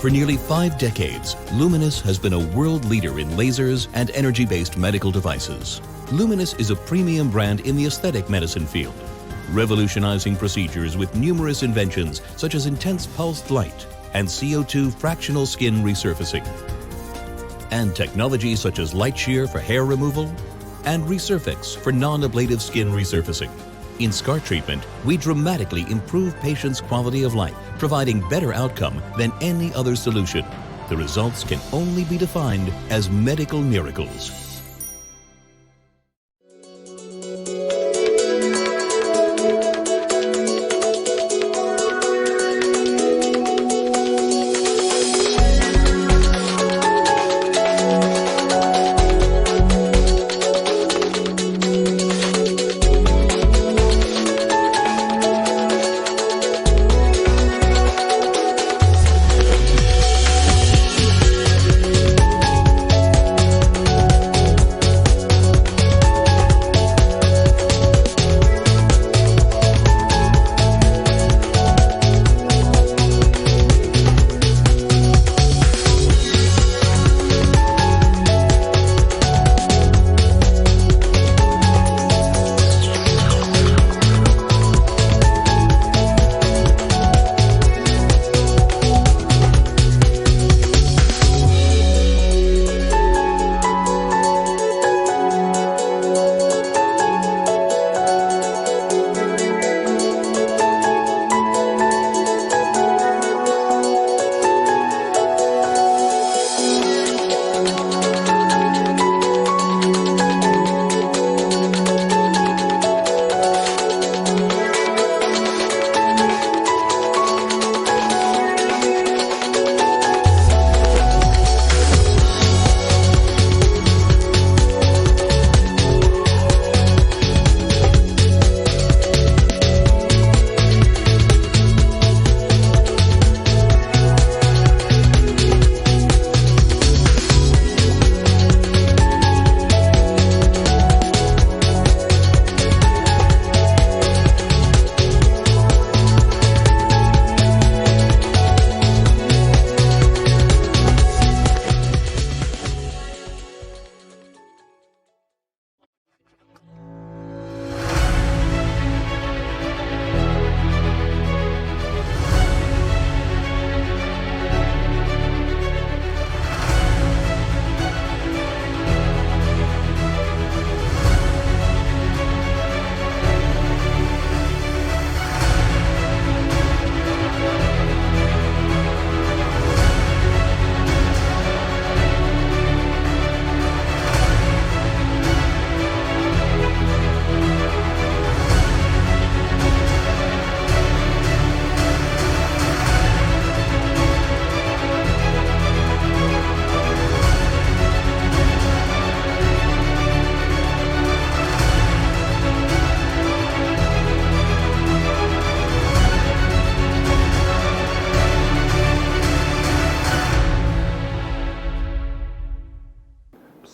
For nearly 5 decades, Lumenis has been a world leader in lasers and energy-based medical devices. Lumenis is a premium brand in the aesthetic medicine field, revolutionizing procedures with numerous inventions such as intense pulsed light and CO2 fractional skin resurfacing, and technologies such as light shear for hair removal and Resurfix for non-ablative skin resurfacing. In scar treatment, we dramatically improve patients' quality of life, providing better outcome than any other solution. The results can only be defined as medical miracles.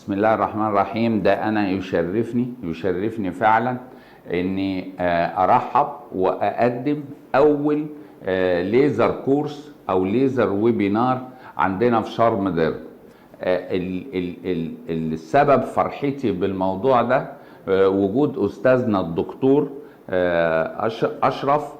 بسم الله الرحمن الرحيم. ده أنا يشرفني فعلا إني أرحب وأقدم أول ليزر كورس أو ليزر ويبينار عندنا في شرم درب. السبب فرحتي بالموضوع ده وجود أستاذنا الدكتور أشرف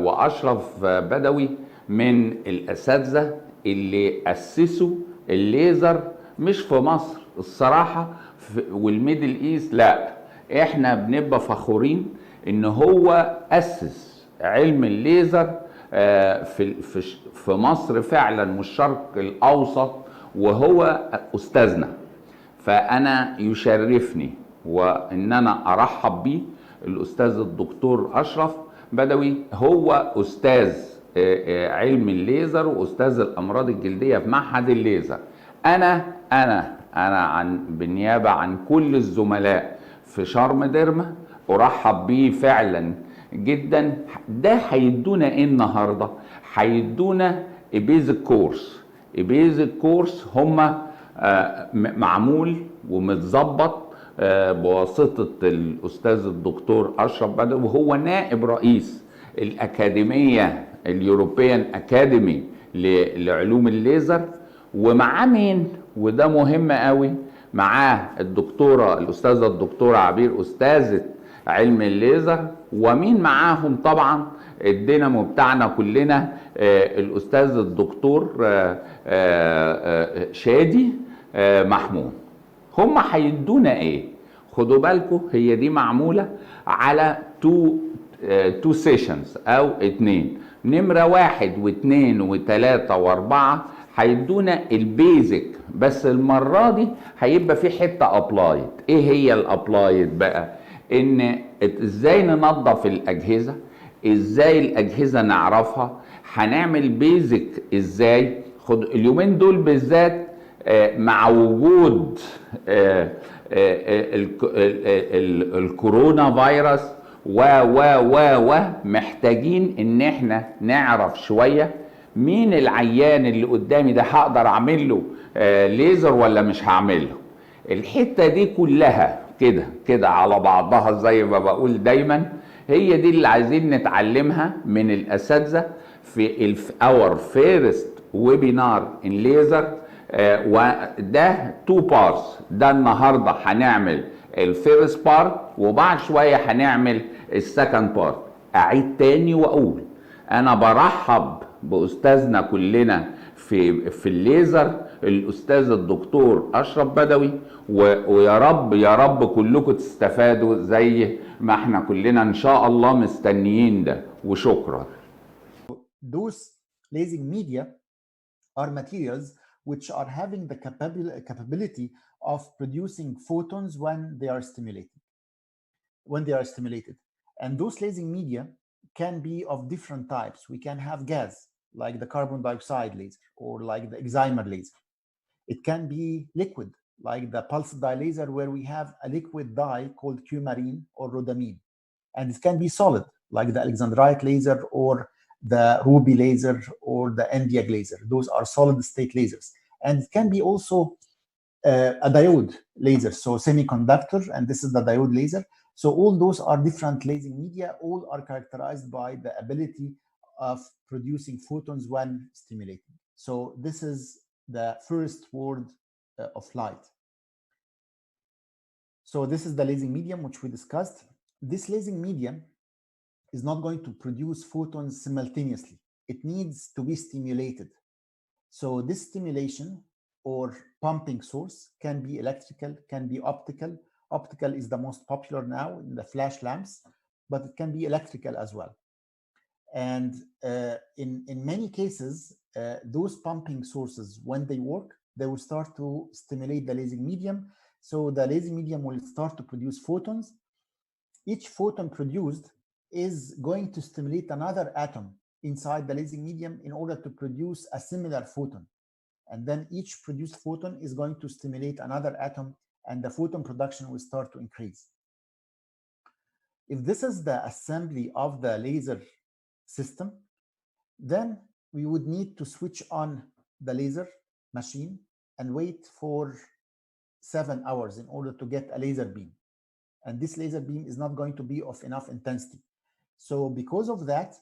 وأشرف بدوي من الأساتذة اللي أسسوا الليزر مش في مصر الصراحة والميدل ايست، لا احنا بنبقى فخورين ان هو اسس علم الليزر في مصر فعلا والشرق الاوسط، وهو استاذنا. فانا يشرفني وان انا ارحب بيه الاستاذ الدكتور اشرف بدوي. هو استاذ علم الليزر واستاذ الامراض الجلدية في معهد الليزر. أنا بالنيابة عن كل الزملاء في شرم درمة أرحب بيه فعلا جدا. ده هيدونا إيه النهاردة؟ هيدونا بيزك كورس. بيزك كورس هما معمول ومتظبط بواسطة الأستاذ الدكتور أشرف بدوي، وهو نائب رئيس الأكاديمية اليوروبيان اكاديمي لعلوم الليزر. ومعاه مين؟ وده مهم قوي، معاه الاستاذه الدكتوره عبير، استاذه علم الليزر. ومين معاهم؟ طبعا الدينامو بتاعنا كلنا، الاستاذ الدكتور شادي محمود. هم هيدونا ايه؟ خدوا بالكم، هي دي معموله على تو سيشنز او 2. نمره 1 و2 و3 و4 هيدونا البيزك، بس المره دي هيبقى في حته ابلايد. ايه هي الابلايد بقى؟ ان ازاي ننظف الاجهزه، ازاي الاجهزه نعرفها، هنعمل بيزك ازاي. خد اليومين دول بالذات مع وجود الكورونا فيروس و محتاجين ان احنا نعرف شويه مين العيان اللي قدامي ده، هقدر اعمل له ليزر ولا مش هعمل له. الحته دي كلها كده على بعضها زي ما بقول دايما، هي دي اللي عايزين نتعلمها من الاساتذه في our first webinar in laser. وده 2 parts. ده النهارده هنعمل الفيرست بارت، وبعد شويه هنعمل السكند بارت. اعيد تاني واقول انا برحب باستاذنا كلنا في الليزر، الاستاذ الدكتور اشرف بدوي. ويا رب يا رب كلكم تستفادوا زي ما احنا كلنا ان شاء الله مستنيين ده. وشكرا. Those lasing media are materials which are having the capability of producing photons when they are stimulated. And those lasing media can be of different types. We can have gas, like the carbon dioxide laser, or like the excimer laser. It can be liquid, like the pulsed dye laser, where we have a liquid dye called coumarin or rhodamine. And it can be solid, like the alexandrite laser or the ruby laser or the Nd:YAG laser. Those are solid state lasers. And it can be also a diode laser, so semiconductor, and this is the diode laser. So all those are different lasing media. All are characterized by the ability of producing photons when stimulating. So this is the first word of light. So this is the lasing medium which we discussed. This lasing medium is not going to produce photons simultaneously. It needs to be stimulated. So this stimulation or pumping source can be electrical, can be optical. Optical is the most popular now in the flash lamps, but it can be electrical as well. And in many cases, those pumping sources, when they work, they will start to stimulate the lasing medium. So the lasing medium will start to produce photons. Each photon produced is going to stimulate another atom inside the lasing medium in order to produce a similar photon. And then each produced photon is going to stimulate another atom, and the photon production will start to increase. If this is the assembly of the laser system, then we would need to switch on the laser machine and wait for 7 hours in order to get a laser beam. And this laser beam is not going to be of enough intensity. So because of that,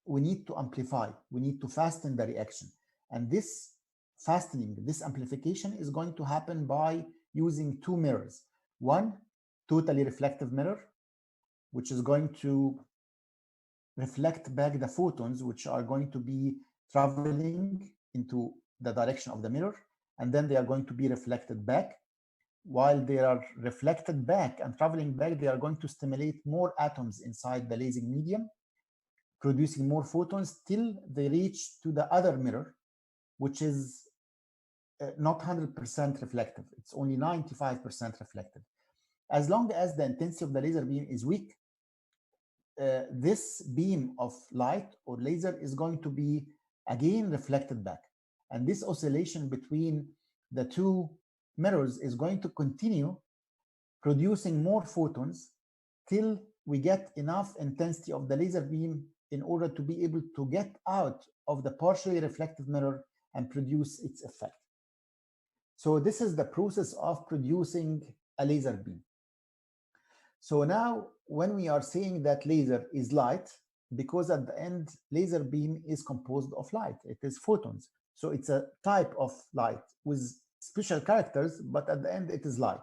we need to amplify, we need to fasten the reaction. And this fastening, this amplification is going to happen by using 2 mirrors. One, totally reflective mirror, which is going to reflect back the photons, which are going to be traveling into the direction of the mirror, and then they are going to be reflected back. While they are reflected back and traveling back, they are going to stimulate more atoms inside the lasing medium, producing more photons till they reach to the other mirror, which is not 100% reflective. It's only 95% reflective. As long as the intensity of the laser beam is weak, this beam of light or laser is going to be again reflected back. And this oscillation between the 2 mirrors is going to continue producing more photons till we get enough intensity of the laser beam in order to be able to get out of the partially reflective mirror and produce its effect. So this is the process of producing a laser beam. So now when we are saying that laser is light, because at the end, laser beam is composed of light. It is photons. So it's a type of light with special characters, but at the end, it is light.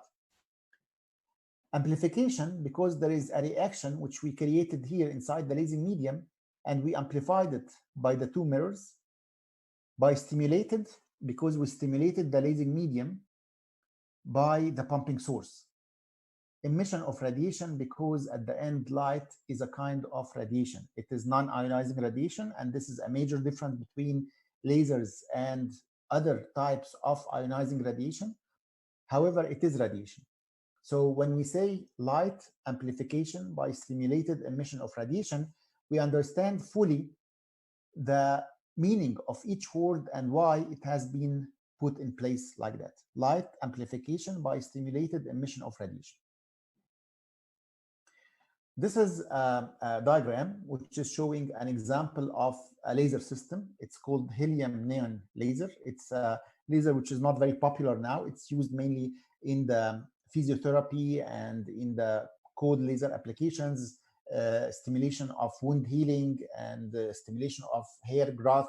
Amplification, because there is a reaction which we created here inside the lasing medium, and we amplified it by the two mirrors. By stimulated, because we stimulated the lasing medium by the pumping source. Emission of radiation, because at the end, light is a kind of radiation. It is non-ionizing radiation, and this is a major difference between lasers and other types of ionizing radiation. However, it is radiation. So when we say light amplification by stimulated emission of radiation, we understand fully the meaning of each word and why it has been put in place like that. Light amplification by stimulated emission of radiation. This is a diagram which is showing an example of a laser system. It's called helium neon laser. It's a laser which is not very popular now. It's used mainly in the physiotherapy and in the cold laser applications, stimulation of wound healing and stimulation of hair growth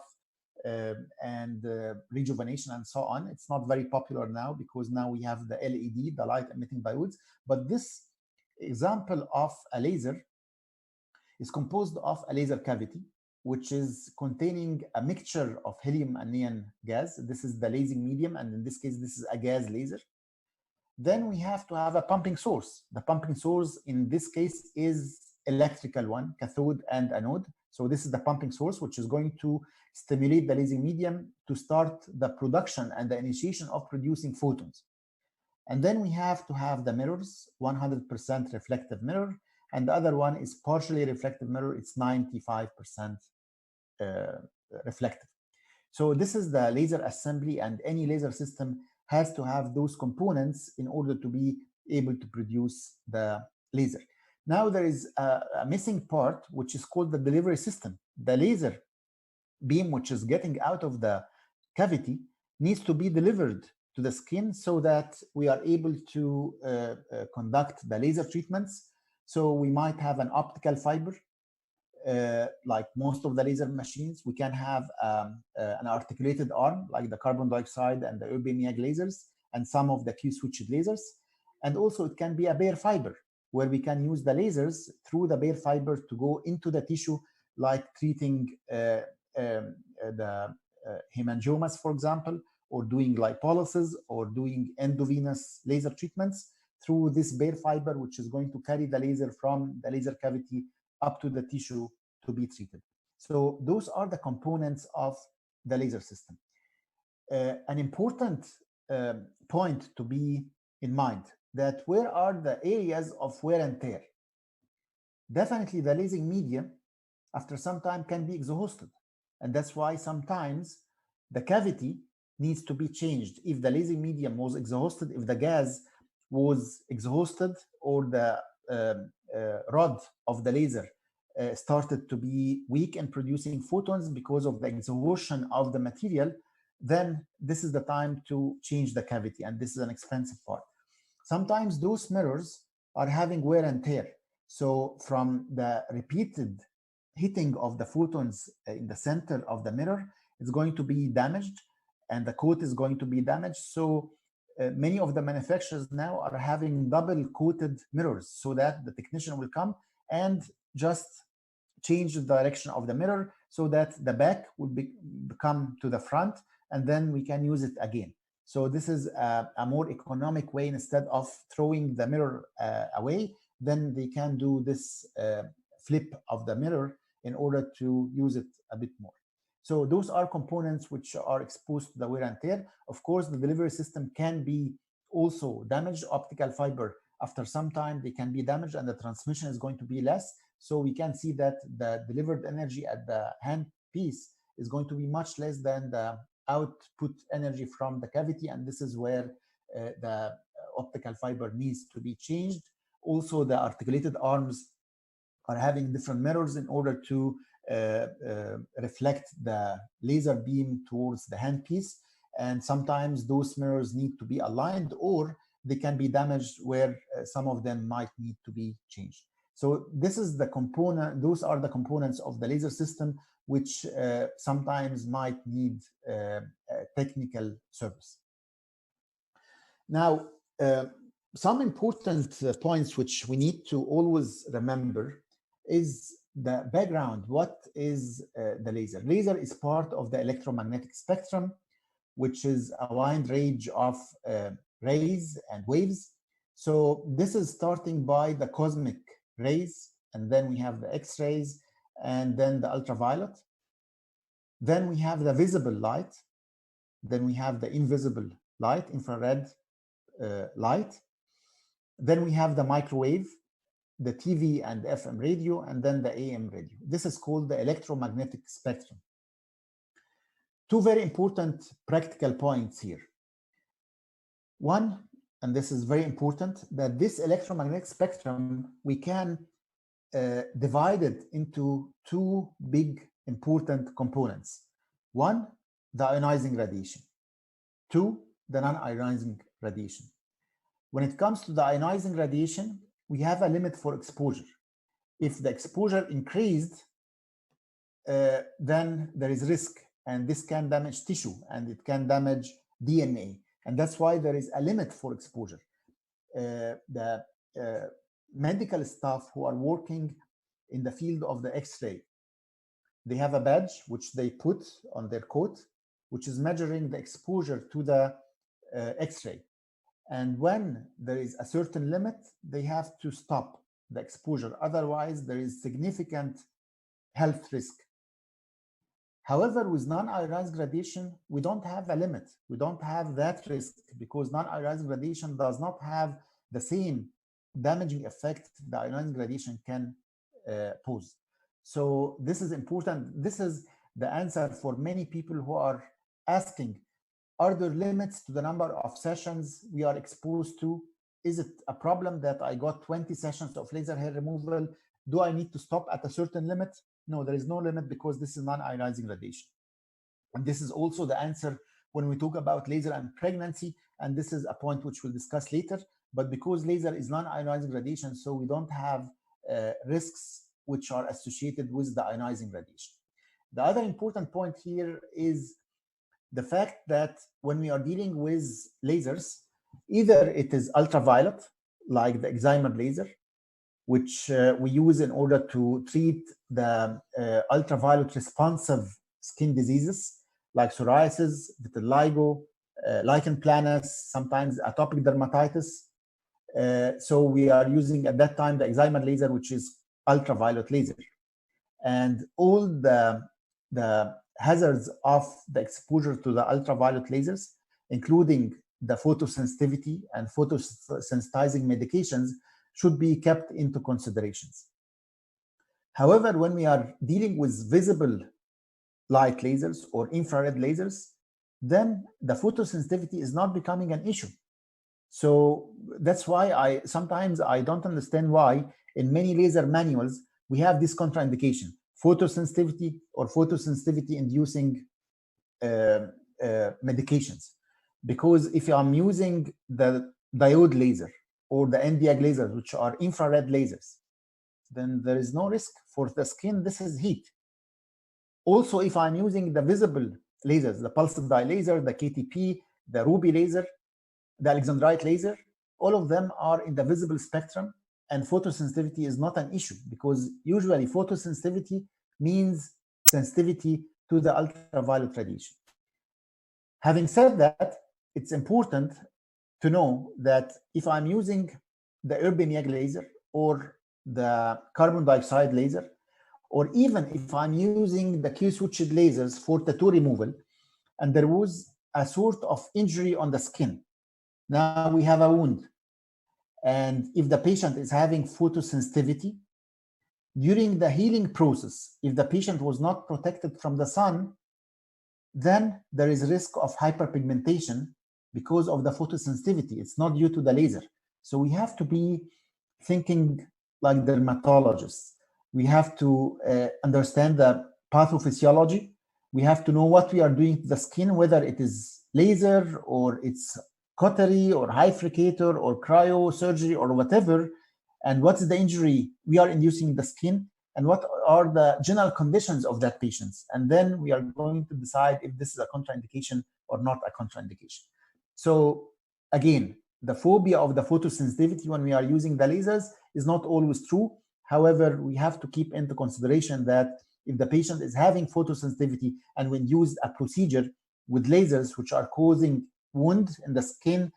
and rejuvenation and so on. It's not very popular now because now we have the LED, the light emitting diodes. But this example of a laser is composed of a laser cavity, which is containing a mixture of helium and neon gas. This is the lasing medium, and in this case, this is a gas laser. Then we have to have a pumping source. The pumping source in this case is electrical one, cathode and anode. So this is the pumping source, which is going to stimulate the lasing medium to start the production and the initiation of producing photons. And then we have to have the mirrors, 100% reflective mirror, and the other one is partially reflective mirror. It's 95% reflective. So this is the laser assembly, and any laser system has to have those components in order to be able to produce the laser. Now there is a missing part, which is called the delivery system. The laser beam, which is getting out of the cavity, needs to be delivered to the skin so that we are able to conduct the laser treatments. So we might have an optical fiber, like most of the laser machines. We can have an articulated arm, like the carbon dioxide and the ERBIM-YAG lasers, and some of the Q-switched lasers. And also it can be a bare fiber, where we can use the lasers through the bare fiber to go into the tissue, like treating the hemangiomas, for example, or doing lipolysis, or doing endovenous laser treatments through this bare fiber, which is going to carry the laser from the laser cavity up to the tissue to be treated. So those are the components of the laser system. An important point to be in mind, that where are the areas of wear and tear? Definitely the lasing medium, after some time, can be exhausted. And that's why sometimes the cavity needs to be changed. If the lasing medium was exhausted, if the gas was exhausted, or the rod of the laser started to be weak in producing photons because of the exhaustion of the material, then this is the time to change the cavity, and this is an expensive part. Sometimes those mirrors are having wear and tear. So from the repeated hitting of the photons in the center of the mirror, it's going to be damaged, and the coat is going to be damaged. So many of the manufacturers now are having double coated mirrors, so that the technician will come and just change the direction of the mirror so that the back will come to the front, and then we can use it again. So this is a more economic way. Instead of throwing the mirror away, then they can do this flip of the mirror in order to use it a bit more. So those are components which are exposed to the wear and tear. Of course, the delivery system can be also damaged. Optical fiber, after some time, they can be damaged, and the transmission is going to be less. So we can see that the delivered energy at the hand piece is going to be much less than the output energy from the cavity, and this is where the optical fiber needs to be changed. Also, the articulated arms are having different mirrors in order to reflect the laser beam towards the handpiece, and sometimes those mirrors need to be aligned, or they can be damaged where some of them might need to be changed. So this is the component, those are the components of the laser system, which sometimes might need technical service. Now, some important points which we need to always remember is the background. What is the laser? Laser is part of the electromagnetic spectrum, which is a wide range of rays and waves. So this is starting by the cosmic rays, and then we have the X-rays, and then the ultraviolet. Then we have the visible light. Then we have the invisible light, infrared light. Then we have the microwave, the TV and FM radio, and then the AM radio. This is called the electromagnetic spectrum. Two very important practical points here. One, and this is very important, that this electromagnetic spectrum, we can divide it into two big important components. One, the ionizing radiation. Two, the non-ionizing radiation. When it comes to the ionizing radiation, we have a limit for exposure. If the exposure increased, then there is risk, and this can damage tissue, and it can damage DNA. And that's why there is a limit for exposure. The medical staff who are working in the field of the X-ray, they have a badge which they put on their coat, which is measuring the exposure to the X-ray. And when there is a certain limit, they have to stop the exposure. Otherwise, there is significant health risk. However, with non-ionizing radiation, we don't have a limit. We don't have that risk because non-ionizing radiation does not have the same damaging effect the ionizing radiation can pose. So this is important. This is the answer for many people who are asking, are there limits to the number of sessions we are exposed to? Is it a problem that I got 20 sessions of laser hair removal? Do I need to stop at a certain limit? No, there is no limit because this is non-ionizing radiation. And this is also the answer when we talk about laser and pregnancy. And this is a point which we'll discuss later. But because laser is non-ionizing radiation, so we don't have risks which are associated with the ionizing radiation. The other important point here is the fact that when we are dealing with lasers, either it is ultraviolet, like the excimer laser, which we use in order to treat the ultraviolet responsive skin diseases like psoriasis, vitiligo, lichen planus, sometimes atopic dermatitis. So we are using at that time the excimer laser, which is ultraviolet laser. And all the hazards of the exposure to the ultraviolet lasers, including the photosensitivity and photosensitizing medications, should be kept into considerations. However, when we are dealing with visible light lasers or infrared lasers, then the photosensitivity is not becoming an issue. So that's why sometimes I don't understand why in many laser manuals we have this contraindication, photosensitivity or photosensitivity inducing medications. Because if I'm using the diode laser or the Nd:YAG lasers, which are infrared lasers, then there is no risk for the skin. This is heat. Also, if I'm using the visible lasers, the pulsed dye laser, the KTP, the ruby laser, the alexandrite laser, all of them are in the visible spectrum, and photosensitivity is not an issue because usually photosensitivity means sensitivity to the ultraviolet radiation. Having said that, it's important to know that if I'm using the PM laser or the carbon dioxide laser, or even if I'm using the Q-switched lasers for tattoo removal, and there was a sort of injury on the skin, now we have a wound. And if the patient is having photosensitivity, during the healing process, if the patient was not protected from the sun, then there is risk of hyperpigmentation because of the photosensitivity. It's not due to the laser. So we have to be thinking like dermatologists. We have to understand the pathophysiology. We have to know what we are doing to the skin, whether it is laser or it's cautery or hyfricator or cryosurgery or whatever. and what is the injury we are inducing in the skin, and what are the general conditions of that patient. And then we are going to decide if this is a contraindication or not a contraindication. So again, the phobia of the photosensitivity when we are using the lasers is not always true. However, we have to keep into consideration that if the patient is having photosensitivity and when used a procedure with lasers which are causing wound in the skin,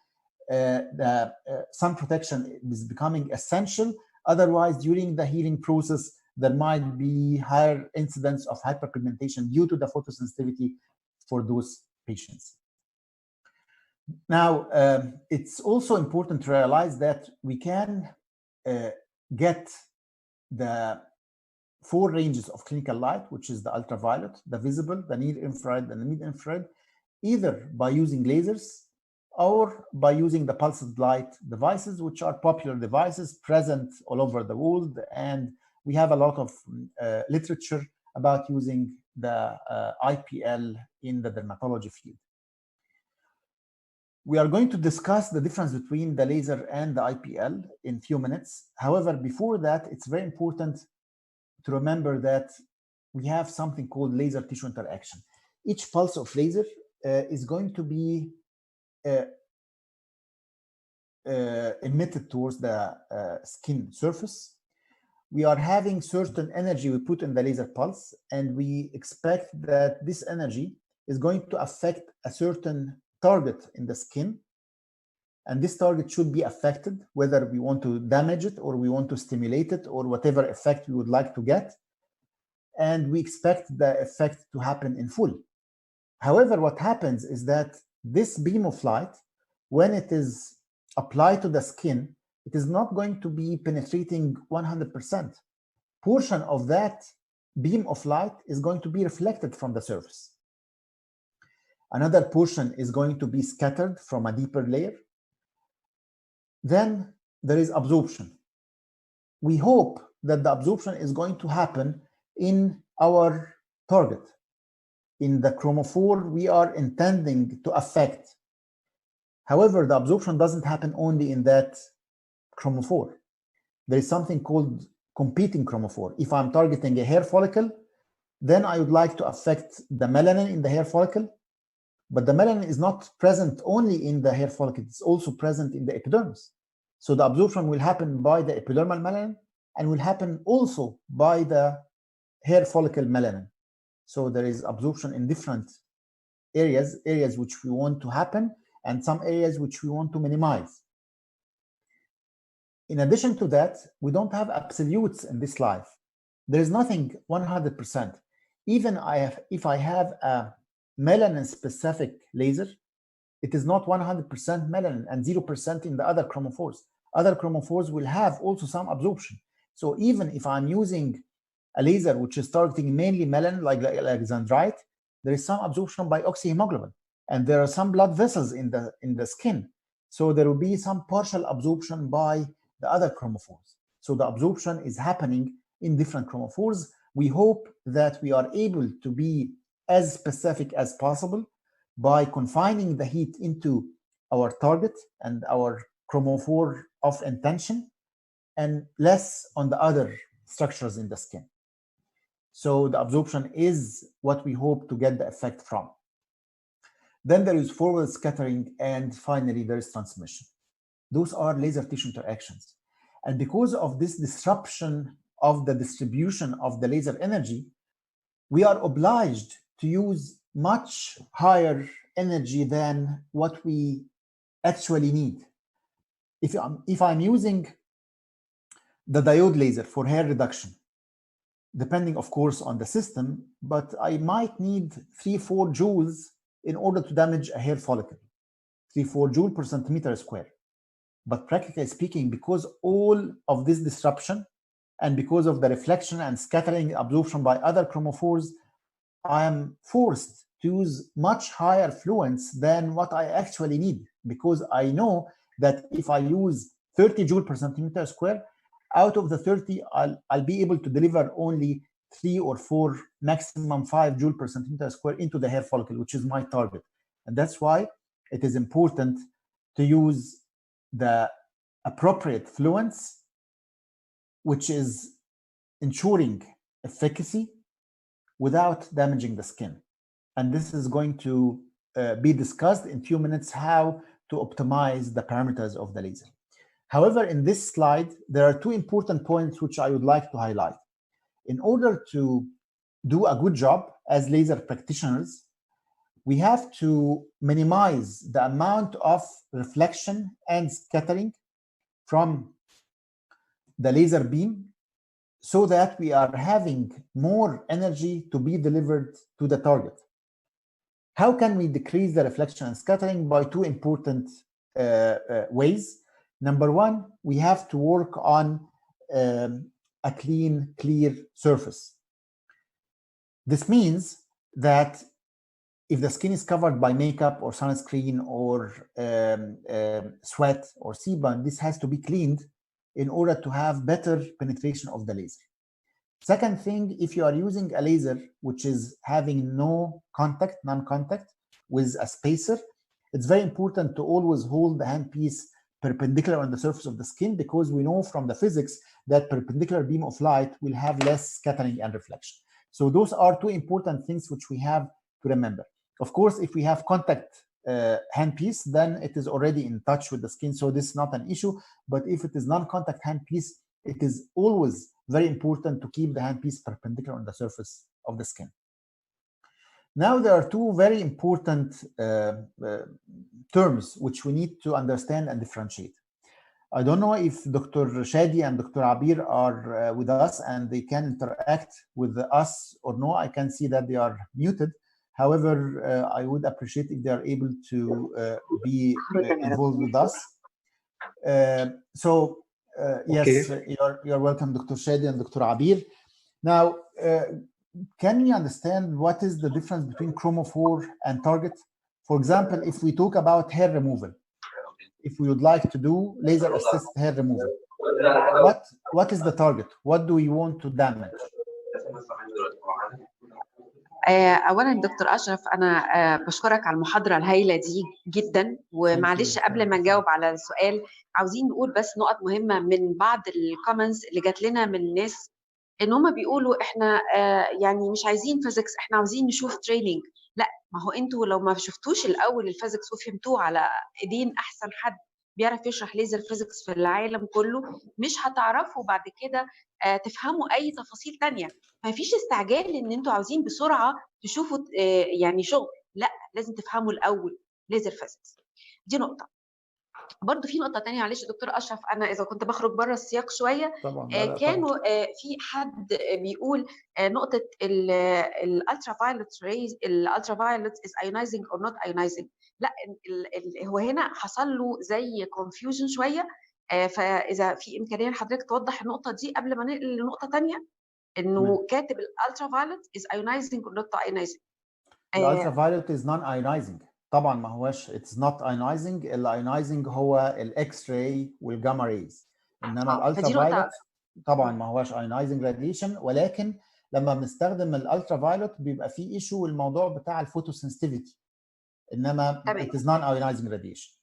the sun protection is becoming essential. Otherwise, during the healing process, there might be higher incidence of hyperpigmentation due to the photosensitivity for those patients. Now, it's also important to realize that we can get the 4 ranges of clinical light, which is the ultraviolet, the visible, the near infrared, and the mid infrared, either by using lasers or by using the pulsed light devices, which are popular devices present all over the world. And we have a lot of literature about using the IPL in the dermatology field. We are going to discuss the difference between the laser and the IPL in a few minutes. However, before that, it's very important to remember that we have something called laser tissue interaction. Each pulse of laser is going to be emitted towards the skin surface. We are having certain energy we put in the laser pulse, and we expect that this energy is going to affect a certain target in the skin, and this target should be affected, whether we want to damage it or we want to stimulate it or whatever effect we would like to get, and we expect the effect to happen in full. However, what happens is that this beam of light, when it is applied to the skin, it is not going to be penetrating 100%. Portion of that beam of light is going to be reflected from the surface. Another portion is going to be scattered from a deeper layer. Then there is absorption. We hope that the absorption is going to happen in our target. In the chromophore we are intending to affect. However, the absorption doesn't happen only in that chromophore. There is something called competing chromophore. If I'm targeting a hair follicle, then I would like to affect the melanin in the hair follicle. But the melanin is not present only in the hair follicle, it's also present in the epidermis. So the absorption will happen by the epidermal melanin and will happen also by the hair follicle melanin. So there is absorption in different areas which we want to happen and some areas which we want to minimize. In addition to that, we don't have absolutes in this life. There is nothing 100%. Even if I have a melanin-specific laser, it is not 100% melanin and 0% in the other chromophores. Other chromophores will have also some absorption. So even if I'm using a laser which is targeting mainly melanin, like Alexandrite, there is some absorption by oxyhemoglobin, and there are some blood vessels in the skin. So there will be some partial absorption by the other chromophores. So the absorption is happening in different chromophores. We hope that we are able to be as specific as possible by confining the heat into our target and our chromophore of intention and less on the other structures in the skin. So the absorption is what we hope to get the effect from. Then there is forward scattering, and finally there is transmission. Those are laser tissue interactions. And because of this disruption of the distribution of the laser energy, we are obliged to use much higher energy than what we actually need. If I'm using the diode laser for hair reduction, depending of course on the system, but I might need 3-4 joules in order to damage a hair follicle, 3-4 joule per centimeter square. But practically speaking, because all of this disruption and because of the reflection and scattering absorption by other chromophores, I am forced to use much higher fluence than what I actually need, because I know that if I use 30 joule per centimeter square, out of the 30, I'll be able to deliver only 3 or 4, maximum 5 joule per centimeter square into the hair follicle, which is my target. And that's why it is important to use the appropriate fluence which is ensuring efficacy without damaging the skin. And this is going to be discussed in a few minutes, how to optimize the parameters of the laser. However, in this slide, there are two important points which I would like to highlight. In order to do a good job as laser practitioners, we have to minimize the amount of reflection and scattering from the laser beam so that we are having more energy to be delivered to the target. How can we decrease the reflection and scattering? By two important ways. Number one, we have to work on a clean, clear surface. This means that if the skin is covered by makeup or sunscreen or sweat or sebum, this has to be cleaned in order to have better penetration of the laser. Second thing, if you are using a laser which is having no contact, non-contact with a spacer, it's very important to always hold the handpiece perpendicular on the surface of the skin, because we know from the physics that perpendicular beam of light will have less scattering and reflection. So those are two important things which we have to remember. Of course, if we have contact handpiece, then it is already in touch with the skin, so this is not an issue. But if it is non-contact handpiece, it is always very important to keep the handpiece perpendicular on the surface of the skin. Now, there are two very important terms which we need to understand and differentiate. I don't know if Dr. Shadi and Dr. Abir are with us and they can interact with us or no. I can see that they are muted. However, I would appreciate if they are able to be involved with us. Yes, okay. You're welcome, Dr. Shadi and Dr. Abir. Now, can we understand what is the difference between chromophore and target? For example, if we talk about hair removal, if we would like to do laser-assisted hair removal, what is the target? What do we want to damage? اولا دكتور اشرف، انا بشكرك على المحاضره الهائله دي جدا. ومعلش قبل ما نجاوب على السؤال، عاوزين نقول بس نقط مهمه من بعض الكومنتس اللي جات لنا من الناس، ان هم بيقولوا احنا يعني مش عايزين فيزيكس، احنا عاوزين نشوف تريننج. لا، ما هو انتوا لو ما شفتوش الاول الفيزيكس وفهمتوه على ايدين احسن حد بيعرف يشرح ليزر فيزيكس في العالم كله، مش هتعرفوا بعد كده تفهموا اي تفاصيل تانية. ما فيش استعجال ان انتوا عاوزين بسرعه تشوفوا يعني شغل، لا، لازم تفهموا الاول ليزر فيزيكس. دي نقطه. برضو في نقطه تانية، معلش دكتور اشرف، انا اذا كنت بخرج بره السياق شويه. كانوا في حد بيقول نقطه الالترا فايولت ريز، الالترا فايولت از ايونايزنج اور نوت ايونايزنج. لا، هو هنا حصل له زي كونفيوجن شويه. فاذا في امكانيه لحضرتك توضح النقطه دي قبل ما ننقل لنقطه ثانيه، انه كاتب الالترا فايولت از ايونايزنج اور نوت ايونايزنج. الالترا فايولت از نون ايونايزنج، طبعا ما هوش اتس نوت ايونايزنج. الايونايزنج هو الاكس راي والجاما ريز، انما الالترا فايولت طبعا ما هوش ايونايزنج راديشن. ولكن لما بنستخدم الالترا فايولت بيبقى في ايشو الموضوع بتاع الفوتوسنسيتيفيتي، انما اتس نون ايونايزنج راديشن.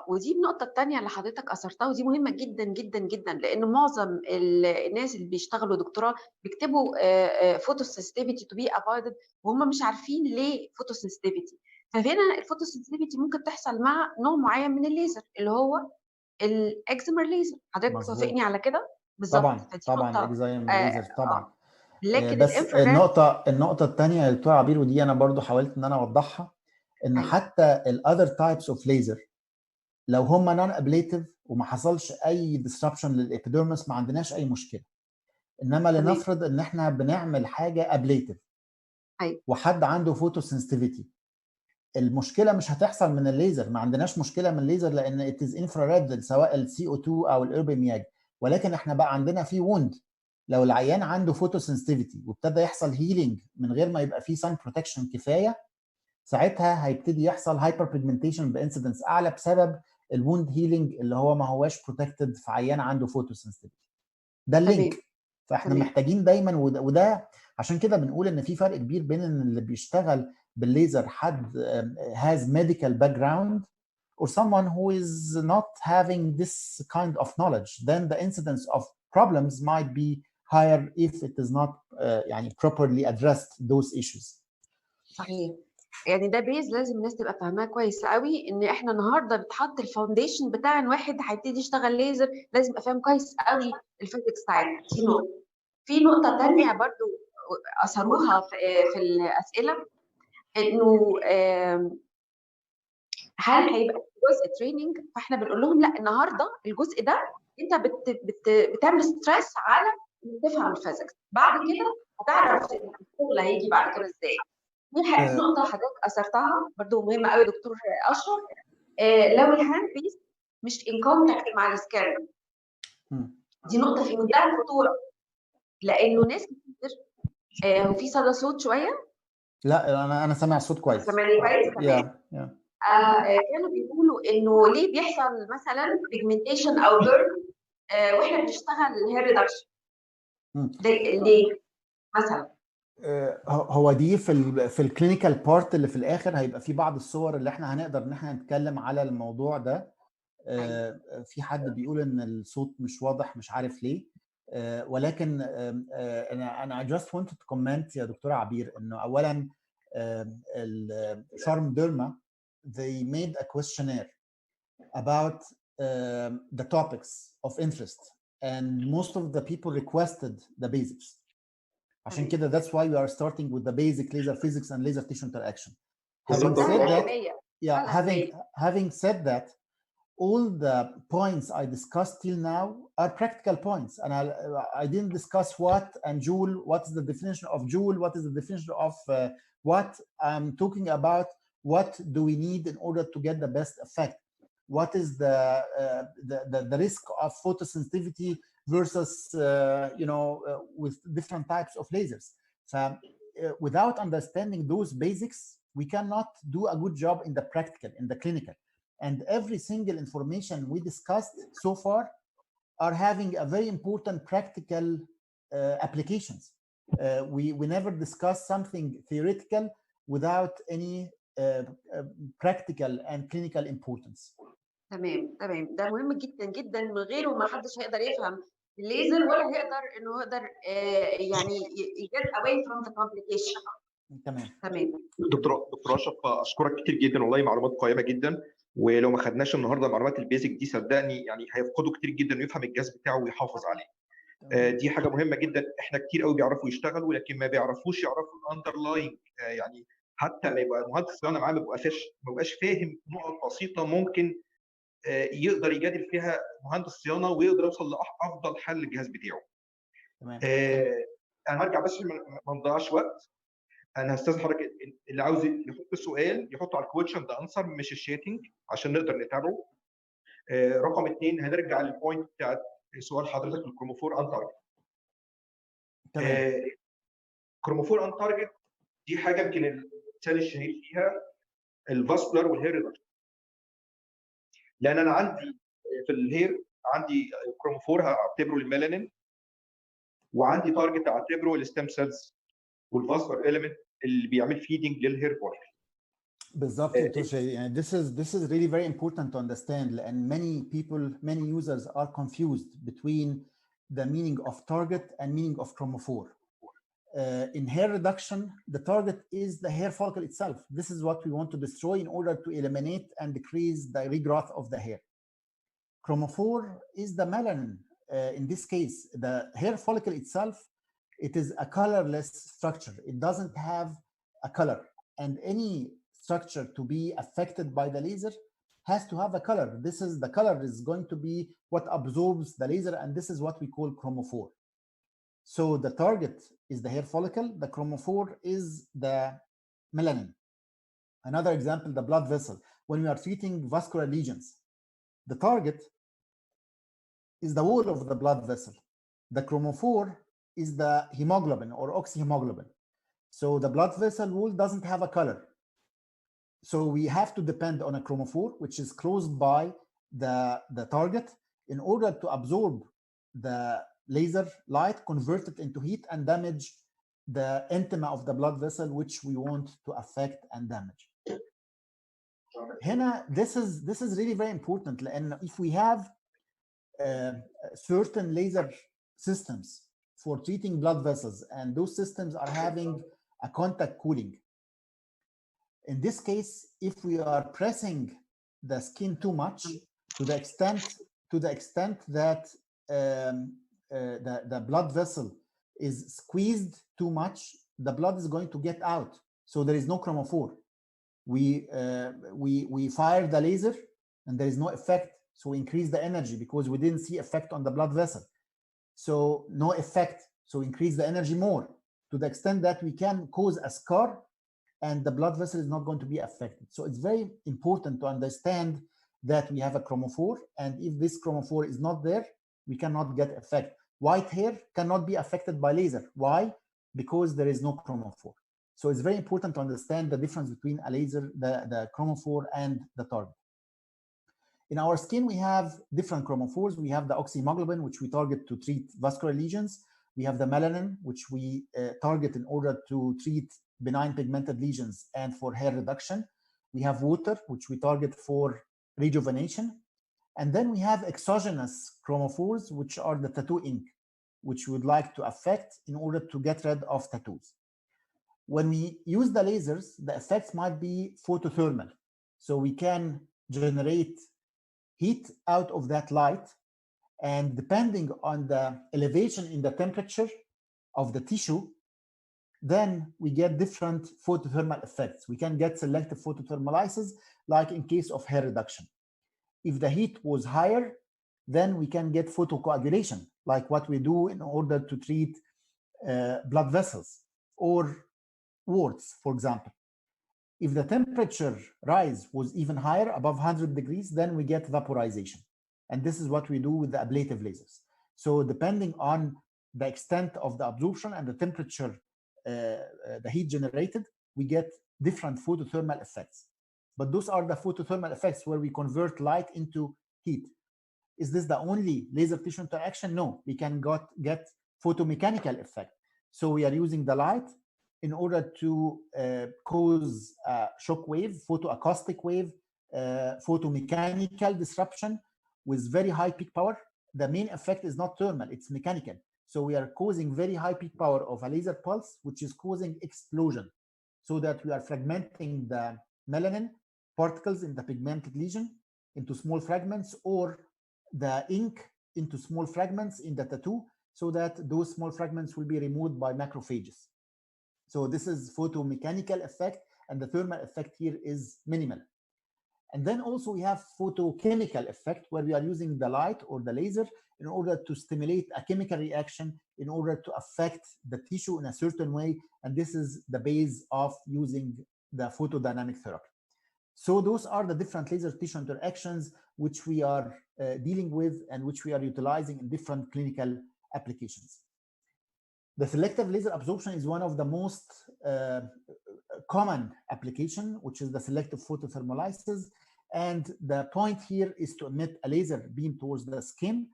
ودي النقطة الثانية اللي حضرتك أثرتها، ودي مهمة جدا جدا جدا، لأن معظم الناس اللي بيشتغلوا دكتوراه بيكتبوا فوتوسنسيتيفيتي تو بي افويدد، وهم مش عارفين ليه فوتوسنسيتيفيتي. فهنا الفوتوسنسيتيفيتي ممكن تحصل مع نوع معين من الليزر اللي هو الاكزيمر ليزر. حضرتك توافقني على كده؟ بالظبط. طبعا الاكزيمر ليزر طبعا. لكن بس النقطة الثانية يا دكتور عبير، ودي أنا برضو حاولت إن أنا أوضحها، إن حتى الأذر تايبس أوف ليزر لو هم نون ابليتيف وما حصلش اي ديسربشن للابيديرمس ما عندناش اي مشكله. انما لنفرض ان احنا بنعمل حاجه ابليتيف وحد عنده فوتو سنسيتيفيتي، المشكله مش هتحصل من الليزر، ما عندناش مشكله من الليزر لان اتز انفراريد سواء السي او 2 او الاربيمياج. ولكن احنا بقى عندنا في ووند، لو العيان عنده فوتو سنسيتيفيتي وابتدى يحصل هيلينج من غير ما يبقى فيه سان بروتكشن كفايه، ساعتها هيبتدي يحصل هايبر بيجمنتيشن بانسيدنس اعلى بسبب الووند هيلينج اللي هو ما هواش بروتكتد في عيان عنده فوتو سنسيتيفيتي. ده اللينك. فاحنا محتاجين دايما، وده عشان كده بنقول ان في فرق كبير بين ان اللي بيشتغل بالليزر حد has medical background or someone who is not having this kind of knowledge. Then the incidence of problems might be higher if it is not يعني properly addressed those issues. صحيح. يعني ده بيز لازم الناس تبقى فاهماه كويس قوي، ان احنا النهارده بتحط الفاونديشن بتاع ان واحد هيبتدي يشتغل ليزر لازم يبقى فاهم كويس قوي الفيزيكس بتاعتها. دي نقطه. في نقطه ثانيه برضو اثروها في الاسئله، انه هل هيبقى جزء تريننج؟ فاحنا بنقول لهم لا، النهارده الجزء ده انت بتعمل ستريس على انك تفهم الفيزيكس، بعد كده هتعرف الشغل هيجي بعد كده ازاي. دي نقطه حضرتك اثرتها برضو مهمه قوي يا دكتور اشرف. لو الهاند بيس مش ان كونتاكت مع السكان، دي نقطه في منتهى الخطوره، لانه ناس كتير هو في صدى صوت شويه. لا انا سامع الصوت كويس. سامعني كويس تمام. كانوا بيقولوا انه ليه بيحصل مثلا بيجمنتيشن او بيرن واحنا بنشتغل هير ريدكشن؟ ليه مثلا؟ هو دي في الكلينيكال بارت اللي في الاخر هيبقى في بعض الصور اللي احنا هنقدر ان احنا نتكلم على الموضوع ده. في حد بيقول ان الصوت مش واضح مش عارف ليه، ولكن انا just wanted to comment يا دكتوره عبير انه اولا الشارم ديرما they made a questionnaire about the topics of interest and most of the people requested the basics. عشان كده that's why we are starting with the basic laser physics and laser tissue interaction. Having said that, having said that, all the points I discussed till now are practical points, and I didn't discuss watt and joule. What is the definition of joule? What is the definition of watt? I'm talking about what do we need in order to get the best effect. What is the risk of photosensitivity versus with different types of lasers. So without understanding those basics, we cannot do a good job in the practical, in the clinical. And every single information we discussed so far are having a very important practical applications. We never discuss something theoretical without any practical and clinical importance. تمام. ده مهم جدا جدا، من غيره ما حدش هيقدر يفهم الليزر ولا هيقدر انه يقدر يعني get away from the complication. تمام. دكتور اشرف اشكرك كتير جدا، والله معلومات قيمه جدا، ولو ما خدناش النهارده معلومات البيزك دي صدقني يعني هيفقدوا كتير جدا ويفهم الجهاز بتاعه ويحافظ عليه. دي حاجه مهمه جدا. احنا كتير قوي بيعرفوا يشتغلوا لكن ما بيعرفوش يعرفوا الاندرلاين، يعني حتى ما يبقى مهندس صيانه معاه ما بيبقاش فاهم نقط بسيطه ممكن يقدر يجادل فيها مهندس صيانه ويقدر يوصل لافضل حل للجهاز بتاعه. تمام. انا هرجع بس ما نضيعش وقت. انا هستاذن حضرتك اللي عاوز يحط سؤال يحطه على الكويشن ده انسر مش الشيتنج عشان نقدر نتابعه. رقم 2 هنرجع للبوينت بتاعت سؤال حضرتك الكروموفور ان تارجت. تمام. كروموفور ان تارجت دي حاجه يمكن المثال الشهير فيها الفاسكولار والهير ريدكشن. لان انا عندي في الهير عندي كروموفور هعتبره الميلانين، وعندي تارجت هعتبره الستيم سيلز والفاسكولار اليمنت اللي بيعمل فيدنج للهير بوليك. بالظبط يا دكتور شادي. يعني this is really very important to understand لان many users are confused between the meaning of target and meaning of chromophore. In hair reduction, the target is the hair follicle itself. This is what we want to destroy in order to eliminate and decrease the regrowth of the hair. Chromophore is the melanin. In this case, the hair follicle itself, it is a colorless structure. It doesn't have a color, and any structure to be affected by the laser has to have a color. The color is going to be what absorbs the laser, and this is what we call chromophore. So the target is the hair follicle, the chromophore is the melanin. Another example, the blood vessel. When we are treating vascular lesions, the target is the wall of the blood vessel. The chromophore is the hemoglobin or oxyhemoglobin. So the blood vessel wall doesn't have a color. So we have to depend on a chromophore, which is close by the target, in order to absorb the laser light, convert it into heat, and damage the intima of the blood vessel, which we want to affect and damage. Hena, this is really very important, and if we have certain laser systems for treating blood vessels, and those systems are having a contact cooling. In this case, if we are pressing the skin too much, to the extent that the blood vessel is squeezed too much, the blood is going to get out. So there is no chromophore. We fire the laser and there is no effect. So we increase the energy because we didn't see effect on the blood vessel. So no effect. So increase the energy more to the extent that we can cause a scar and the blood vessel is not going to be affected. So it's very important to understand that we have a chromophore, and if this chromophore is not there, we cannot get effect. White hair cannot be affected by laser. Why? Because there is no chromophore. So it's very important to understand the difference between a laser, the chromophore, and the target. In our skin, we have different chromophores. We have the oxyhemoglobin, which we target to treat vascular lesions. We have the melanin, which we target in order to treat benign pigmented lesions and for hair reduction. We have water, which we target for rejuvenation. And then we have exogenous chromophores, which are the tattoo ink, which we would like to affect in order to get rid of tattoos. When we use the lasers, the effects might be photothermal. So we can generate heat out of that light, and depending on the elevation in the temperature of the tissue, then we get different photothermal effects. We can get selective photothermolysis, like in case of hair reduction. If the heat was higher, then we can get photocoagulation, like what we do in order to treat blood vessels or warts, for example. If the temperature rise was even higher, above 100 degrees, then we get vaporization. And this is what we do with the ablative lasers. So depending on the extent of the absorption and the temperature, the heat generated, we get different photothermal effects. But those are the photothermal effects where we convert light into heat. Is this the only laser tissue interaction? No, we can get photomechanical effect. So we are using the light in order to cause a shock wave, photoacoustic wave, photomechanical disruption with very high peak power. The main effect is not thermal, it's mechanical. So we are causing very high peak power of a laser pulse, which is causing explosion, so that we are fragmenting the melanin particles in the pigmented lesion into small fragments, or the ink into small fragments in the tattoo, so that those small fragments will be removed by macrophages. So this is photomechanical effect, and the thermal effect here is minimal. And then also we have photochemical effect, where we are using the light or the laser in order to stimulate a chemical reaction in order to affect the tissue in a certain way. And this is the base of using the photodynamic therapy. So those are the different laser tissue interactions which we are dealing with and which we are utilizing in different clinical applications. The selective laser absorption is one of the most common application, which is the selective photothermolysis. And the point here is to emit a laser beam towards the skin.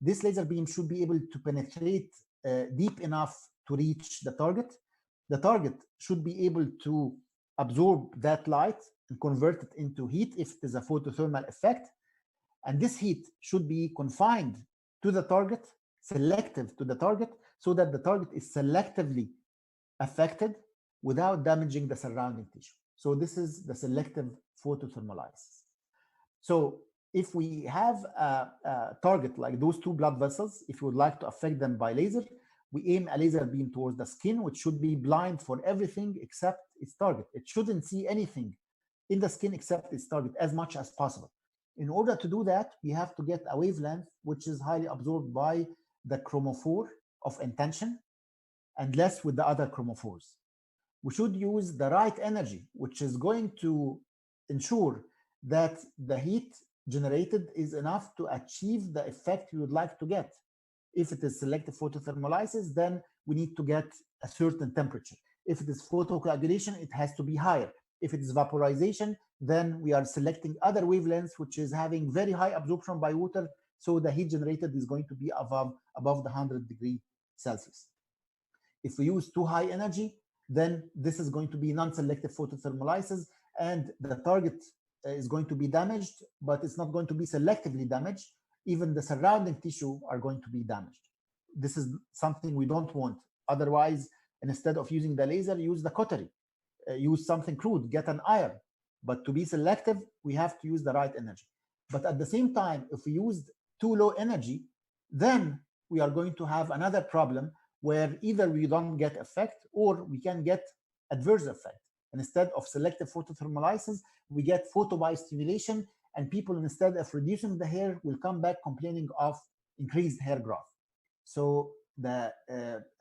This laser beam should be able to penetrate deep enough to reach the target. The target should be able to absorb that light and convert it into heat if it is a photothermal effect. And this heat should be confined to the target, selective to the target, so that the target is selectively affected without damaging the surrounding tissue. So this is the selective photothermolysis. So if we have a target like those two blood vessels, if you would like to affect them by laser, we aim a laser beam towards the skin, which should be blind for everything except its target. It shouldn't see anything in the skin except its target as much as possible. In order to do that, we have to get a wavelength which is highly absorbed by the chromophore of intention and less with the other chromophores. We should use the right energy, which is going to ensure that the heat generated is enough to achieve the effect you would like to get. If it is selective photothermolysis, then we need to get a certain temperature. If it is photocoagulation, it has to be higher. If it is vaporization, then we are selecting other wavelengths, which is having very high absorption by water, so the heat generated is going to be above the 100 degrees Celsius. If we use too high energy, then this is going to be non-selective photothermolysis, and the target is going to be damaged, but it's not going to be selectively damaged. Even the surrounding tissue are going to be damaged. this is something we don't want. Otherwise, instead of using the laser, use the cautery, use something crude, get an iron. But to be selective, we have to use the right energy. But at the same time, if we used too low energy, then we are going to have another problem where either we don't get effect or we can get adverse effect. Instead of selective photothermolysis, we get photobiostimulation, and people, instead of reducing the hair, will come back complaining of increased hair growth. So the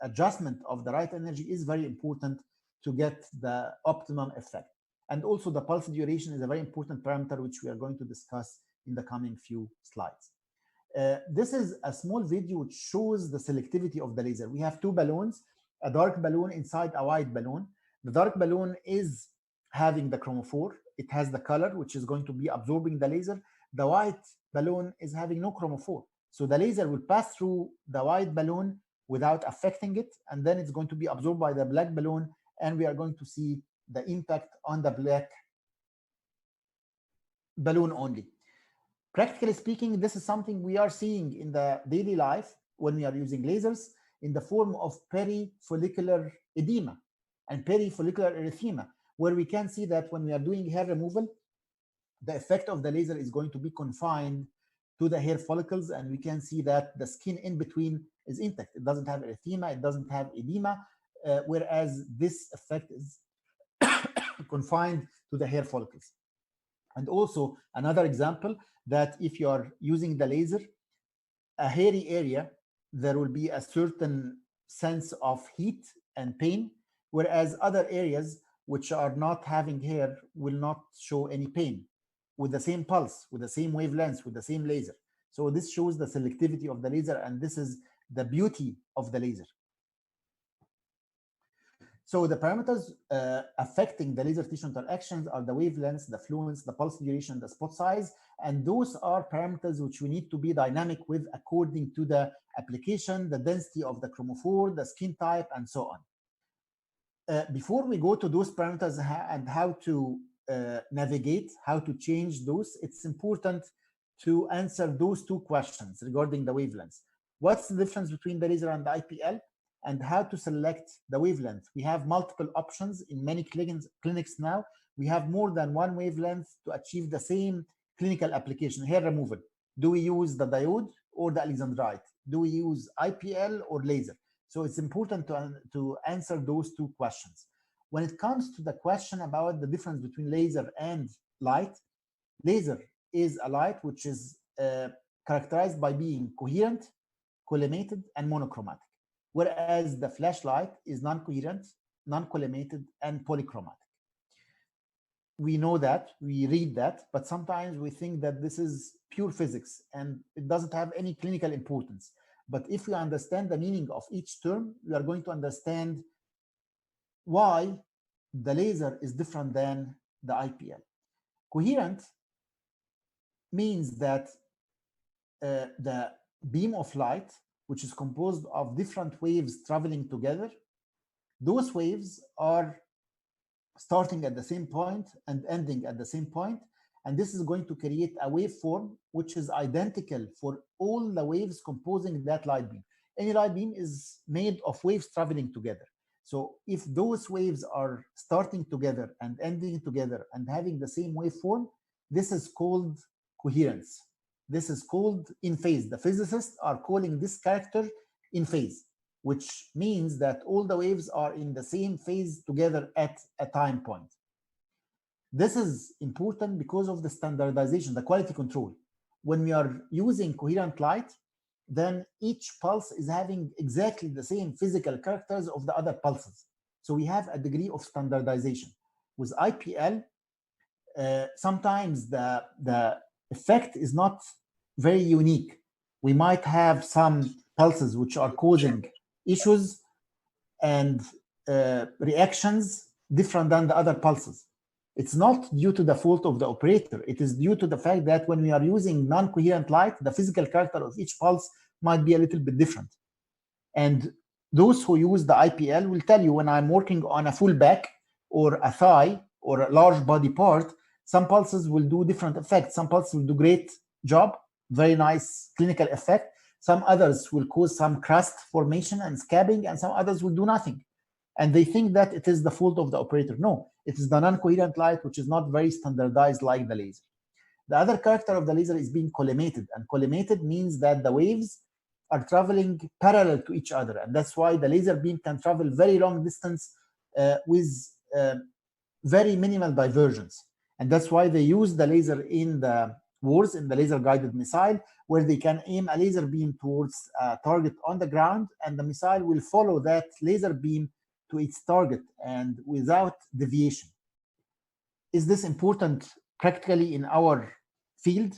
adjustment of the right energy is very important to get the optimum effect. And also the pulse duration is a very important parameter, which we are going to discuss in the coming few slides. This is a small video which shows the selectivity of the laser. We have two balloons, a dark balloon inside a white balloon. The dark balloon is having the chromophore. It has the color, which is going to be absorbing the laser. The white balloon is having no chromophore. So the laser will pass through the white balloon without affecting it, and then it's going to be absorbed by the black balloon, and we are going to see the impact on the black balloon only. Practically speaking, this is something we are seeing in the daily life when we are using lasers in the form of perifollicular edema and perifollicular erythema, where we can see that when we are doing hair removal, the effect of the laser is going to be confined to the hair follicles, and we can see that the skin in between is intact. It doesn't have erythema, it doesn't have edema, whereas this effect is confined to the hair follicles. And also another example, that if you are using the laser, a hairy area, there will be a certain sense of heat and pain, whereas other areas which are not having hair will not show any pain, with the same pulse, with the same wavelengths, with the same laser. So this shows the selectivity of the laser, and this is the beauty of the laser. So the parameters affecting the laser tissue interactions are the wavelengths, the fluence, the pulse duration, the spot size, and those are parameters which we need to be dynamic with according to the application, the density of the chromophore, the skin type, and so on. Before we go to those parameters and how to navigate, how to change those, it's important to answer those two questions regarding the wavelengths. What's the difference between the laser and the IPL, and how to select the wavelength? We have multiple options in many clinics now. We have more than one wavelength to achieve the same clinical application, hair removal. Do we use the diode or the alexandrite? Do we use IPL or laser? So it's important to answer those two questions. When it comes to the question about the difference between laser and light, laser is a light which is characterized by being coherent, collimated, and monochromatic, whereas the flashlight is non-coherent, non-collimated, and polychromatic. We know that, we read that, but sometimes we think that this is pure physics and it doesn't have any clinical importance. But if we understand the meaning of each term, we are going to understand why the laser is different than the IPL. Coherent means that the beam of light, which is composed of different waves traveling together, those waves are starting at the same point and ending at the same point, and this is going to create a waveform which is identical for all the waves composing that light beam. Any light beam is made of waves traveling together. So if those waves are starting together and ending together and having the same waveform, this is called coherence. This is called in phase. The physicists are calling this character in phase, which means that all the waves are in the same phase together at a time point. This is important because of the standardization, the quality control. When we are using coherent light, then each pulse is having exactly the same physical characters of the other pulses. So we have a degree of standardization. With IPL, sometimes the effect is not very unique. We might have some pulses which are causing issues and reactions different than the other pulses. It's not due to the fault of the operator. It is due to the fact that when we are using non-coherent light, the physical character of each pulse might be a little bit different. And those who use the IPL will tell you, when I'm working on a full back or a thigh or a large body part, some pulses will do different effects. Some pulses will do great job, very nice clinical effect. Some others will cause some crust formation and scabbing, and some others will do nothing. And they think that it is the fault of the operator. No, it is the non-coherent light, which is not very standardized like the laser. The other character of the laser is being collimated, and collimated means that the waves are traveling parallel to each other, and that's why the laser beam can travel very long distance with very minimal divergence. And that's why they use the laser in the wars, in the laser-guided missile, where they can aim a laser beam towards a target on the ground, and the missile will follow that laser beam to its target and without deviation. Is this important practically in our field?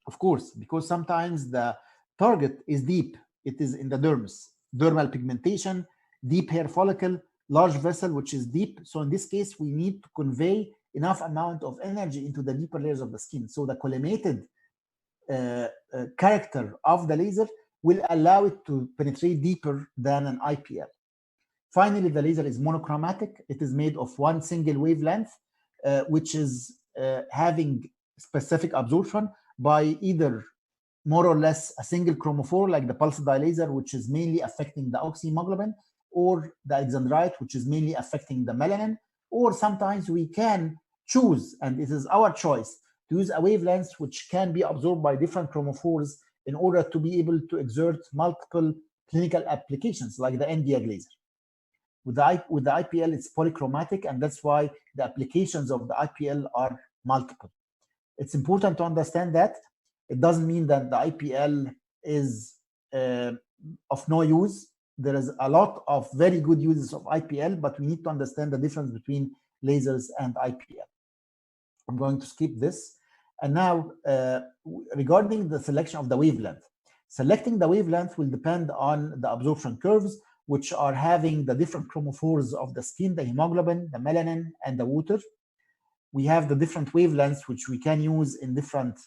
Of course, because sometimes the target is deep. It is in the dermis, dermal pigmentation, deep hair follicle, large vessel, which is deep. So in this case, we need to convey enough amount of energy into the deeper layers of the skin. So the collimated character of the laser will allow it to penetrate deeper than an IPL. Finally, the laser is monochromatic. It is made of one single wavelength, which is having specific absorption by either more or less a single chromophore, like the pulsed dye laser, which is mainly affecting the oxyhemoglobin, or the eczendrite, which is mainly affecting the melanin. Or sometimes we can choose, and it is our choice, to use a wavelength which can be absorbed by different chromophores in order to be able to exert multiple clinical applications, like the Nd:YAG laser. With the IPL, it's polychromatic, and that's why the applications of the IPL are multiple. It's important to understand that. It doesn't mean that the IPL is of no use. There is a lot of very good uses of IPL, but we need to understand the difference between lasers and IPL. I'm going to skip this. And now, regarding the selection of the wavelength. Selecting the wavelength will depend on the absorption curves, which are having the different chromophores of the skin, the hemoglobin, the melanin, and the water. We have the different wavelengths, which we can use in different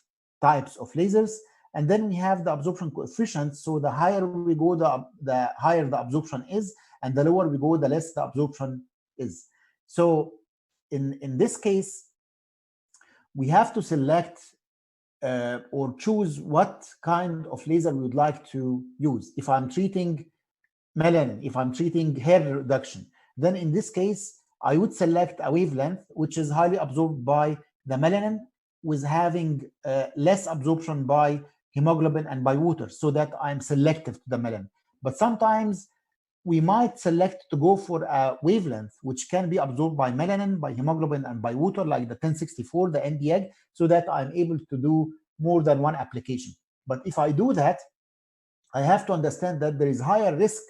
types of lasers. And then we have the absorption coefficient. So the higher we go, the higher the absorption is, and the lower we go, the less the absorption is. So in this case, we have to select or choose what kind of laser we would like to use. If I'm treating melanin, if I'm treating hair reduction, then in this case, I would select a wavelength which is highly absorbed by the melanin, with having less absorption by hemoglobin and by water, so that I'm selective to the melanin. But sometimes we might select to go for a wavelength which can be absorbed by melanin, by hemoglobin, and by water, like the 1064, the Nd:YAG, so that I'm able to do more than one application. But if I do that, I have to understand that there is higher risk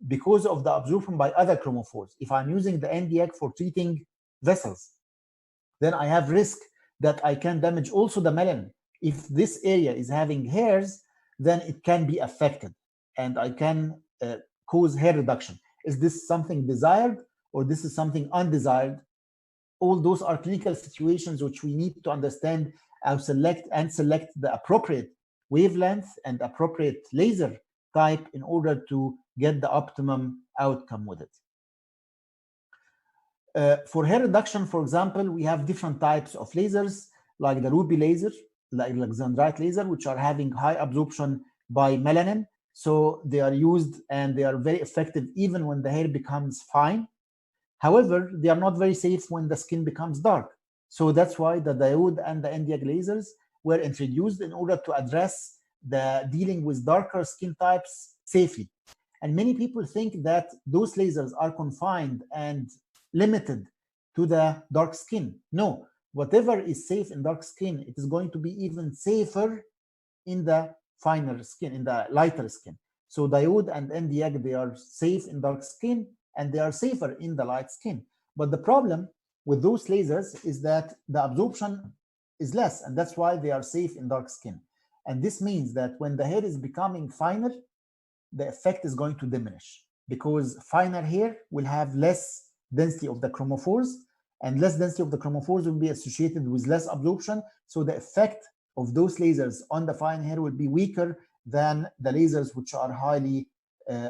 because of the absorption by other chromophores. If I'm using the Nd:YAG for treating vessels, then I have risk that I can damage also the melanin. If this area is having hairs, then it can be affected, and I can cause hair reduction. Is this something desired, or this is something undesired? All those are clinical situations which we need to understand how select the appropriate wavelength and appropriate laser type in order to get the optimum outcome with it. For hair reduction, for example, we have different types of lasers, like the ruby laser, like the eczendrite laser, which are having high absorption by melanin. So they are used and they are very effective even when the hair becomes fine. However, they are not very safe when the skin becomes dark. So that's why the diode and the Nd:YAG lasers were introduced in order to address the dealing with darker skin types safely. And many people think that those lasers are confined and limited to the dark skin. No, whatever is safe in dark skin, it is going to be even safer in the finer skin, in the lighter skin. So diode and Nd:YAG, they are safe in dark skin and they are safer in the light skin. But the problem with those lasers is that the absorption is less, and that's why they are safe in dark skin. And this means that when the hair is becoming finer, the effect is going to diminish, because finer hair will have less density of the chromophores, and less density of the chromophores will be associated with less absorption. So the effect of those lasers on the fine hair will be weaker than the lasers which are highly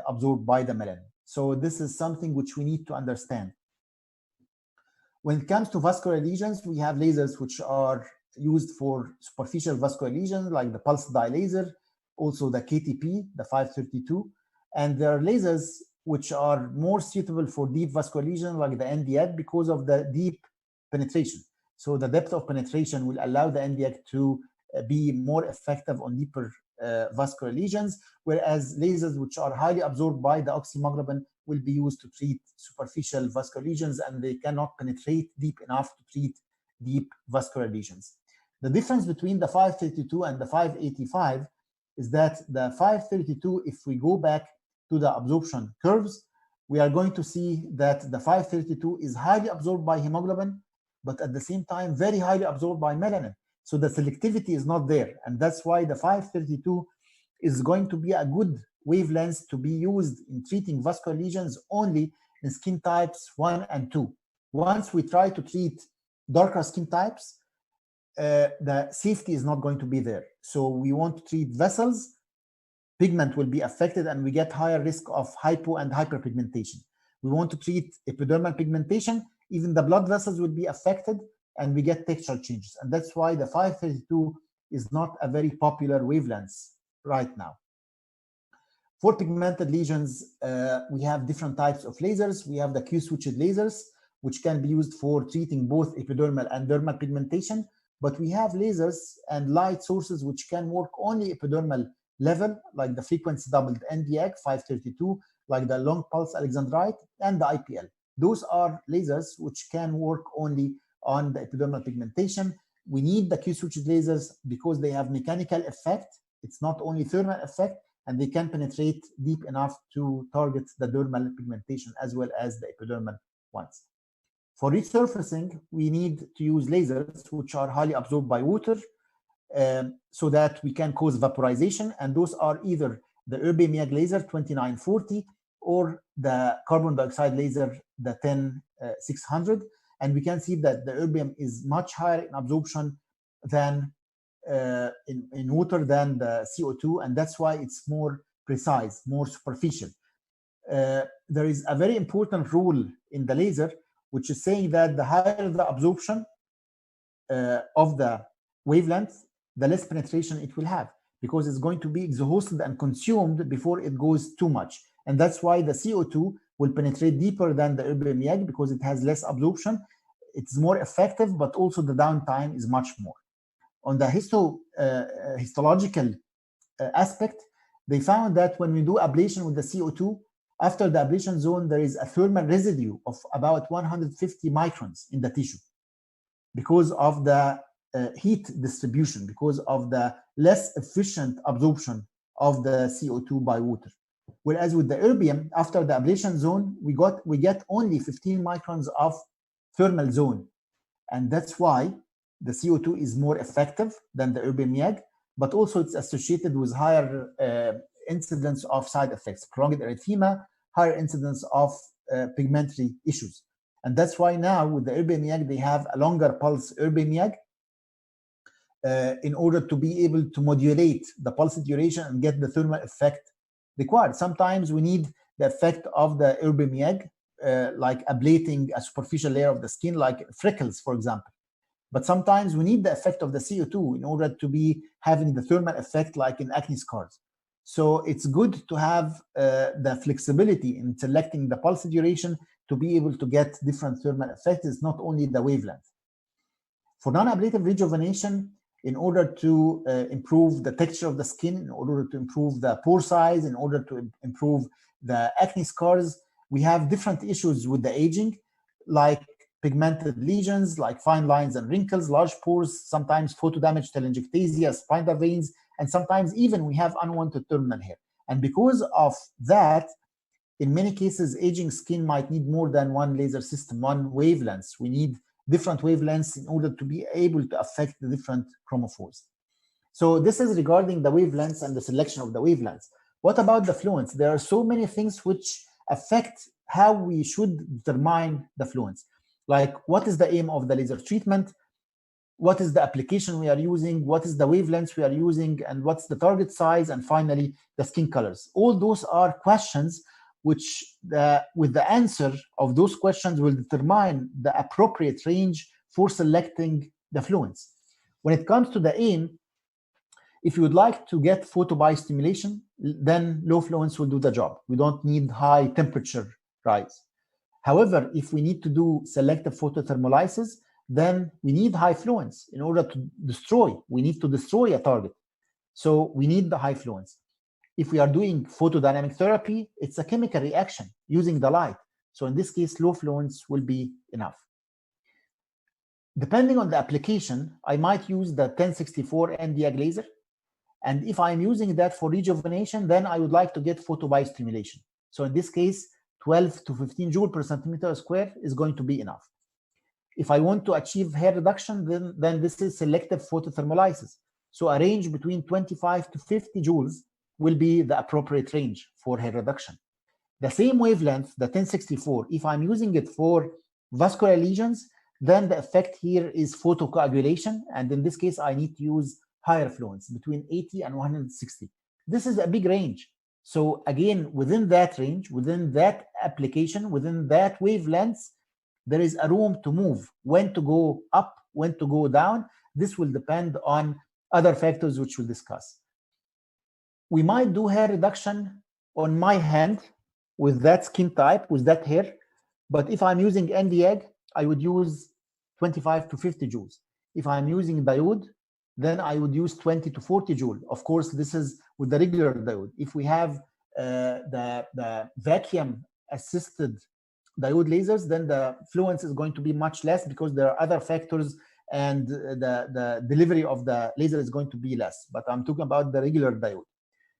absorbed by the melanin. So this is something which we need to understand. When it comes to vascular lesions, we have lasers which are used for superficial vascular lesions, like the pulsed dye laser also the KTP, the 532, and there are lasers which are more suitable for deep vascular lesions like the NDAC because of the deep penetration. So the depth of penetration will allow the NDAC to be more effective on deeper vascular lesions, whereas lasers which are highly absorbed by the oxyhemoglobin will be used to treat superficial vascular lesions, and they cannot penetrate deep enough to treat deep vascular lesions. The difference between the 532 and the 585 is that the 532, if we go back to the absorption curves, we are going to see that the 532 is highly absorbed by hemoglobin, but at the same time, very highly absorbed by melanin. So the selectivity is not there. And that's why the 532 is going to be a good wavelength to be used in treating vascular lesions only in skin types 1 and 2. Once we try to treat darker skin types, the safety is not going to be there. So we want to treat vessels, pigment will be affected, and we get higher risk of hypo and hyperpigmentation. We want to treat epidermal pigmentation, even the blood vessels will be affected, and we get textural changes. And that's why the 532 is not a very popular wavelength right now. For pigmented lesions, we have different types of lasers. We have the Q-switched lasers, which can be used for treating both epidermal and dermal pigmentation. But we have lasers and light sources which can work only epidermal level, like the frequency doubled NDAC 532, like the long pulse alexandrite, and the IPL. Those are lasers which can work only on the epidermal pigmentation. We need the Q-switched lasers because they have mechanical effect. It's not only thermal effect, and they can penetrate deep enough to target the dermal pigmentation as well as the epidermal ones. For resurfacing, we need to use lasers which are highly absorbed by water so that we can cause vaporization. And those are either the erbium laser 2940 or the carbon dioxide laser, the 10600. And we can see that the erbium is much higher in absorption than in water than the CO2. And that's why it's more precise, more superficial. There is a very important rule in the laser, which is saying that the higher the absorption of the wavelength, the less penetration it will have, because it's going to be exhausted and consumed before it goes too much. And that's why the CO2 will penetrate deeper than the erbium because it has less absorption. It's more effective, but also the downtime is much more. On the histological aspect, they found that when we do ablation with the CO2, after the ablation zone, there is a thermal residue of about 150 microns in the tissue because of the heat distribution, because of the less efficient absorption of the CO2 by water. Whereas with the erbium, after the ablation zone, we get only 15 microns of thermal zone. And that's why the CO2 is more effective than the erbium, but also it's associated with higher incidence of side effects, prolonged erythema, higher incidence of pigmentary issues. And that's why now with the erbium, they have a longer pulse erbium in order to be able to modulate the pulse duration and get the thermal effect required. Sometimes we need the effect of the erbium, like ablating a superficial layer of the skin, like freckles, for example. But sometimes we need the effect of the CO2 in order to be having the thermal effect, like in acne scars. So it's good to have the flexibility in selecting the pulse duration to be able to get different thermal effects. It's not only the wavelength. For non-ablative rejuvenation, in order to improve the texture of the skin, in order to improve the pore size, in order to improve the acne scars, we have different issues with the aging, like pigmented lesions, like fine lines and wrinkles, large pores, sometimes photodamage telangiectasia, spider veins, and sometimes even we have unwanted terminal hair. And because of that, in many cases, aging skin might need more than one laser system, one wavelength. We need different wavelengths in order to be able to affect the different chromophores. So this is regarding the wavelengths and the selection of the wavelengths. What about the fluence? There are so many things which affect how we should determine the fluence. Like, what is the aim of the laser treatment? What is the application we are using? What is the wavelengths we are using? And what's the target size? And finally, the skin colors. All those are questions which, with the answer of those questions, will determine the appropriate range for selecting the fluence. When it comes to the aim, If you would like to get photobiostimulation, then low fluence will do the job. We don't need high temperature rise. However, if we need to do selective photothermolysis, then we need high fluence in order to destroy. We need to destroy a target. So we need the high fluence. If we are doing photodynamic therapy, it's a chemical reaction using the light. So in this case, low fluence will be enough. Depending on the application, I might use the 1064 Nd:YAG laser. And if I'm using that for rejuvenation, then I would like to get photobiostimulation. So in this case, 12 to 15 joule per centimeter square is going to be enough. If I want to achieve hair reduction, then this is selective photothermolysis. So a range between 25 to 50 joules will be the appropriate range for hair reduction. The same wavelength, the 1064, if I'm using it for vascular lesions, then the effect here is photocoagulation. And in this case, I need to use higher fluence between 80 and 160. This is a big range. So again, within that range, within that application, within that wavelength, there is a room to move, when to go up, when to go down. This will depend on other factors which we'll discuss. We might do hair reduction on my hand with that skin type, with that hair. But if I'm using Nd:YAG, I would use 25 to 50 joules. If I'm using diode, then I would use 20 to 40 joule. Of course, this is with the regular diode. If we have the vacuum-assisted diode lasers, then the fluence is going to be much less because there are other factors and the delivery of the laser is going to be less. But I'm talking about the regular diode.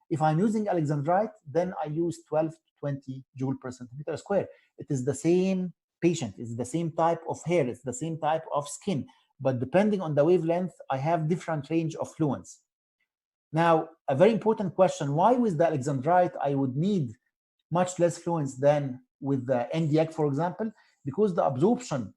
If I'm using alexandrite, then I use 12 to 20 joule per centimeter square. It is the same patient, it's the same type of hair, it's the same type of skin. But depending on the wavelength, I have different range of fluence. Now, a very important question, why with the alexandrite I would need much less fluence than with the Nd:YAG, for example? Because the absorption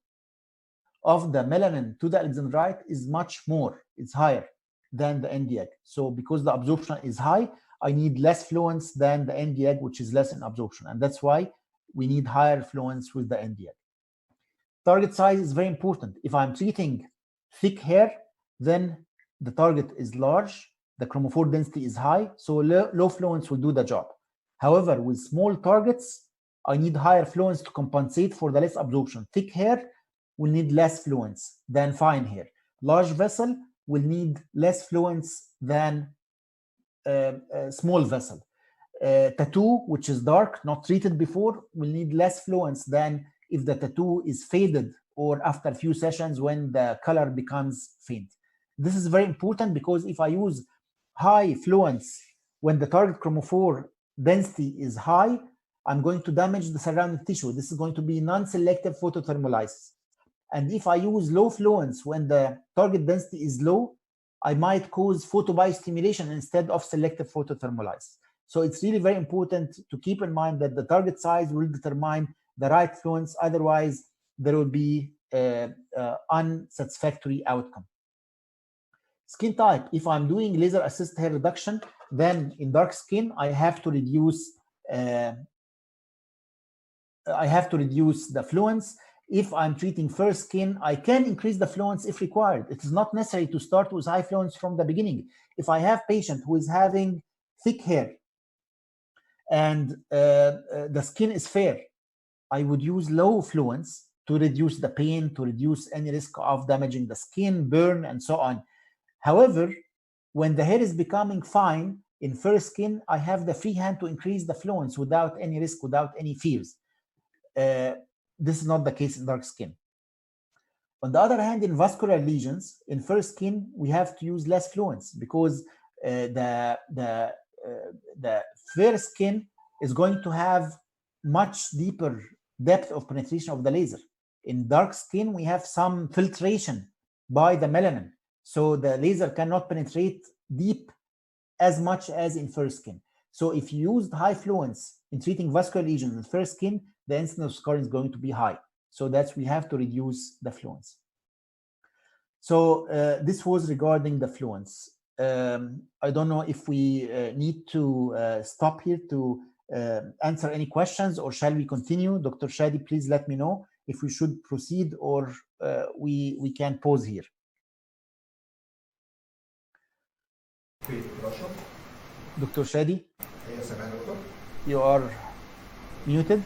of the melanin to the alexandrite is much more, it's higher than the Nd:YAG. So because the absorption is high, I need less fluence than the Nd:YAG, which is less in absorption. And that's why we need higher fluence with the Nd:YAG. Target size is very important. If I'm treating thick hair, then the target is large, the chromophore density is high, so low fluence will do the job. However, with small targets, I need higher fluence to compensate for the less absorption. Thick hair will need less fluence than fine hair. Large vessel will need less fluence than small vessel. Tattoo, which is dark, not treated before, will need less fluence than if the tattoo is faded or after a few sessions when the color becomes faint. This is very important because if I use high fluence when the target chromophore density is high, I'm going to damage the surrounding tissue. This is going to be non-selective photothermolysis. And if I use low fluence when the target density is low, I might cause photobiostimulation instead of selective photothermolysis. So it's really very important to keep in mind that the target size will determine the right fluence. Otherwise, there will be unsatisfactory outcome. Skin type. If I'm doing laser-assisted hair reduction, then in dark skin, I have to reduce the fluence. If I'm treating fair skin, I can increase the fluence if required. It is not necessary to start with high fluence from the beginning. If I have a patient who is having thick hair and the skin is fair, I would use low fluence to reduce the pain, to reduce any risk of damaging the skin, burn, and so on. However, when the hair is becoming fine in fair skin, I have the free hand to increase the fluence without any risk, without any fears. This is not the case in dark skin. On the other hand, in vascular lesions, in fair skin, we have to use less fluence because the fair skin is going to have much deeper depth of penetration of the laser. In dark skin, we have some filtration by the melanin. So the laser cannot penetrate deep as much as in fair skin. So if you used high fluence in treating vascular lesions in fair skin, the incidence of scarring is going to be high. So that's we have to reduce the fluence. So this was regarding the fluence. I don't know if we need to stop here to answer any questions, or shall we continue? Dr. Shadi, please let me know if we should proceed or we can pause here. Dr. Shadi, ايوه سامعني يا دكتور. you are muted.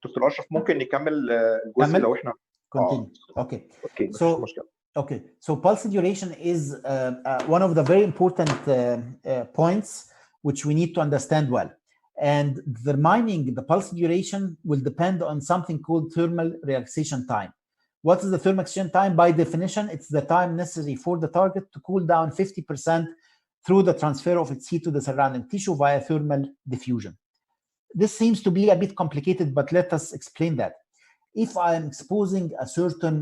دكتور اشرف ممكن نكمل الجزء كمل. لو احنا Continue. Okay. اوكي مفيش So- مشكله. Okay, so pulse duration is one of the very important points which we need to understand well. And determining the pulse duration will depend on something called thermal relaxation time. What is the thermal relaxation time? By definition, it's the time necessary for the target to cool down 50% through the transfer of its heat to the surrounding tissue via thermal diffusion. This seems to be a bit complicated, but let us explain that. If I am exposing a certain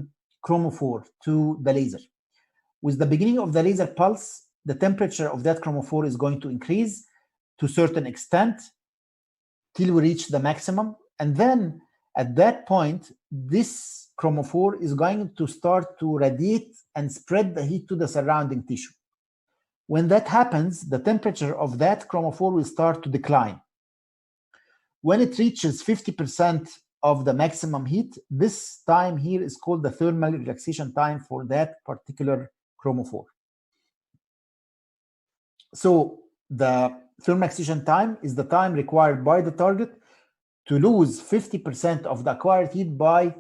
chromophore to the laser, with the beginning of the laser pulse, the temperature of that chromophore is going to increase to a certain extent till we reach the maximum. And then at that point, this chromophore is going to start to radiate and spread the heat to the surrounding tissue. When that happens, the temperature of that chromophore will start to decline. When it reaches 50% of the maximum heat, this time here is called the thermal relaxation time for that particular chromophore. So the thermal relaxation time is the time required by the target to lose 50% of the acquired heat by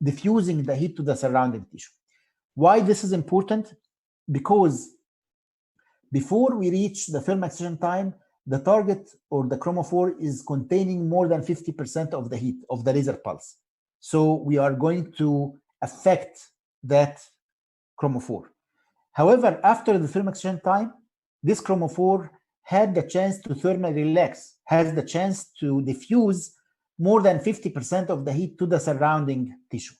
diffusing the heat to the surrounding tissue. Why this is important? Because before we reach the thermal relaxation time, the target or the chromophore is containing more than 50% of the heat of the laser pulse. So we are going to affect that chromophore. However, after the thermal relaxation time, this chromophore had the chance to thermally relax, has the chance to diffuse more than 50% of the heat to the surrounding tissue.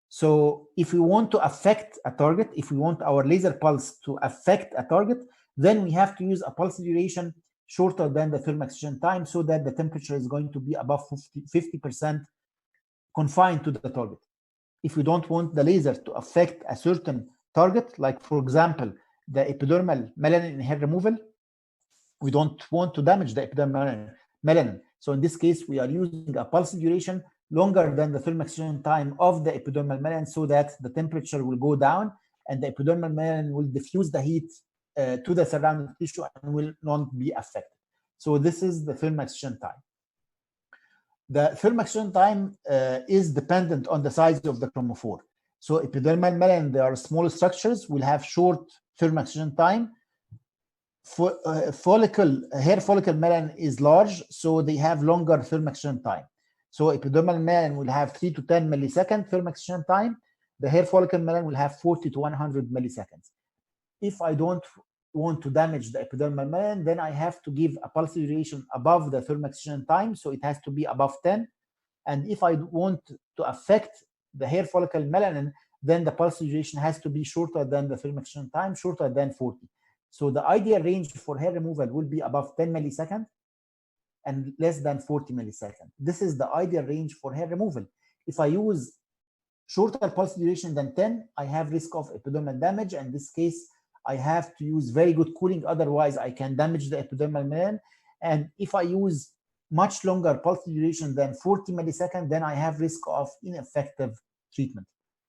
So if we want to affect a target, if we want our laser pulse to affect a target, then we have to use a pulse duration shorter than the thermal relaxation time so that the temperature is going to be above 50% confined to the target. If we don't want the laser to affect a certain target, like for example, the epidermal melanin hair removal, we don't want to damage the epidermal melanin. So in this case, we are using a pulse duration longer than the thermal relaxation time of the epidermal melanin so that the temperature will go down and the epidermal melanin will diffuse the heat to the surrounding tissue and will not be affected. So this is the thermal relaxation time. The thermal relaxation time is dependent on the size of the chromophore. So epidermal melanin, they are small structures, will have short thermal relaxation time. Hair follicle melanin is large, so they have longer thermal relaxation time. So epidermal melanin will have 3 to 10 millisecond thermal relaxation time. The hair follicle melanin will have 40 to 100 milliseconds. If I don't want to damage the epidermal melanin, then I have to give a pulse duration above the thermal relaxation time, so it has to be above 10. And if I want to affect the hair follicle melanin, then the pulse duration has to be shorter than the thermal relaxation time, shorter than 40. So the ideal range for hair removal will be above 10 milliseconds and less than 40 milliseconds. This is the ideal range for hair removal. If I use shorter pulse duration than 10, I have risk of epidermal damage. In this case, I have to use very good cooling, otherwise I can damage the epidermal melanin. And if I use much longer pulse duration than 40 milliseconds, then I have risk of ineffective treatment.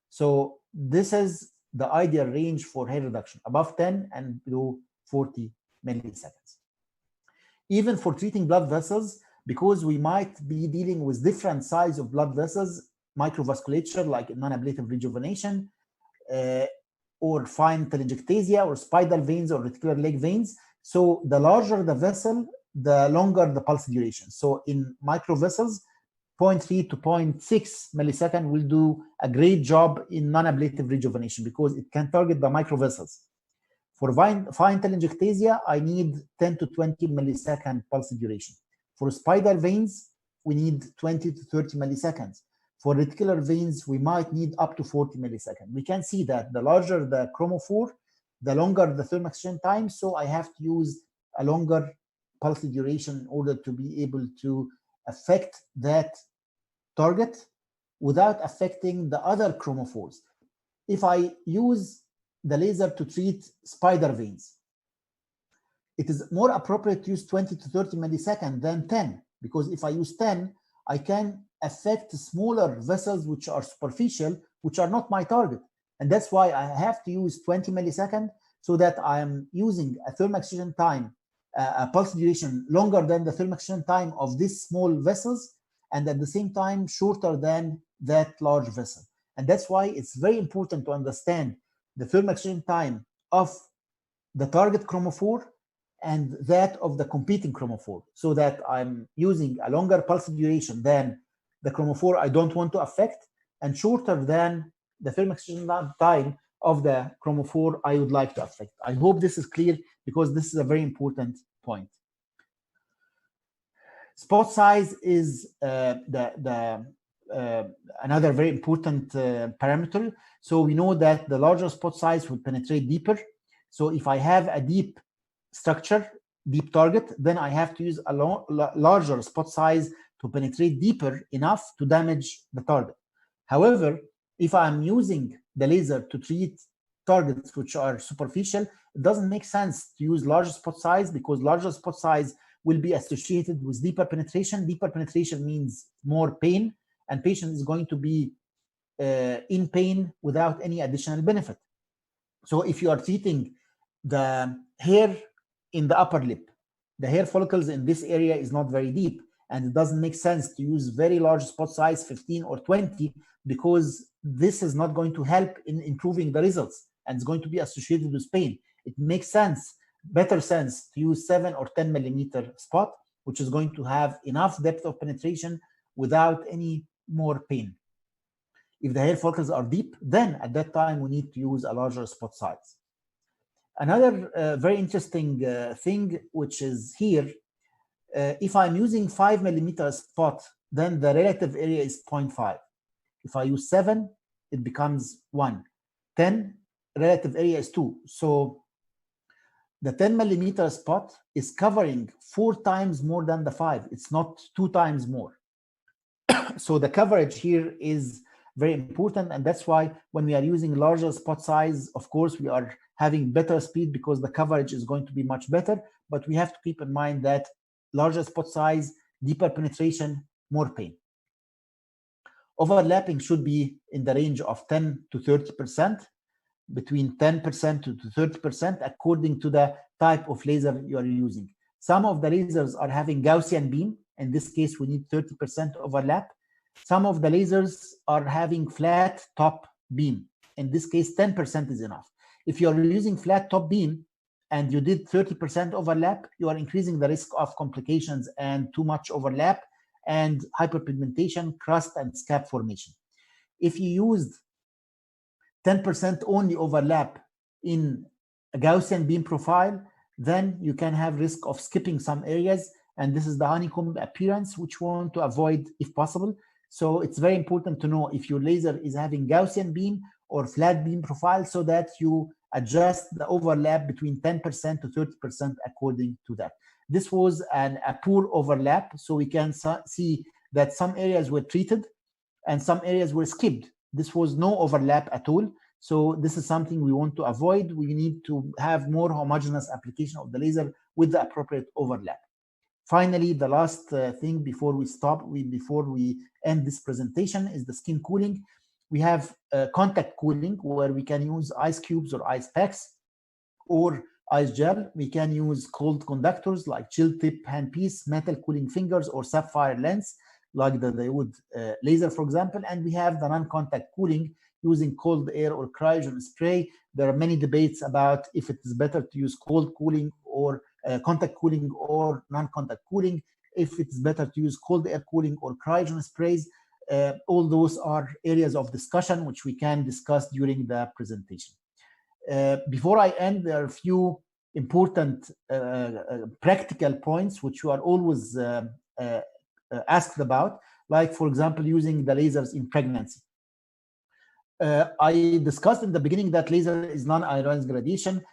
So this is the ideal range for hair reduction, above 10 and below 40 milliseconds. Even for treating blood vessels, because we might be dealing with different size of blood vessels, microvasculature like non-ablative rejuvenation, or fine telangiectasia or spider veins or reticular leg veins. So the larger the vessel, the longer the pulse duration. So in microvessels, 0.3 to 0.6 millisecond will do a great job in non-ablative rejuvenation because it can target the microvessels. For fine telangiectasia, I need 10 to 20 millisecond pulse duration. For spider veins, we need 20 to 30 milliseconds. For reticular veins, we might need up to 40 milliseconds. We can see that the larger the chromophore, the longer the thermal relaxation time. So I have to use a longer pulse duration in order to be able to affect that target without affecting the other chromophores. If I use the laser to treat spider veins, it is more appropriate to use 20 to 30 milliseconds than 10, because if I use 10, I can affect smaller vessels which are superficial, which are not my target. And that's why I have to use 20 milliseconds so that I'm using a thermal excision time, a pulse duration longer than the thermal excision time of these small vessels, and at the same time shorter than that large vessel. And that's why it's very important to understand the thermal excision time of the target chromophore and that of the competing chromophore, so that I'm using a longer pulse duration than the chromophore I don't want to affect, and shorter than the thermal excision time of the chromophore I would like to affect. I hope this is clear, because this is a very important point. Spot size is another very important parameter. So we know that the larger spot size will penetrate deeper. So if I have a deep structure, deep target, then I have to use a larger spot size to penetrate deeper enough to damage the target. However, if I'm using the laser to treat targets which are superficial, it doesn't make sense to use larger spot size, because larger spot size will be associated with deeper penetration. Deeper penetration means more pain, and patient is going to be in pain without any additional benefit. So if you are treating the hair in the upper lip, the hair follicles in this area is not very deep, and it doesn't make sense to use very large spot size, 15 or 20, because this is not going to help in improving the results, and it's going to be associated with pain. It makes sense, better sense, to use 7 or 10 millimeter spot, which is going to have enough depth of penetration without any more pain. If the hair follicles are deep, then at that time we need to use a larger spot size. Another very interesting thing, which is here, if I'm using 5 millimeter spot, then the relative area is 0.5. If I use 7, it becomes 1. 10, relative area is 2. So the 10 millimeter spot is covering 4 times more than the 5. It's not 2 times more. So the coverage here is very important, and that's why when we are using larger spot size, of course, we are having better speed because the coverage is going to be much better, but we have to keep in mind that larger spot size, deeper penetration, more pain. Overlapping should be in the range of 10 to 30%, between 10% to 30%, according to the type of laser you are using. Some of the lasers are having Gaussian beam. In this case, we need 30% overlap. Some of the lasers are having flat top beam. In this case, 10% is enough. If you are using flat top beam and you did 30% overlap, you are increasing the risk of complications and too much overlap and hyperpigmentation, crust, and scab formation. If you used 10% only overlap in a Gaussian beam profile, then you can have risk of skipping some areas, and this is the honeycomb appearance, which we want to avoid if possible. So it's very important to know if your laser is having Gaussian beam or flat beam profile, so that you adjust the overlap between 10% to 30% according to that. This was a poor overlap, so we can see that some areas were treated and some areas were skipped. This was no overlap at all. So this is something we want to avoid. We need to have more homogeneous application of the laser with the appropriate overlap. Finally, the last thing before we end this presentation is the skin cooling. We have contact cooling, where we can use ice cubes or ice packs or ice gel. We can use cold conductors like chill tip handpiece, metal cooling fingers, or sapphire lens like the diode laser, for example. And we have the non-contact cooling using cold air or cryogen spray. There are many debates about if it is better to use cold cooling or contact cooling or non-contact cooling, if it's better to use cold air cooling or cryogen sprays. All those are areas of discussion which we can discuss during the presentation. Before I end, there are a few important practical points which you are always asked about, like, for example, using the lasers in pregnancy. I discussed in the beginning that laser is non-ionized radiation.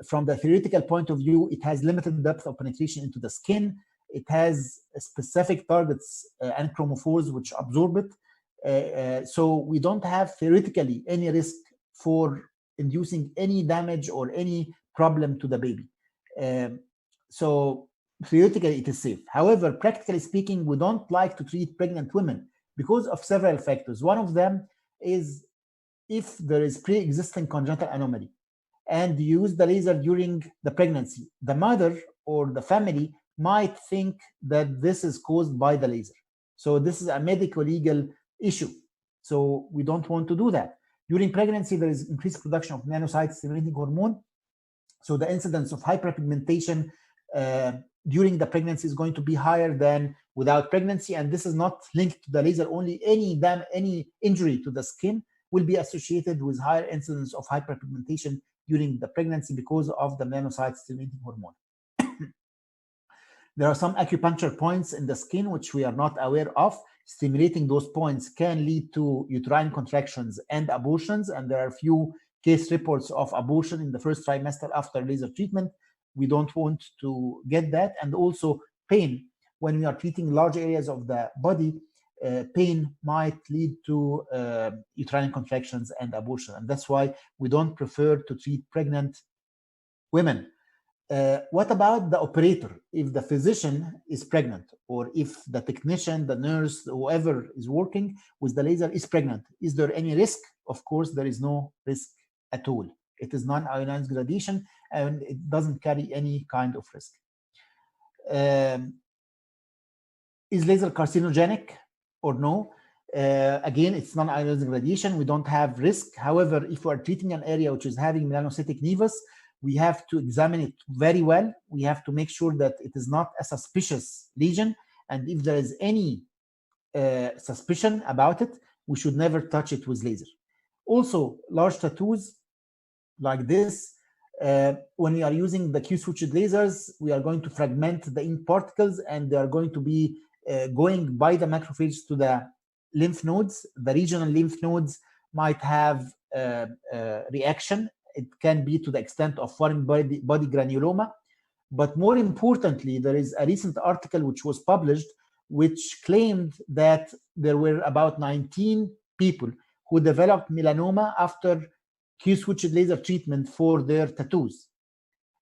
From the theoretical point of view, it has limited depth of penetration into the skin. It has specific targets and chromophores which absorb it. So we don't have theoretically any risk for inducing any damage or any problem to the baby. So theoretically, it is safe. However, practically speaking, we don't like to treat pregnant women because of several factors. One of them is if there is pre-existing congenital anomaly and you use the laser during the pregnancy, the mother or the family might think that this is caused by the laser. So this is a medical legal issue. So we don't want to do that. During pregnancy, there is increased production of melanocyte stimulating hormone. So the incidence of hyperpigmentation during the pregnancy is going to be higher than without pregnancy. And this is not linked to the laser only. Any injury to the skin will be associated with higher incidence of hyperpigmentation during the pregnancy because of the melanocyte stimulating hormone. There are some acupuncture points in the skin which we are not aware of. Stimulating those points can lead to uterine contractions and abortions, and there are few case reports of abortion in the first trimester after laser treatment. We don't want to get that. And also pain. When we are treating large areas of the body, pain might lead to uterine contractions and abortion. And that's why we don't prefer to treat pregnant women. What about the operator? If the physician is pregnant, or if the technician, the nurse, whoever is working with the laser is pregnant, is there any risk? Of course, there is no risk at all. It is non-ionized radiation and it doesn't carry any kind of risk. Is laser carcinogenic or no? Again, it's non-ionized radiation. We don't have risk. However, if we are treating an area which is having melanocytic nevus, we have to examine it very well. We have to make sure that it is not a suspicious lesion. And if there is any suspicion about it, we should never touch it with laser. Also, large tattoos like this, when we are using the Q-switched lasers, we are going to fragment the ink particles and they are going to be going by the macrophages to the lymph nodes. The regional lymph nodes might have reaction. It can be to the extent of foreign body granuloma. But more importantly, there is a recent article which was published which claimed that there were about 19 people who developed melanoma after Q-switched laser treatment for their tattoos.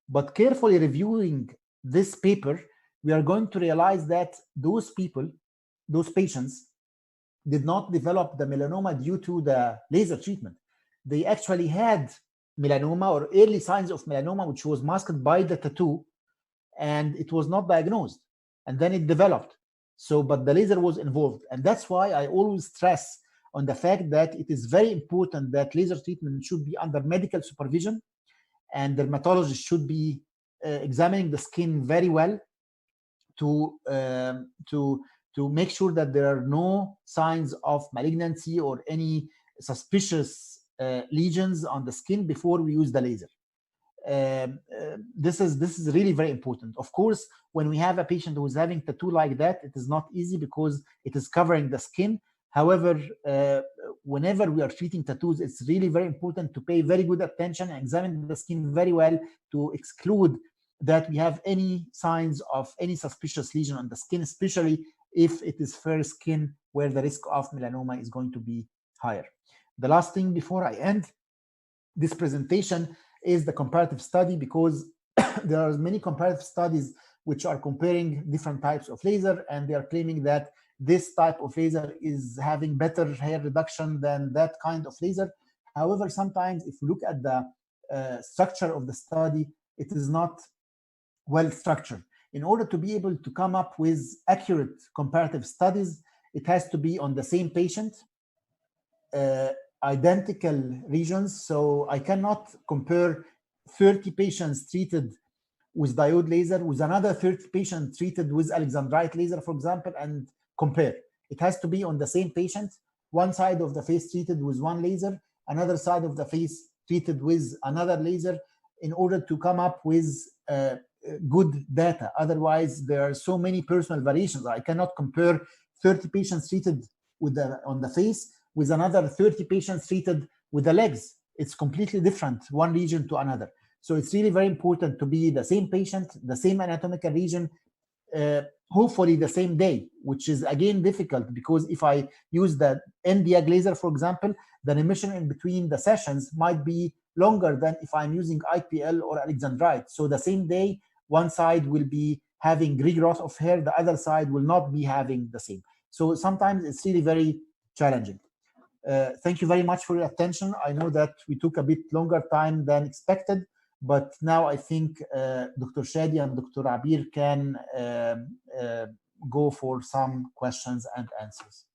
But carefully reviewing this paper, we are going to realize that those people, those patients, did not develop the melanoma due to the laser treatment. They actually had melanoma or early signs of melanoma, which was masked by the tattoo, and it was not diagnosed. And then it developed. So, but the laser was involved. And that's why I always stress on the fact that it is very important that laser treatment should be under medical supervision, and dermatologists should be examining the skin very well to make sure that there are no signs of malignancy or any suspicious lesions on the skin before we use the laser. This is really very important. Of course, when we have a patient who is having tattoo like that, it is not easy because it is covering the skin. However, whenever we are treating tattoos, it's really very important to pay very good attention and examine the skin very well to exclude that we have any signs of any suspicious lesion on the skin, especially if it is fair skin where the risk of melanoma is going to be higher. The last thing before I end this presentation is the comparative study, because there are many comparative studies which are comparing different types of laser, and they are claiming that this type of laser is having better hair reduction than that kind of laser. However, sometimes if you look at the structure of the study, it is not well structured. In order to be able to come up with accurate comparative studies, it has to be on the same patient, identical regions. So I cannot compare 30 patients treated with diode laser with another 30 patients treated with alexandrite laser, for example, and compare. It has to be on the same patient, one side of the face treated with one laser, another side of the face treated with another laser, in order to come up with good data. Otherwise, there are so many personal variations. I cannot compare 30 patients treated with on the face with another 30 patients treated with the legs. It's completely different, one region to another. So it's really very important to be the same patient, the same anatomical region, hopefully the same day, which is again difficult because if I use the NDIAG laser, for example, the remission in between the sessions might be longer than if I'm using IPL or alexandrite. So the same day, one side will be having regrowth of hair, the other side will not be having the same. So sometimes it's really very challenging. Thank you very much for your attention. I know that we took a bit longer time than expected, but now I think Dr. Shadi and Dr. Abir can go for some questions and answers.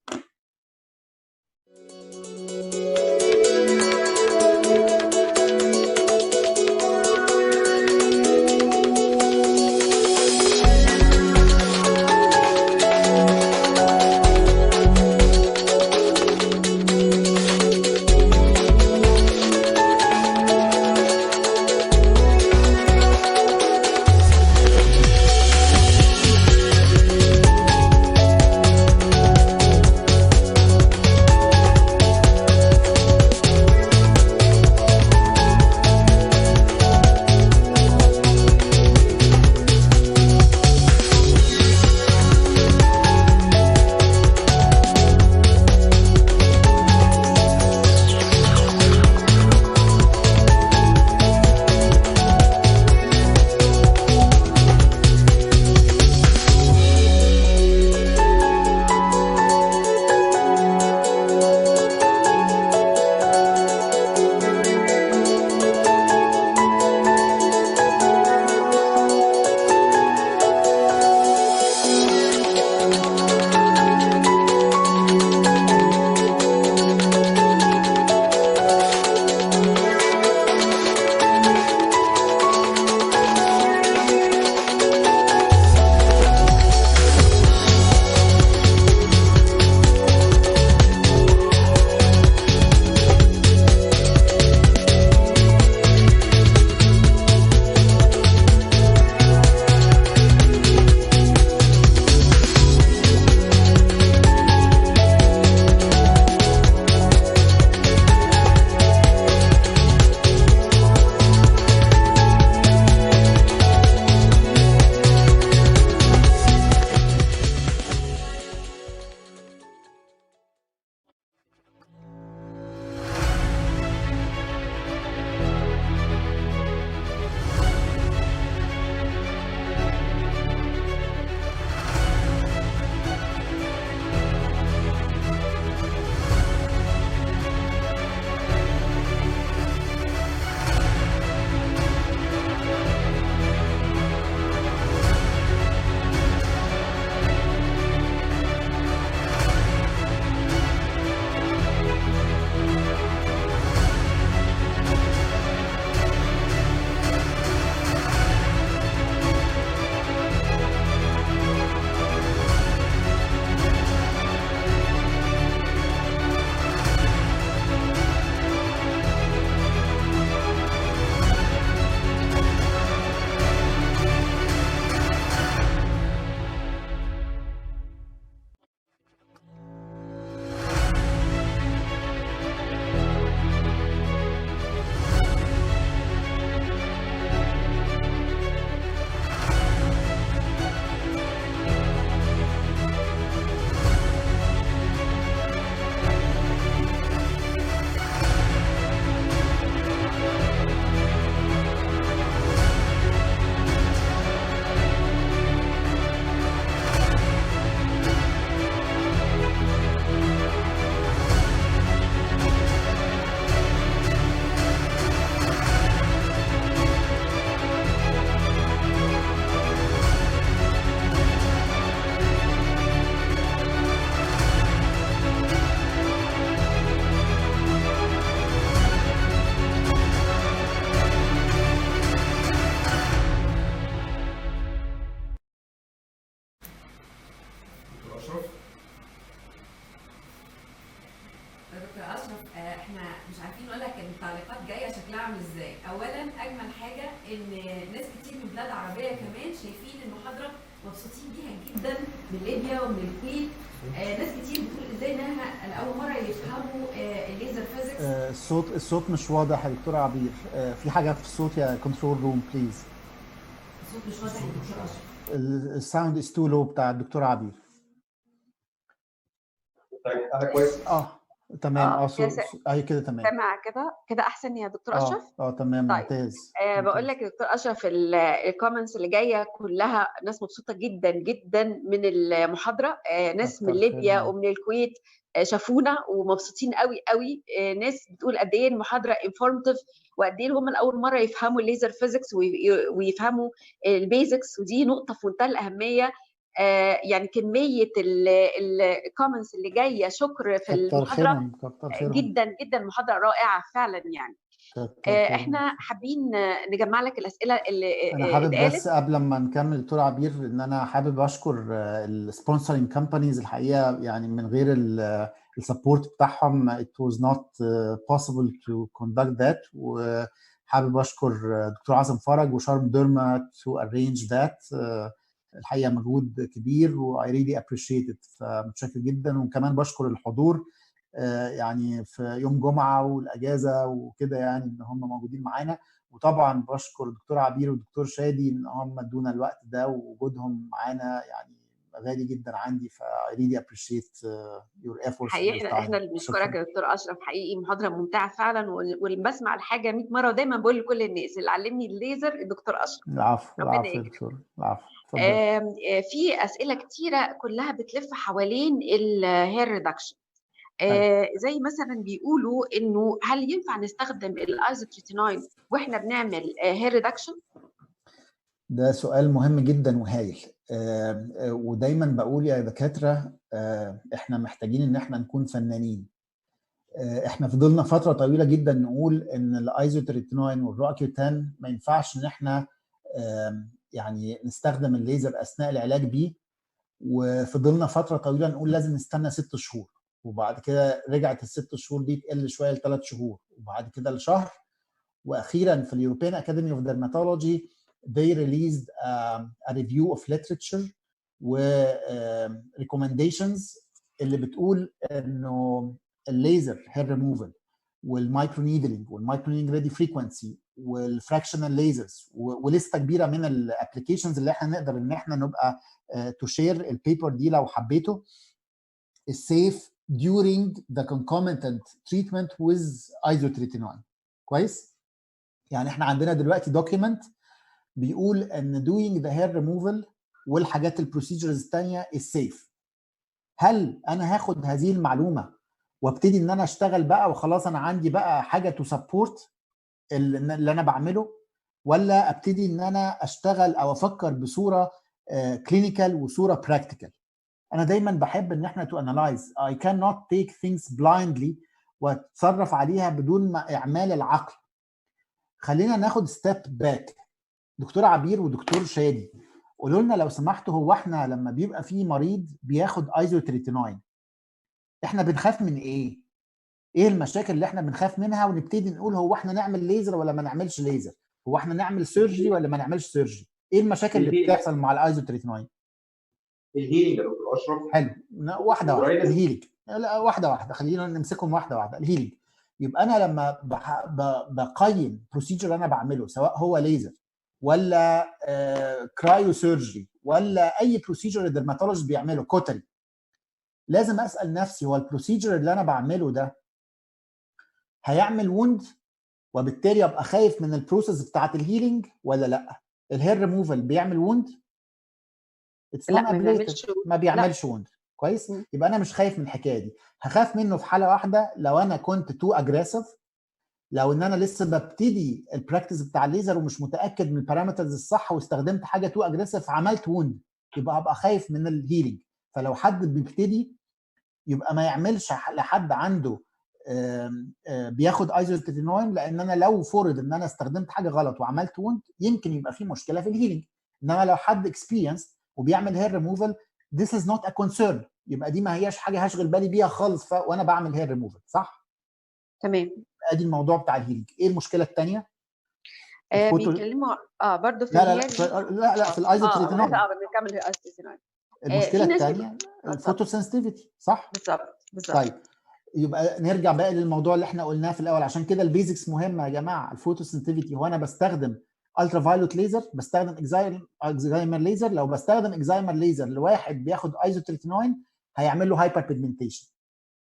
مبسوطين بيها جدا من ليبيا ومن الكويت. ناس كتير بتقول ازاي انها لاول مره يفهموا الليزر فيزيكس. الصوت مش واضح يا دكتوره عبير. في حاجه في الصوت يا كنترول روم بليز. الصوت مش واضح يا دكتور اشرف. الساوند از تو لو بتاع الدكتوره عبير. طيب انا كويس. تمام. اهي كده تمام. سامع كده احسن يا دكتور اشرف؟ تمام. طيب. ممتاز. بقول لك يا دكتور اشرف الكومنتس اللي جايه كلها ناس مبسوطه جدا جدا من المحاضره، ناس من ليبيا ومن الكويت شافونا ومبسوطين قوي قوي. ناس بتقول قد ايه المحاضره انفورماتيف، وقد ايه هم لاول مره يفهموا الليزر فيزيكس ويفهموا البيزكس، ودي نقطه في منتهى الاهميه. يعني كميه الكومنتس اللي جايه شكر في المحاضره كتر خيرهم جدا جدا، محاضره رائعه فعلا يعني. احنا حابين نجمع لك الاسئله اللي انا حابب اتقالت. بس قبل ما نكمل دكتور عبير ان انا حابب اشكر السبونسرنج كومبانيز الحقيقه، يعني من غير السبورت بتاعهم it was not possible to conduct that. وحابب اشكر دكتور عاصم فرج وشارم ديرما to arrange that. الحقيقه مجهود كبير و I really appreciate it، فمتشكر جدا. وكمان بشكر الحضور يعني في يوم جمعه والاجازه وكده، يعني ان هم موجودين معانا. وطبعا بشكر الدكتور عبير والدكتور شادي ان هم ادونا الوقت ده، ووجودهم معانا يعني غالي جدا عندي. ف I really appreciate your efforts. حقيقي احنا اللي بنشكرك يا دكتور اشرف، حقيقي محاضره ممتعه فعلا. واللي بسمع الحاجه 100 مره، ودايما بقول لكل الناس اللي علمني الليزر الدكتور اشرف. العفو العفو يا دكتور، العفو. في اسئله كتيره كلها بتلف حوالين الهير ريدكشن. زي مثلا بيقولوا انه هل ينفع نستخدم الايزوتريتينوين واحنا بنعمل هير ريدكشن؟ ده سؤال مهم جدا وهايل. ودايما بقول يا دكاتره احنا محتاجين ان احنا نكون فنانين. احنا فضلنا فتره طويله جدا نقول ان الايزوتريتينوين والروكيوتان ما ينفعش ان احنا يعني نستخدم الليزر اثناء العلاج بيه. وفضلنا فتره طويله نقول لازم نستنى 6 شهور، وبعد كده رجعت ال6 شهور دي تقل شويه ل3 شهور، وبعد كده لشهر. واخيرا في اليوروبيان اكاديمي اوف ديرماتولوجي they released a review of literature و recommendations اللي بتقول انه الليزر هير ريموفال والمايكرو نيدلينج والمايكرو نيدلينج راديو فريكوانسي والفراكشنال ليزرز ولسته كبيره من الابلكيشنز اللي احنا نقدر ان احنا نبقى تو شير البيبر دي لو حبيته is safe during the concomitant treatment with isotretinoin. كويس؟ يعني احنا عندنا دلوقتي دوكيمنت بيقول ان doing the hair removal والحاجات البروسيجرز الثانيه is safe. هل انا هاخد هذه المعلومه وابتدي ان انا اشتغل بقى وخلاص انا عندي بقى حاجه تو سبورت اللي انا بعمله، ولا ابتدي ان انا اشتغل او افكر بصوره كلينيكال وصوره براكتيكال؟ انا دايما بحب ان احنا تو انالايز. I cannot take things blindly واتصرف عليها بدون ما اعمال العقل. خلينا ناخد ستيب باك. دكتور عبير ودكتور شادي، قولوا لنا لو سمحتوا، هو احنا لما بيبقى في مريض بياخد ايزوتريتينوين احنا بنخاف من ايه؟ ايه المشاكل اللي احنا بنخاف منها؟ ونبتدي نقول هو احنا نعمل ليزر ولا ما نعملش ليزر؟ هو احنا نعمل سيرجري ولا ما نعملش سيرجري؟ ايه المشاكل اللي بتحصل مع الايزوتريتينوين؟ الهيلينج يا دكتور اشرف. حلو، واحده واحده. الهيلينج، لا واحده واحده، خلينا نمسكهم واحده واحده. الهيلينج، يبقى انا لما بقيم بروسيجر انا بعمله، سواء هو ليزر ولا كرايو سيرجري ولا اي بروسيجر الدرماتولوجيست بيعمله كوتري، لازم اسال نفسي هو البروسيجر اللي انا بعمله ده هيعمل ووند، وبالتالي ابقى خايف من البروسيس بتاعت الهيلينج ولا لا؟ الهير ريموفال بيعمل ووند؟ لا ما بيعملش ووند. كويس؟ يبقى انا مش خايف من الحكايه دي. هخاف منه في حاله واحده، لو انا كنت تو اجريسيف، لو ان انا لسه ببتدي البراكتس بتاع الليزر ومش متاكد من البارامترز الصح واستخدمت حاجه تو اجريسيف عملت ووند، يبقى هبقى خايف من الهيلينج. فلو حد بيبتدي يبقى ما يعملش لحد عنده بياخد ايزوتريتينوين، لان انا لو فرض ان انا استخدمت حاجه غلط وعملت ووند يمكن يبقى في مشكله في الهيلينج. انما لو حد اكسبيرينس وبيعمل هير ريموفال this is not a concern، يبقى دي ما هياش حاجه هشغل بالي بيها خالص وانا بعمل هير ريموفال. صح؟ تمام. ادي الموضوع بتاع الهيلينج. ايه المشكله الثانيه؟ بيتكلموا برضه في لا في الايزوتريتينوين. بنكمل الايزوتريتينوين. المشكله الثانيه الفوتوسنسيتيفيتي. صح؟ بالظبط. طيب يبقى نرجع بقى للموضوع اللي احنا قلناه في الاول، عشان كده البيزكس مهمه يا جماعه. الفوتوسنسيتيفيتي، هو انا بستخدم الترا فايولوت ليزر، بستخدم اكزايمر ليزر. لو بستخدم اكزايمر ليزر لواحد بياخد ايزوتريتينوين هيعمل له هايبر بيجمنتيشن.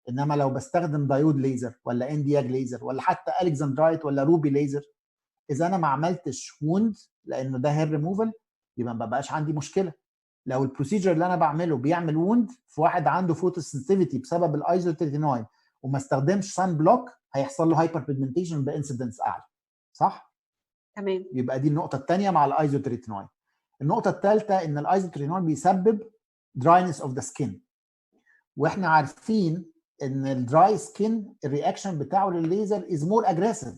انما لو بستخدم دايود ليزر ولا اندياج ليزر ولا حتى الكسندرايت ولا روبي ليزر، اذا انا ما عملتش ووند لانه ده هير ريموفال، يبقى ما بقاش عندي مشكله. لو البروسيجر اللي انا بعمله بيعمل ووند في واحد عنده فوتوسنسيتيفيتي بسبب الايزوتريتينوين وما استخدمش سان بلوك، هيحصل له هايبر بيجمنتيشن بانسيدنس اعلى، صح؟ تمام. يبقى دي النقطه الثانيه مع الايزوتريتينوين. النقطه الثالثه ان الايزوتريتينوين بيسبب دراينس اوف ذا سكين، واحنا عارفين ان الدراي سكين الرياكشن بتاعه للليزر از مور اجريسيف.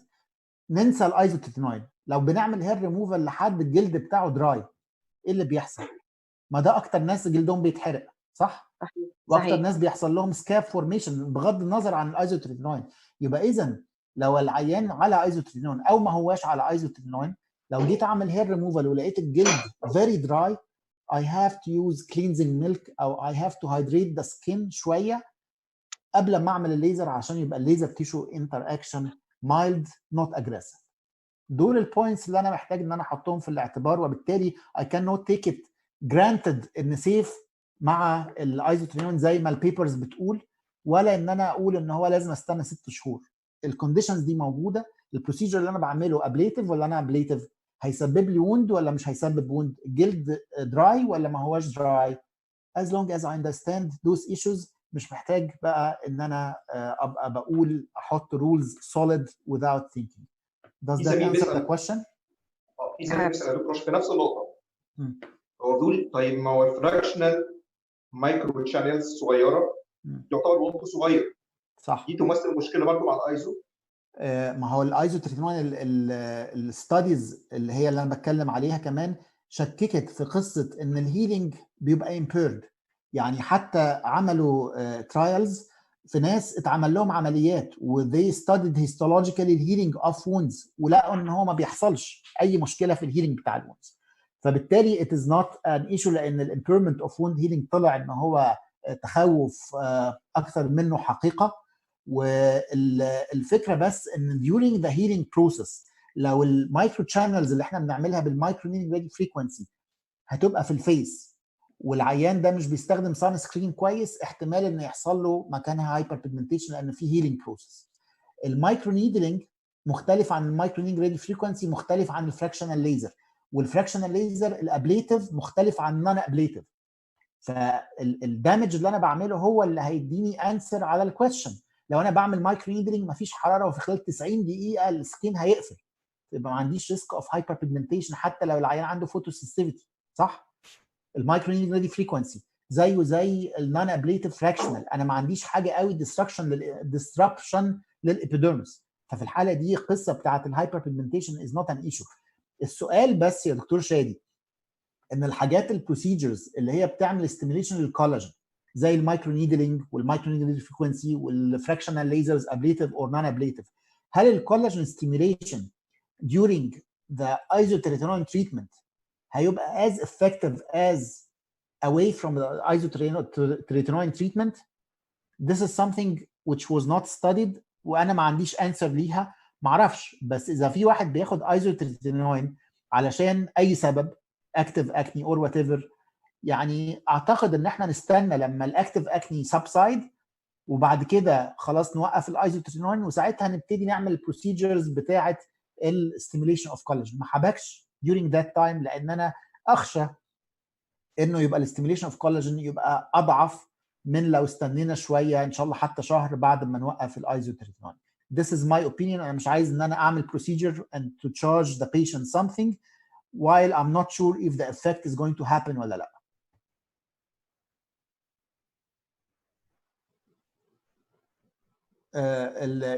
ننسى الايزوتريتينوين، لو بنعمل هير ريموفال لحد الجلد بتاعه دراي، ايه اللي بيحصل؟ ما ده اكتر ناس جلدهم بيتحرق، صح؟ صحيح. واكتر ناس بيحصل لهم سكاب فورميشن بغض النظر عن الايزوتريتينوين. يبقى اذا لو العيان على ايزوتريتينوين او ما هواش على ايزوتريتينوين، لو جيت اعمل هير ريموفال ولقيت الجلد فيري دراي، I have to use cleansing milk او I have to hydrate the skin شويه قبل ما اعمل الليزر عشان يبقى الليزر تيشو انتر اكشن mild not aggressive. دول البوينتس اللي انا محتاج ان انا احطهم في الاعتبار، وبالتالي I cannot take it granted ان سيف مع الايزوترينوين زي ما البيبرز بتقول، ولا ان انا اقول ان هو لازم استنى 6 شهور. الكونديشنز دي موجوده. البروسيجر اللي انا بعمله ابليتيف ولا انا ابليتيف، هيسبب لي ووند ولا مش هيسبب ووند، الجلد دراي ولا ما هوش دراي. as long as I understand those issues مش محتاج بقى ان انا ابقى بقول احط rules solid without thinking. Does that answer the question؟ في سؤال بيسال يا دكتور في نفس النقطه. هو بيقول طيب ما هو الفراكشنال مايكرو تشانلز صغيره يعتبر وقت صغير، صح، دي تمثل مشكله برضه مع الايزو. ما هو الايزوتريتينوين الستاديز اللي هي اللي انا بتكلم عليها كمان شككت في قصه ان الهيلينج بيبقى امبيرد. يعني حتى عملوا ترايلز في ناس اتعمل لهم عمليات وذي ستاديد هيستولوجيكالي الهيلينج اوف ووندز، ولقوا ان هو ما بيحصلش اي مشكله في الهيلينج بتاع الووندز. فبالتالي it is not an issue، لان الامبيرمنت اوف ووند هيلينج طلع ان هو تخوف اكثر منه حقيقه. والفكره بس ان during the healing process لو المايكرو channels اللي احنا بنعملها بالمايكرو needling radio frequency هتبقى في الفيس والعيان ده مش بيستخدم سان سكرين كويس، احتمال ان يحصل له مكانها هايبر بيجمنتيشن لان في هيلينج بروسيس. المايكرو نيدلينج مختلف عن المايكرو نيدلينج راديو فريكوانسي، مختلف عن الفراكشنال ليزر، والفراكشنال ليزر الابليتيف مختلف عن النون ابليتيف. فالدامج اللي انا بعمله هو اللي هيديني انسر على الكويشن. لو انا بعمل مايكرو نيدلينج مفيش حراره وفي خلال 90 دقيقه السكين هيقفل، يبقى ما عنديش ريسك اوف هايبر بيجمنتيشن حتى لو العيان عنده فوتوسنسيتيفيتي، صح؟ المايكرو نيدلينج راديو فريكوانسي زيه زي النون ابليتيف فراكشنال، انا ما عنديش حاجه قوي ديستربشن للابيديرمس. ففي الحاله دي القصه بتاعت الهايبر بيجمنتيشن از نوت ان ايشو. السؤال بس يا دكتور شادي ان الحاجات البروسيجرز اللي هي بتعمل ستيميليشن للكولاجين زي المايكرو نيدلينج والمايكرو نيدلينج فريكوانسي والفراكشنال ليزرز ابليتيف اور نون ابليتيف، هل الكولاجين ستيميليشن during the isotretinoin treatment هيبقى as effective as away from the isotretinoin treatment؟ This is something which was not studied وانا ما عنديش answer ليها، ما اعرفش. بس اذا في واحد بياخد isotretinoin علشان اي سبب active acne or whatever، يعني اعتقد ان احنا نستنى لما الاكتيف اكني سبسايد وبعد كده خلاص نوقف الايزوترينوين وساعتها نبتدي نعمل البروسيجرز بتاعه الستيميليشن اوف كولاجين. ما حبكش during that time لان انا اخشى انه يبقى الستيميليشن اوف كولاجين يبقى اضعف من لو استنينا شويه ان شاء الله حتى شهر بعد ما نوقف الايزوترينوين. This is my opinion. انا مش عايز ان انا اعمل procedure and to charge the patient something while I'm not sure if the effect is going to happen ولا لا.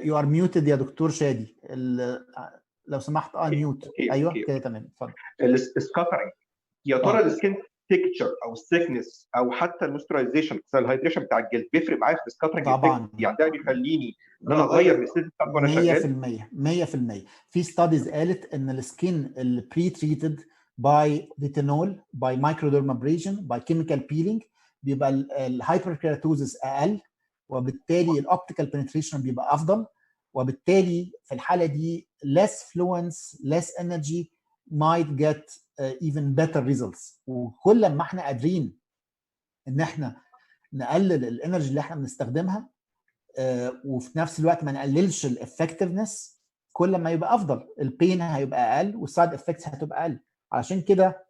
you are muted يا دكتور شادي، لو سمحت ميوت. ايوه كده تمام، اتفضل. السكاترنج يا ترى السكين تكتشر او الثيكنس او حتى الموسترايزيشن الهايدريشن بتاع الجلد بيفرق معايا في السكاترنج؟ طبعا، يعني ده بيخليني ان انا اغير الستيت بتاعتي وانا شغال 100%. في ستاديز قالت ان السكين البري تريتد باي ريتينول باي مايكروديرمابريشن باي كيميكال بيلينج بيبقى الهايبركيراتوزس اقل، وبالتالي الاوبتيكال بنتريشن بيبقى افضل، وبالتالي في الحاله دي less fluence less energy might get even better results. وكل ما احنا قادرين ان احنا نقلل الانرجي اللي احنا بنستخدمها وفي نفس الوقت ما نقللش الافكتفنس، كل ما يبقى افضل. البين هيبقى اقل والسايد افكتس هتبقى اقل. علشان كده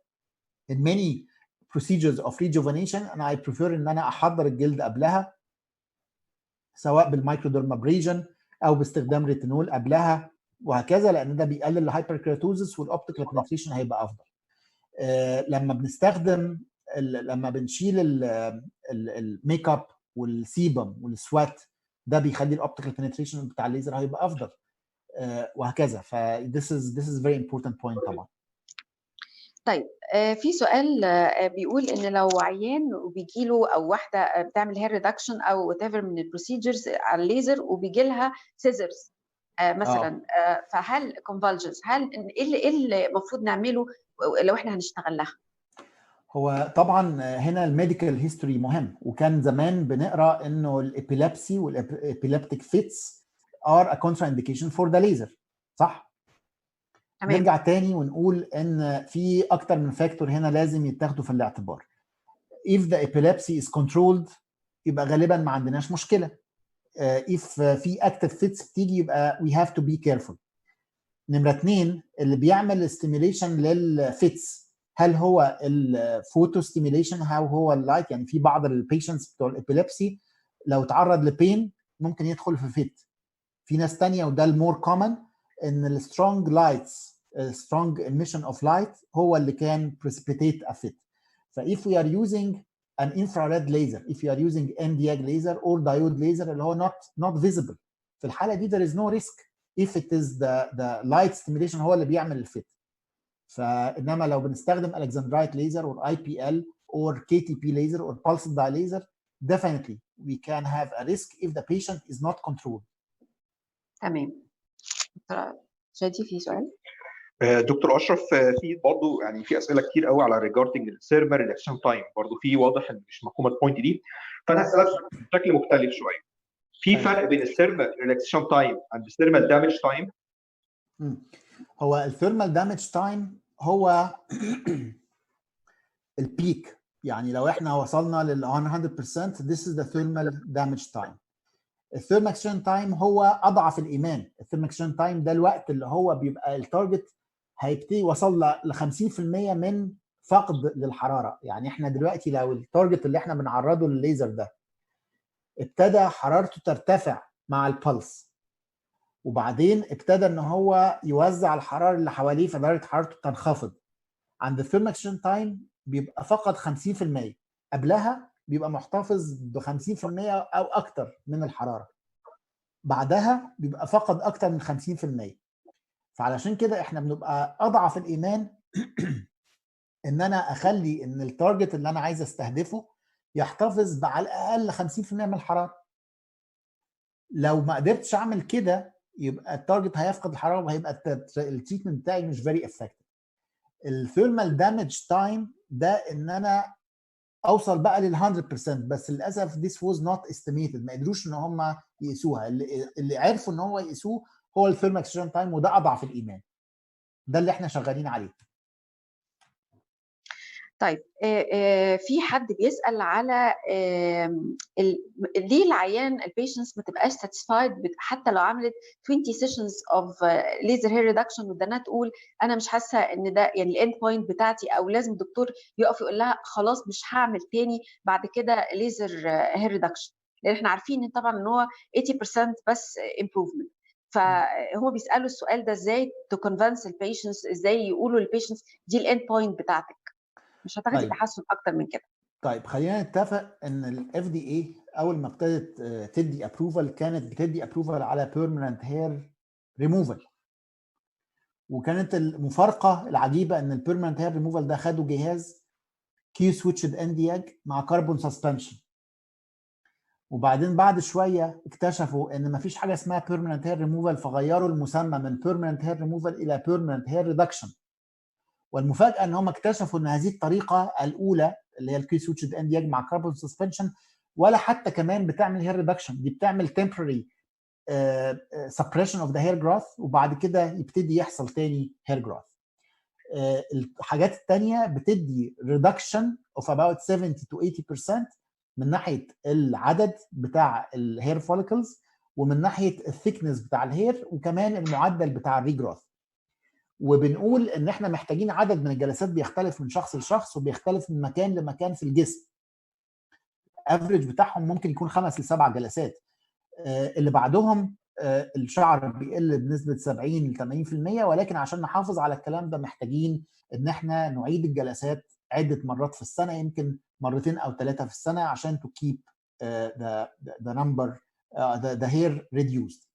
in many procedures of rejuvenation انا I prefer ان انا احضر الجلد قبلها سواء بالمايكروديرمابريجن او باستخدام ريتينول قبلها وهكذا، لان ده بيقلل الهايبركيراتوزس والاوبتيكال بنتريشن هيبقى افضل. لما بنستخدم لما بنشيل الميك اب والسيبم والسوات ده بيخلي الاوبتيكال بنتريشن بتاع الليزر هيبقى افضل وهكذا. ف this is very important point طبعا. طيب في سؤال بيقول ان لو عيان وبيجي له او واحده بتعمل هير ريدكشن او وات ايفر من البروسيجرز على الليزر وبيجي لها سيزرز مثلا فهل كونفالجنس هل ايه اللي المفروض نعمله لو احنا هنشتغل لها؟ هو طبعا هنا الميديكال هيستوري مهم، وكان زمان بنقرا انه الابيلابسي والابيلابتيك فيتس ار ا كونترا انديكيشن فور ذا ليزر، صح؟ تمام. نرجع تاني ونقول ان في اكتر من فاكتور هنا لازم يتاخدوا في الاعتبار. if the epilepsy is controlled يبقى غالبا ما عندناش مشكله. if في active fits بتيجي يبقى we have to be careful. نمره 2 اللي بيعمل stimulation للفيتس هل هو الفوتو ستيميليشن او هو اللايت؟ يعني في بعض البيشنتس بتوع الابيليبسي لو تعرض لبين ممكن يدخل في فيت. في ناس ثانيه وده المور كومن ان السترونج لايتس strong emission of light هو اللي can precipitate a fit. ف if we are using an infrared laser, if you are using Nd:YAG laser or diode laser اللي هو not visible في الحاله دي there is no risk if it is the light stimulation هو اللي بيعمل الفيت. فانما لو بنستخدم Alexandrite laser or IPL or KTP laser or pulsed dye laser definitely we can have a risk if the patient is not controlled. تمام. شادي في سؤال؟ دكتور اشرف في برضه يعني في اسئله كتير قوي على ريجاردنج الثيرمال ريلاكسيشن تايم، برضه في واضح ان مش مفهومه البوينت دي، فانا هسالك بشكل مختلف شويه. في فرق بين الثيرمال ريلاكسيشن تايم and الثيرمال دامج تايم؟ هو الثيرمال دامج تايم هو البيك، يعني لو احنا وصلنا لل 100% this is the thermal damage time. الثيرمال اكسشن تايم هو اضعف الايمان. الثيرمال اكسشن تايم ده الوقت اللي هو بيبقى التارجت هيبتدي وصل ل 50% من فقد للحراره. يعني احنا دلوقتي لو التارجت اللي احنا بنعرضه للليزر ده ابتدى حرارته ترتفع مع البلس وبعدين ابتدى ان هو يوزع الحراره اللي حواليه فدرجه حرارته تنخفض، عند الثيرمال اكسشن تايم بيبقى فقد 50%، قبلها بيبقى محتفظ ب 50% او اكتر من الحراره، بعدها بيبقى فقد اكتر من 50%. فعلشان كده احنا بنبقى اضعف الايمان ان انا اخلي ان التارجت اللي انا عايز استهدفه يحتفظ على الاقل 50% من الحراره. لو ما قدرتش اعمل كده يبقى التارجت هيفقد الحراره وهيبقى التريتمنت بتاعي مش فيري افكتيف. الثيرمال دامج تايم ده ان انا اوصل بقى لل 100%، بس للاسف this was not estimated، ما قدروش ان هم يقيسوها. اللي عرفوا ان هو يقيسوه هو الثيرمال اكسشن تايم، وده اضعف الايمان، ده اللي احنا شغالين عليه. طيب في حد بيسال على ليه العيان البيشنتس ما تبقاش ساتيسفايد حتى لو عملت 20 سيشنز اوف ليزر هير ريدكشن وده تقول انا مش حاسه ان ده يعني الاند بوينت بتاعتي، او لازم الدكتور يقف يقول لها خلاص مش هعمل تاني بعد كده ليزر هير ريدكشن، لان احنا عارفين طبعا ان هو 80% بس امبروفمنت. فهو بيسالوا السؤال ده ازاي تو كونفينس البيشنتس، ازاي يقولوا للبيشنتس دي الاند بوينت بتاعتك، مش هتاخدي تحسن اكتر من كده. طيب خلينا نتفق ان الاف دي اي اول ما ابتدت تدي ابروفال كانت بتدي ابروفال على بيرمننت هير ريموفال، وكانت المفارقه العجيبه ان البيرمننت هير ريموفال ده خدوا جهاز كيو سويتشد Nd:YAG مع كربون سسبنشن، وبعدين بعد شويه اكتشفوا ان مفيش حاجه اسمها بيرمننت هير ريموفال فغيروا المسمى من بيرمننت هير ريموفال الى بيرمننت هير ريدكشن. والمفاجاه ان هم اكتشفوا ان هذه الطريقه الاولى اللي هي الكيو سويتشد Nd:YAG مع كربون سسبنشن ولا حتى كمان بتعمل هير ريدكشن، دي بتعمل temporary suppression of the hair growth وبعد كده يبتدي يحصل تاني hair growth. الحاجات الثانيه بتدي reduction of about 70 to 80% من ناحيه العدد بتاع الهير فوليكلز ومن ناحيه الثيكنس بتاع الهير وكمان المعدل بتاع الريجروث. وبنقول ان احنا محتاجين عدد من الجلسات بيختلف من شخص لشخص وبيختلف من مكان لمكان في الجسم. افريج بتاعهم ممكن يكون 5 ل 7 جلسات. اللي بعدهم الشعر بيقل بنسبه 70 ل 80%، ولكن عشان نحافظ على الكلام ده محتاجين ان احنا نعيد الجلسات عده مرات في السنه، يمكن 2 أو 3 في السنه، عشان to keep the number the hair reduced.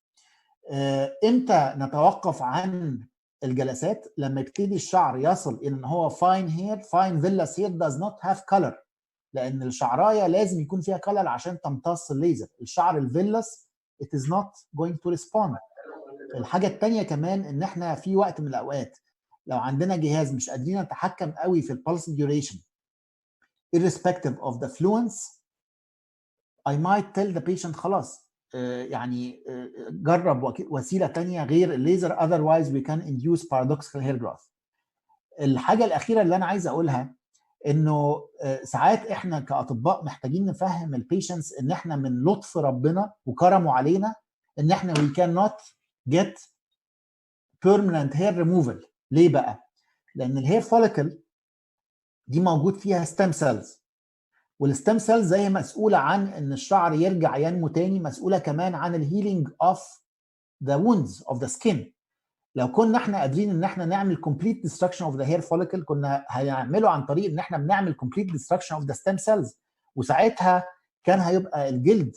امتى نتوقف عن الجلسات؟ لما يبتدي الشعر يصل الى ان هو fine hair. fine villous hair does not have color، لان الشعرايه لازم يكون فيها color عشان تمتص الليزر. الشعر الفيلس it is not going to respond. الحاجه الثانيه كمان ان احنا في وقت من الاوقات لو عندنا جهاز مش قادرين نتحكم قوي في البلس duration irrespective of the fluence، I might tell the patient خلاص يعني جرب وسيله ثانيه غير الليزر otherwise we can induce paradoxical hair growth. الحاجه الاخيره اللي انا عايز اقولها انه ساعات احنا كاطباء محتاجين نفهم البيشنتس ان احنا من لطف ربنا وكرمه علينا ان احنا we cannot get permanent hair removal. ليه بقى؟ لان الهير فوليكل دي موجود فيها ستيم سيلز، والستيم سيلز زي مسؤوله عن ان الشعر يرجع ينمو تاني، مسؤوله كمان عن الهيلينج اوف ذا ووندز اوف ذا سكين. لو كنا احنا قادرين ان احنا نعمل complete destruction of the hair follicle كنا هنعمله عن طريق ان احنا بنعمل complete destruction of the stem cells، وساعتها كان هيبقى الجلد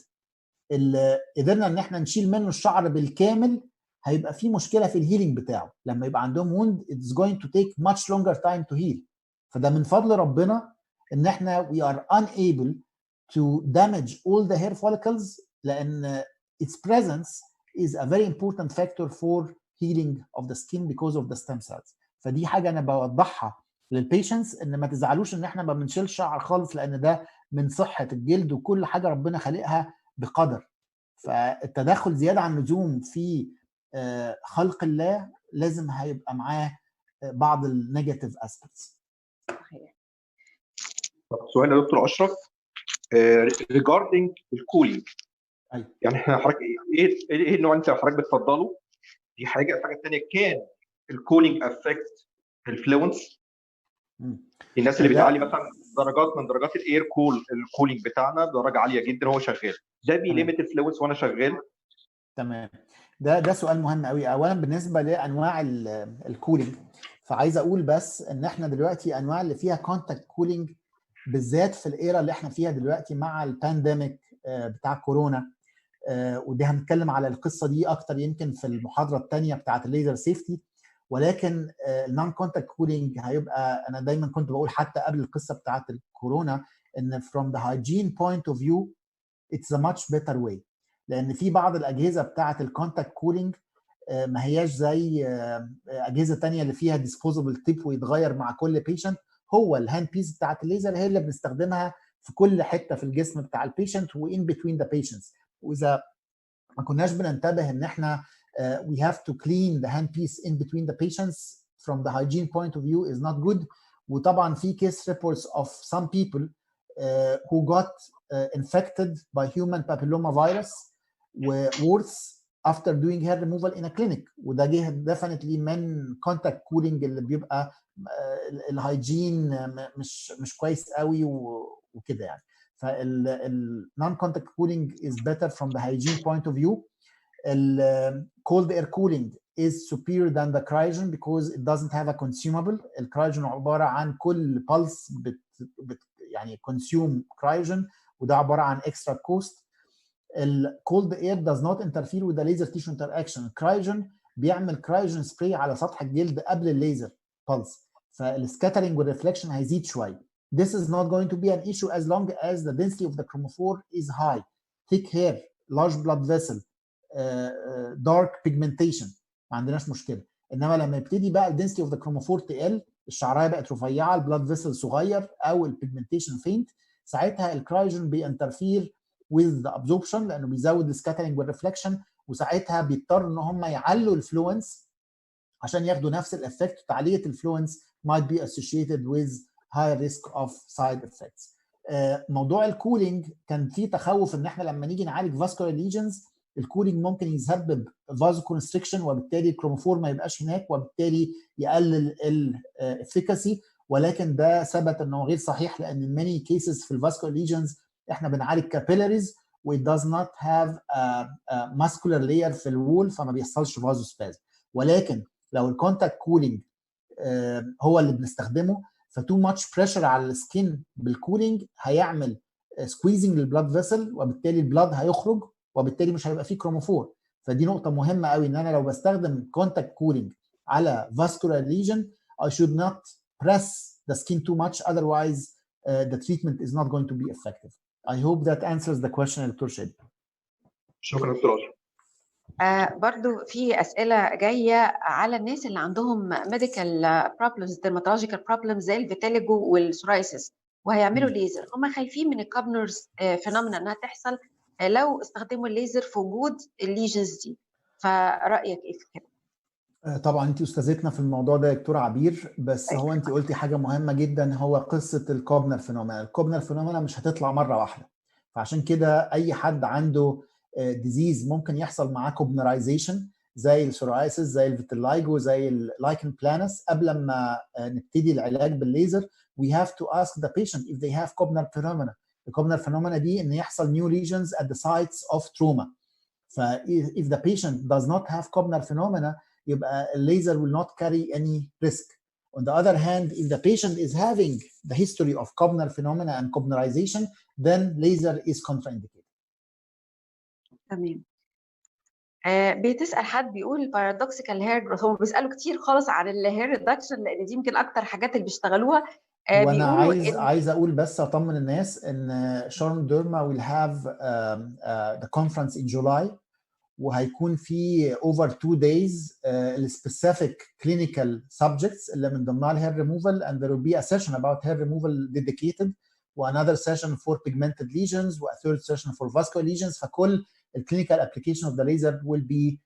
اللي قدرنا ان احنا نشيل منه الشعر بالكامل هيبقى فيه مشكله في الهيلينج بتاعه. لما يبقى عندهم wound it's going to take much longer time to heal. فده من فضل ربنا ان احنا we are unable to damage all the hair follicles، لان its presence is a very important factor for healing of the skin because of the stem cells. فدي حاجه انا بوضحها للبيشنتس ان ما تزعلوش ان احنا ما بنشيلش شعر خالص، لان ده من صحه الجلد وكل حاجه ربنا خلقها بقدر. فالتدخل زياده عن اللزوم في خلق الله لازم هيبقى معاه بعض النيجاتيف اسبيكتس. سؤال يا دكتور اشرف regarding الكولينج. أيوة. يعني احنا حضرتك ايه النوع انت حضرتك بتفضله؟ دي حاجه. الحاجه الثانيه كان الكولينج افكت الفلوينس؟ الناس اللي بتعلي مثلا درجات من درجات الاير الكولينج بتاعنا درجه عاليه جدا وهو شغال، ده بيليمت الفلوينس وانا شغال؟ تمام. ده سؤال مهم قوي. اولا بالنسبه لانواع الكولينج، فعايز اقول بس ان احنا دلوقتي انواع اللي فيها كونتاكت كولينج بالذات في الايرا اللي احنا فيها دلوقتي مع البانديميك بتاع كورونا، ودي هنتكلم على القصه دي اكتر يمكن في المحاضره الثانيه بتاعه الليزر سيفتي. ولكن النون كونتاكت كولينج هيبقى، انا دايما كنت بقول حتى قبل القصه بتاعه الكورونا ان from the hygiene point of view it's a much better way، لان في بعض الاجهزه بتاعه الكونتاكت كولينج ما هياش زي اجهزه ثانيه اللي فيها ديسبوزبل تيب ويتغير مع كل بيشنت. هو الهاند بيس بتاعه الليزر هي اللي بنستخدمها في كل حته في الجسم بتاع البيشنت وان بتوين ذا بيشنتس. واذا ما كناش بننتبه ان احنا we have to clean the handpiece in between the patients from the hygiene point of view is not good. وطبعا في case reports of some people who got infected by human papilloma virus worse after doing hair removal in a clinic، وده جه definitely من contact cooling اللي بيبقى الهايجين مش كويس قوي وكده يعني. فال non-contact cooling is better from the hygiene point of view. cold air cooling is superior than the cryogen because it doesn't have a consumable. الكرايوجين عبارة عن كل pulse يعني consume cryogen، وده عبارة عن extra cost. cold air does not interfere with the laser tissue interaction. الكرايوجين بيعمل cryogen spray على سطح الجلد قبل الليزر pulse، فالسكاترينج والريفلكشن هيزيد شوية. This is not going to be an issue as long as the density of the chromophore is high. Thick hair, large blood vessel, dark pigmentation ما عندناش مشكلة. إنما لما يبتدي بقى الدنسيتي of the chromophore تقل، الشعراية بقت رفيعة، البلاد فيسل صغير أو البيجمنتيشن فينت، ساعتها الكرايوجين بينترفير with the absorption لأنه بيزود السكاترينج والريفلكشن، وساعتها بيضطر إن هم يعلوا الفلوينس عشان ياخدوا نفس الإفكت. تعلية الفلوينس might be associated with high risk of side effects. موضوع الكولينج كان فيه تخوف ان احنا لما نيجي نعالج vascular lesions الكولينج ممكن يسبب فازو كونستريكشن، وبالتالي الكروموفور ما يبقاش هناك، وبالتالي يقلل الافيكاسي. ولكن ده ثبت انه غير صحيح، لان many cases في الفاسكولار ليجنز احنا بنعالج كابيلاريز و it does not have a muscular layer في الوول، فما بيحصلش فازو سبازم. ولكن لو الكونتاكت كولينج هو اللي بنستخدمه، فتو ماتش بريشر على السكين بالكولينج هيعمل سكويزنج للبلاد فيسل، وبالتالي البلاد هيخرج، وبالتالي مش هيبقى فيه كروموفور. فدي نقطه مهمه قوي، ان انا لو بستخدم كونتاكت كولينج على vascular lesion I should not press the skin too much, otherwise the treatment is not going to be effective. I hope that answers the question يا دكتور شادي. شكرا دكتور أشرف. برضو في أسئلة جاية على الناس اللي عندهم medical problems dermatological problems زي الفيتيليجو والسورايسيس وهيعملوا ليزر، هم خايفين من الكابنرز فينومينا انها تحصل لو استخدموا الليزر في وجود الليجنز دي، فرأيك ايه في كده؟ طبعا انت استاذتنا في الموضوع ده يا دكتور عبير، بس هو انت قلتي حاجه مهمه جدا، هو قصه الكوبنر فينومينا. الكوبنر فينومينا مش هتطلع مره واحده، فعشان كده اي حد عنده ديزيز ممكن يحصل معاه كوبنرايزيشن زي السورايسيس زي الفيتيلايجو زي اللايكن بلانس. قبل ما نبتدي العلاج بالليزر we have to ask the patient if they have Koebner phenomena. الكوبنر فينومينا دي ان يحصل new lesions at the sites of trauma. ف if the patient does not have Koebner phenomena يبقى laser will not carry any risk. On the other hand, if the patient is having the history of Koebner phenomena and Koebnerization, then laser is contraindicated. تمام. بتسأل حد بيقول paradoxical hair growth، هم بيسألوا كتير خالص عن الهير ريدكشن لأن دي يمكن أكتر حاجات اللي بيشتغلوها. وانا عايز اقول بس اطمن الناس ان شارم ديرما will have the conference in July، وهيكون في over 2 days specific clinical subjects اللي من ضمنها الهير removal, and there will be a session about hair removal dedicated, another session for pigmented lesions, a third session for vascular lesions. فكل الclinical application of the laser will be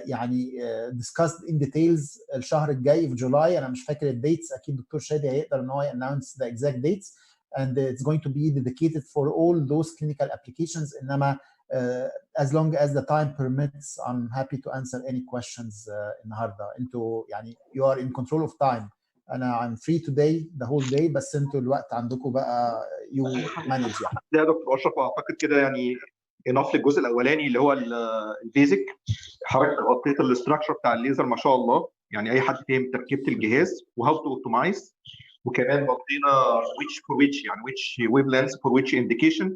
يعني discussed in details الشهر الجاي في جولاي. انا مش فاكر الديتس، اكيد دكتور شادي هيقدر ان هو announce the exact dates, and it's going to be dedicated for all those clinical applications. انما as long as the time permits I'm happy to answer any questions النهارده. انتوا يعني you are in control of time. انا I'm free today the whole day، بس انتوا الوقت عندكم بقى you manage يعني. ده يا دكتور اشرف اعتقد كده يعني انف للجزء الاولاني اللي هو البيزك. حضرتك غطيت الاستراكشر بتاع الليزر ما شاء الله، يعني اي حد فاهم تركيبه الجهاز وهاو تو اوبتمايز، وكمان غطينا which for which يعني which wavelengths for which indication.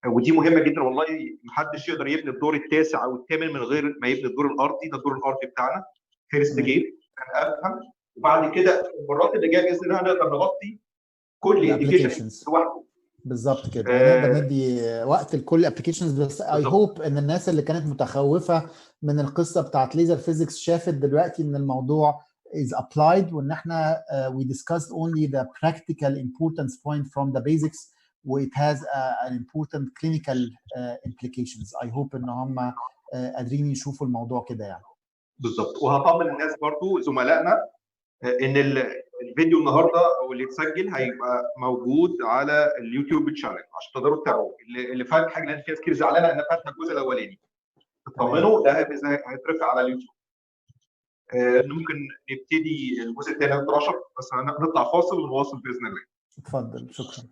ودي مهمه جدا والله. محدش يقدر يبني الدور التاسع او الثامن من غير ما يبني الدور الارضي. ده الدور الارضي بتاعنا فيرست جيت كان افهم، وبعد كده المرات اللي جايه باذن الله نقدر نغطي كل ابلكيشن لوحده. بالظبط كده، هنقدر ندي وقت لكل ابلكيشنز. بس اي هوب ان الناس اللي كانت متخوفه من القصه بتاعت ليزر فيزيكس شافت دلوقتي ان الموضوع is applied، وان احنا we discussed only the practical importance point from the basics و it has an important clinical implications. I hope ان هم قادرين يشوفوا الموضوع كده يعني. بالظبط. وهطمن الناس برضو زملائنا ان الفيديو النهارده او اللي اتسجل هيبقى موجود على اليوتيوب شانل عشان تقدروا تتابعوا. اللي فات حاجه لان في ناس كتير زعلانه ان فاتها الجزء الاولاني، اطمنوا ده هيترفع على اليوتيوب. ممكن نبتدي الجزء الثاني يا دكتور اشرف، بس هنطلع فاصل ونواصل باذن الله. اتفضل. شكرا.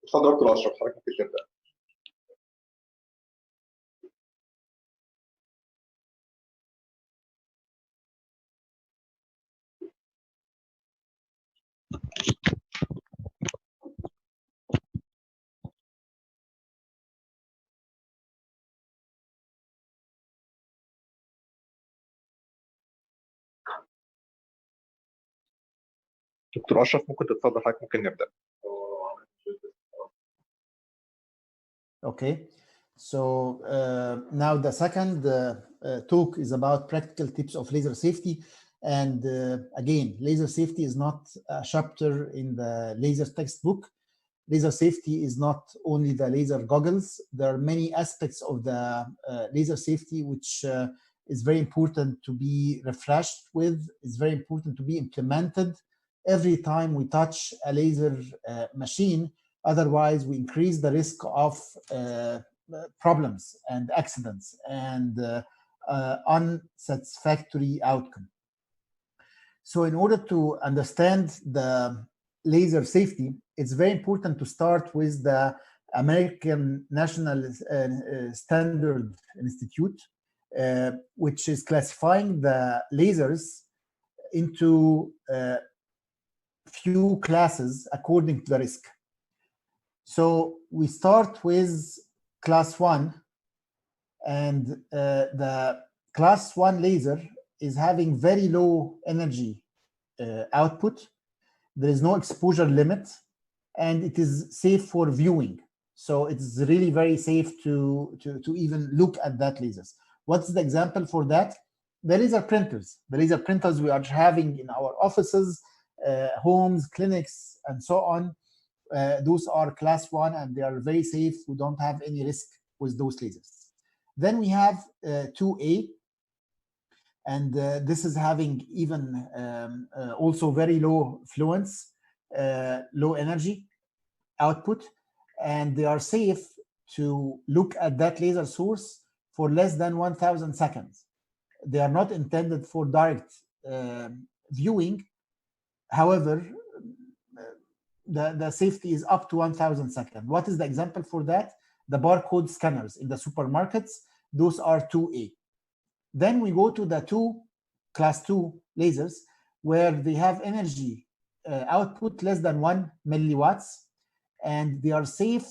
اتفضل دكتور اشرف، حضرتك ممكن تبدا. دكتور اشرف ممكن تتفضل حضرتك، ممكن نبدا. Okay, so now the second talk is about practical tips of laser safety. And again, laser safety is not a chapter in the laser textbook. Laser safety is not only the laser goggles. There are many aspects of the laser safety which is very important to be refreshed with. It's very important to be implemented every time we touch a laser machine. Otherwise, we increase the risk of problems and accidents and unsatisfactory outcome. So in order to understand the laser safety, it's very important to start with the American National Standard Institute, which is classifying the lasers into few classes according to the risk. So we start with class 1, and the class 1 laser is having very low energy output. There is no exposure limit, and it is safe for viewing. So it's really very safe to even look at that lasers. What's the example for that? The laser printers. The laser printers we are having in our offices, homes, clinics, and so on. Those are class 1, and they are very safe. We don't have any risk with those lasers. Then we have 2A, and this is having even also very low fluence, low energy output, and they are safe to look at that laser source for less than 1,000 seconds. They are not intended for direct viewing. However, the safety is up to 1,000 seconds. What is the example for that? The barcode scanners in the supermarkets. Those are 2A. Then we go to the class 2 lasers, where they have energy output less than 1 milliwatts, and they are safe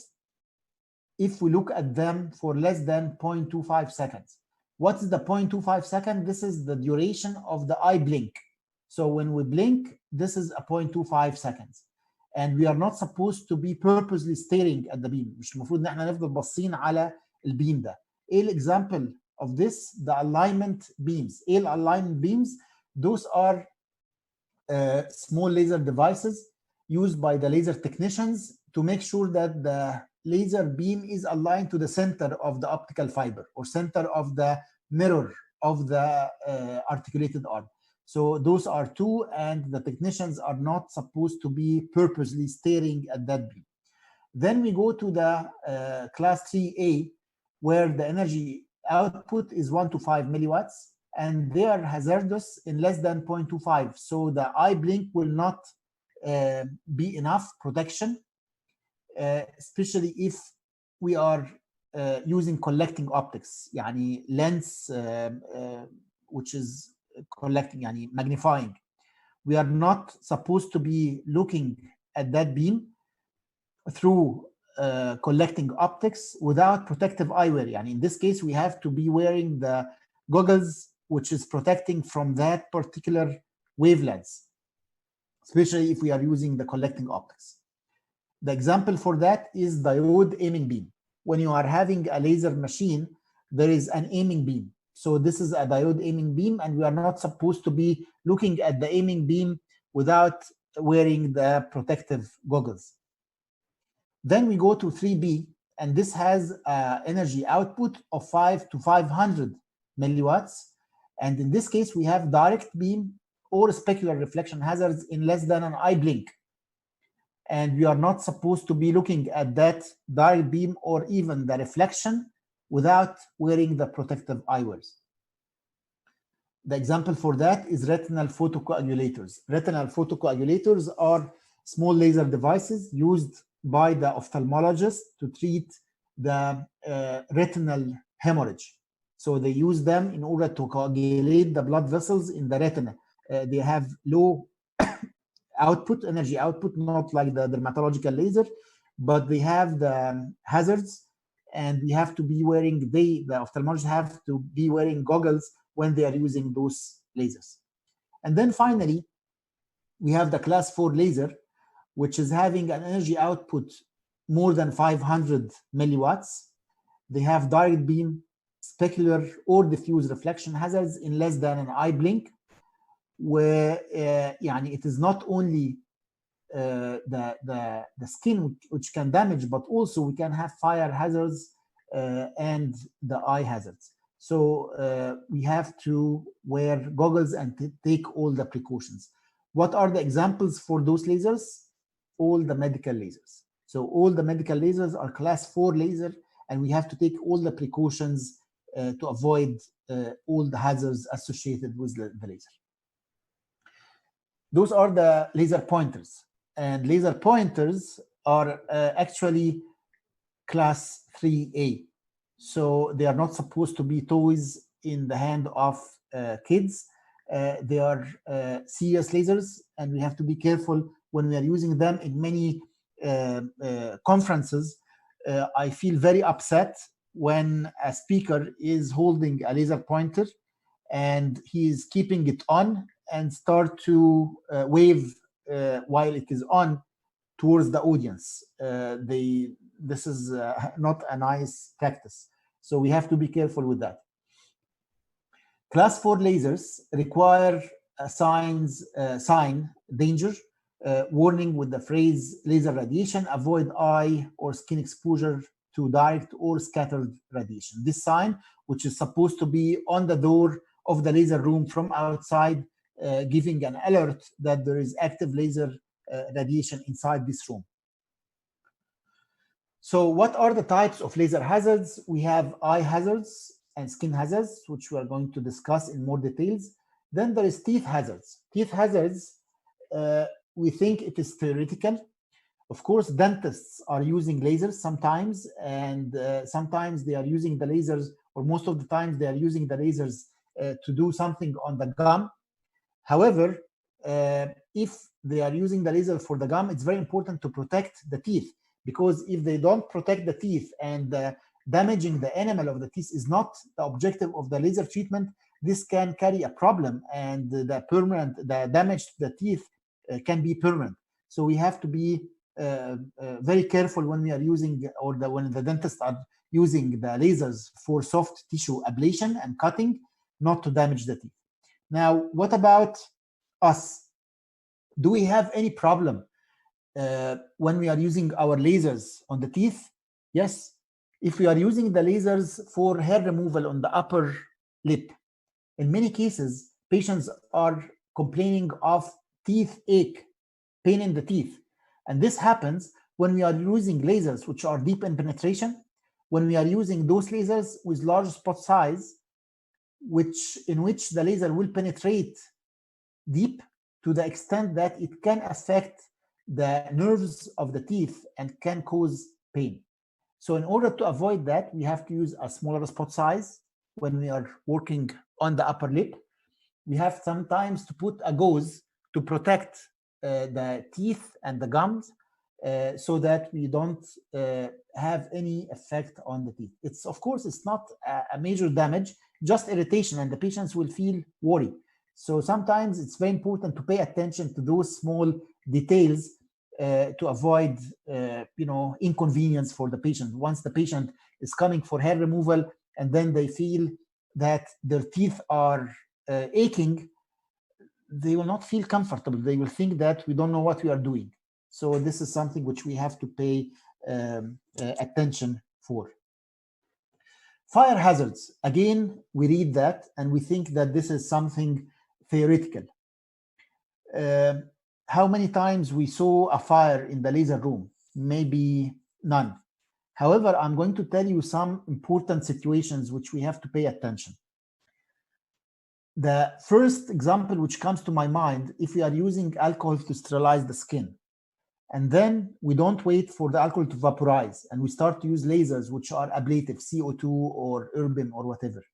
if we look at them for less than 0.25 seconds. What is the 0.25 second? This is the duration of the eye blink. So when we blink, this is a 0.25 seconds. And we are not supposed to be purposely staring at the beam. مش المفروض ان احنا نفضل باصين على البيم ده. ايه الاكزامبل of this? The alignment beams. ايه alignment beams? Those are small laser devices used by the laser technicians to make sure that the laser beam is aligned to the center of the optical fiber or center of the mirror of the articulated arm. So those are 2, and the technicians are not supposed to be purposely staring at that beam. Then we go to the class 3A, where the energy output is 1 to 5 milliwatts, and they are hazardous in less than 0.25. So the eye blink will not be enough protection, especially if we are using collecting optics, يعني lens which is collecting, يعني magnifying. We are not supposed to be looking at that beam through collecting optics without protective eyewear. يعني in this case, we have to be wearing the goggles which is protecting from that particular wavelengths, especially if we are using the collecting optics. The example for that is diode aiming beam. When you are having a laser machine, there is an aiming beam. So this is a diode aiming beam, and we are not supposed to be looking at the aiming beam without wearing the protective goggles. Then we go to 3B, and this has energy output of 5 to 500 milliwatts. And in this case, we have direct beam or specular reflection hazards in less than an eye blink. And we are not supposed to be looking at that direct beam or even the reflection without wearing the protective eyewears. The example for that is retinal photocoagulators. Retinal photocoagulators are small laser devices used by the ophthalmologist to treat the retinal hemorrhage. So they use them in order to coagulate the blood vessels in the retina. They have low output, energy output, not like the dermatological laser, but they have the hazards, and we have to be wearing, the ophthalmologists have to be wearing goggles when they are using those lasers. And then finally, we have the class 4 laser, which is having an energy output more than 500 milliwatts. They have direct beam, specular or diffuse reflection hazards in less than an eye blink, where it is not only the skin which can damage, but also we can have fire hazards and the eye hazards. So we have to wear goggles and take all the precautions. What are the examples for those lasers? All the medical lasers. So all the medical lasers are class 4 laser, and we have to take all the precautions to avoid all the hazards associated with the laser. Those are the laser pointers, and laser pointers are actually class 3A. So they are not supposed to be toys in the hand of kids. They are serious lasers, and we have to be careful when we are using them in many conferences. I feel very upset when a speaker is holding a laser pointer and he is keeping it on and start to wave while it is on towards the audience. This is not a nice practice. So we have to be careful with that. Class 4 lasers require a sign danger warning with the phrase laser radiation, avoid eye or skin exposure to direct or scattered radiation. This sign, which is supposed to be on the door of the laser room from outside, giving an alert that there is active laser radiation inside this room. So what are the types of laser hazards? We have eye hazards and skin hazards, which we are going to discuss in more details. Then there is teeth hazards. Teeth hazards, we think it is theoretical. Of course, dentists are using lasers sometimes, and sometimes they are using the lasers, or most of the time they are using the lasers to do something on the gum. However, if they are using the laser for the gum, it's very important to protect the teeth, because if they don't protect the teeth and damaging the enamel of the teeth is not the objective of the laser treatment, this can carry a problem, and the damage to the teeth can be permanent. So we have to be very careful when we are using, or when the dentists are using the lasers for soft tissue ablation and cutting, not to damage the teeth. Now, what about us? Do we have any problem when we are using our lasers on the teeth? Yes. If we are using the lasers for hair removal on the upper lip, in many cases, patients are complaining of teeth ache, pain in the teeth. And this happens when we are using lasers which are deep in penetration, when we are using those lasers with large spot size, in which the laser will penetrate deep to the extent that it can affect the nerves of the teeth and can cause pain. So in order to avoid that, we have to use a smaller spot size when we are working on the upper lip. We have sometimes to put a gauze to protect the teeth and the gums so that we don't have any effect on the teeth. Of course, it's not a major damage, just irritation, and the patients will feel worried. So sometimes it's very important to pay attention to those small details to avoid inconvenience for the patient. Once the patient is coming for hair removal and then they feel that their teeth are aching, they will not feel comfortable. They will think that we don't know what we are doing. So this is something which we have to pay attention for. Fire hazards. Again, we read that and we think that this is something theoretical. How many times we saw a fire in the laser room? Maybe none. However, I'm going to tell you some important situations which we have to pay attention. The first example which comes to my mind, if we are using alcohol to sterilize the skin, And then we don't wait for the alcohol to vaporize, and we start to use lasers which are ablative, CO2 or erbium or whatever.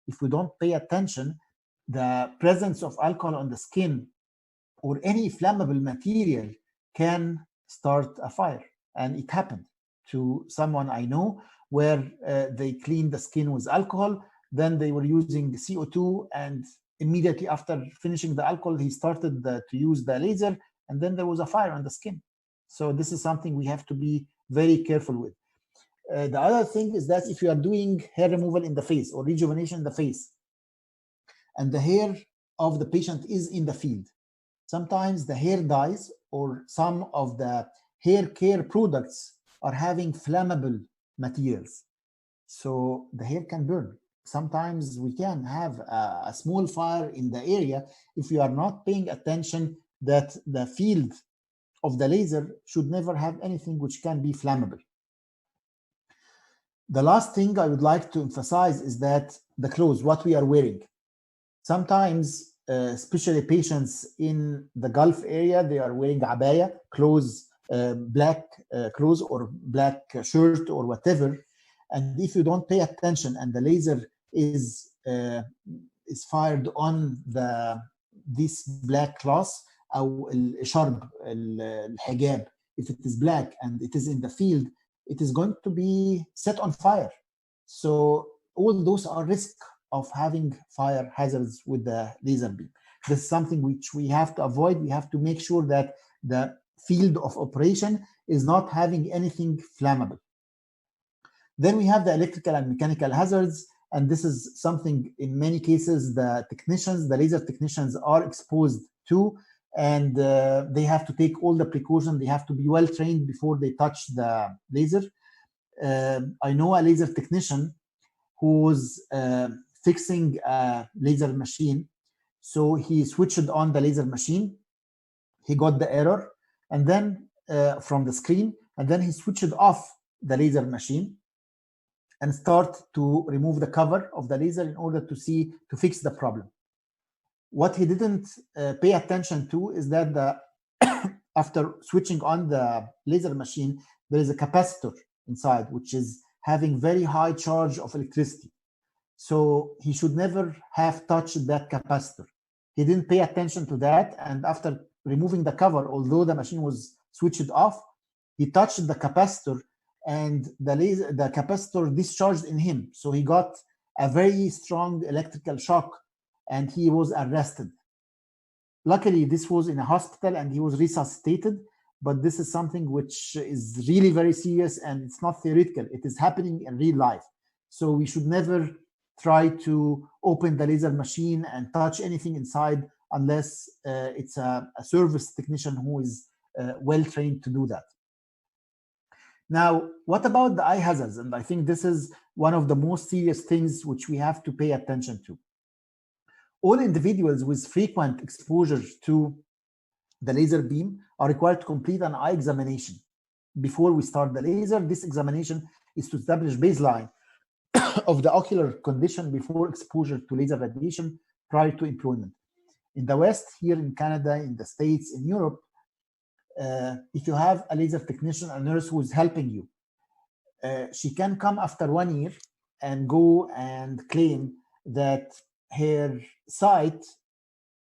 If we don't pay attention, the presence of alcohol on the skin or any flammable material can start a fire. And it happened to someone I know, where they cleaned the skin with alcohol, then they were using CO2, and immediately after finishing the alcohol, he started to use the laser, and then there was a fire on the skin. So this is something we have to be very careful with. The other thing is that if you are doing hair removal in the face or rejuvenation in the face, and the hair of the patient is in the field, sometimes the hair dyes or some of the hair care products are having flammable materials. So the hair can burn. Sometimes we can have a small fire in the area if you are not paying attention that the field of the laser should never have anything which can be flammable. The last thing I would like to emphasize is that the clothes, what we are wearing. Sometimes, especially patients in the Gulf area, they are wearing abaya, clothes, black clothes or black shirt or whatever. And if you don't pay attention and the laser is fired on this black cloth, أو الشرب الحجاب, if it is black and it is in the field, it is going to be set on fire. So all those are risks of having fire hazards with the laser beam. This is something which we have to avoid. We have to make sure that the field of operation is not having anything flammable. Then we have the electrical and mechanical hazards, and this is something in many cases the laser technicians are exposed to, and they have to take all the precautions. They have to be well trained before they touch the laser. I know a laser technician who was fixing a laser machine. So he switched on the laser machine. He got the error, and then from the screen, and then he switched off the laser machine and start to remove the cover of the laser in order to fix the problem. What he didn't pay attention to is that after switching on the laser machine, there is a capacitor inside, which is having very high charge of electricity. So he should never have touched that capacitor. He didn't pay attention to that, and after removing the cover, although the machine was switched off, he touched the capacitor, and the capacitor discharged in him. So he got a very strong electrical shock, and he was arrested. Luckily, this was in a hospital, and he was resuscitated. But this is something which is really very serious, and it's not theoretical. It is happening in real life. So we should never try to open the laser machine and touch anything inside unless it's a service technician who is well trained to do that. Now, what about the eye hazards? And I think this is one of the most serious things which we have to pay attention to. All individuals with frequent exposure to the laser beam are required to complete an eye examination before we start the laser. This examination is to establish baseline of the ocular condition before exposure to laser radiation prior to employment. In the West, here in Canada, in the States, in Europe, if you have a laser technician, a nurse who is helping you, she can come after 1 year and go and claim that her sight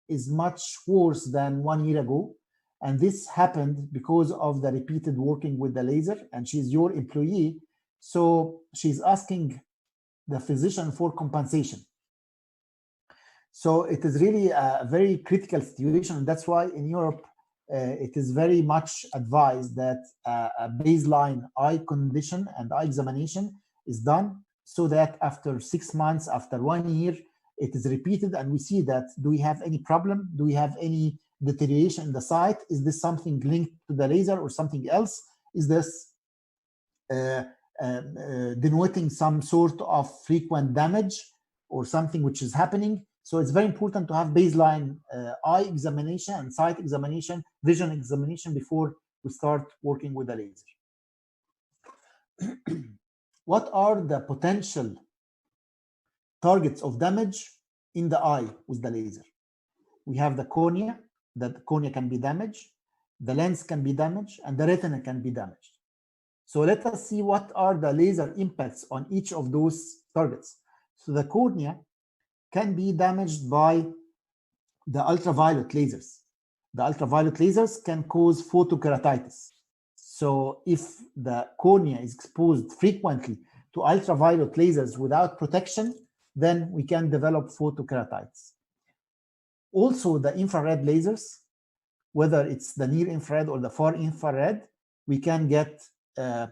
is much worse than 1 year ago. And this happened because of the repeated working with the laser, and she's your employee. So she's asking the physician for compensation. So it is really a very critical situation. And that's why in Europe, it is very much advised that a baseline eye condition and eye examination is done, so that after 6 months, after 1 year, it is repeated, and we see that, do we have any problem? Do we have any deterioration in the sight? Is this something linked to the laser or something else? Is this denoting some sort of frequent damage or something which is happening? So it's very important to have baseline eye examination and sight examination, vision examination before we start working with the laser. What are the potential targets of damage in the eye with the laser? We have the cornea, that the cornea can be damaged. the lens can be damaged, and the retina can be damaged. So let us see what are the laser impacts on each of those targets. So the cornea can be damaged by the ultraviolet lasers. The ultraviolet lasers can cause photokeratitis. So if the cornea is exposed frequently to ultraviolet lasers without protection, then we can develop photokeratitis. Also, the infrared lasers, whether it's the near infrared or the far infrared, we can get a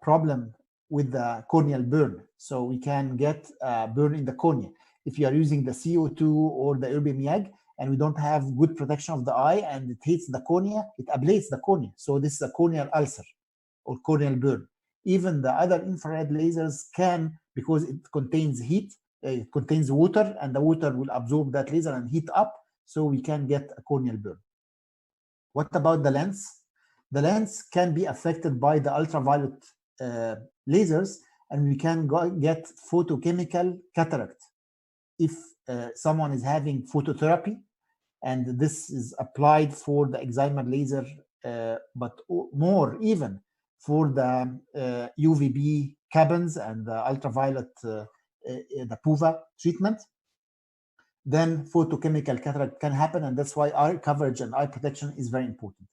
problem with the corneal burn. So we can get a burn in the cornea. If you are using the CO2 or the 𝐒𝐴 and we don't have good protection of the eye and it hits the cornea, it ablates the cornea. So this is a corneal ulcer or corneal burn. Even the other infrared lasers can, because it contains heat, it contains water, and the water will absorb that laser and heat up, so we can get a corneal burn. What about the lens? The lens can be affected by the ultraviolet lasers, and we can get photochemical cataract. If someone is having phototherapy, and this is applied for the excimer laser, but more even for the UVB cabins and the ultraviolet, the PUVA treatment, then photochemical cataract can happen, and that's why eye coverage and eye protection is very important.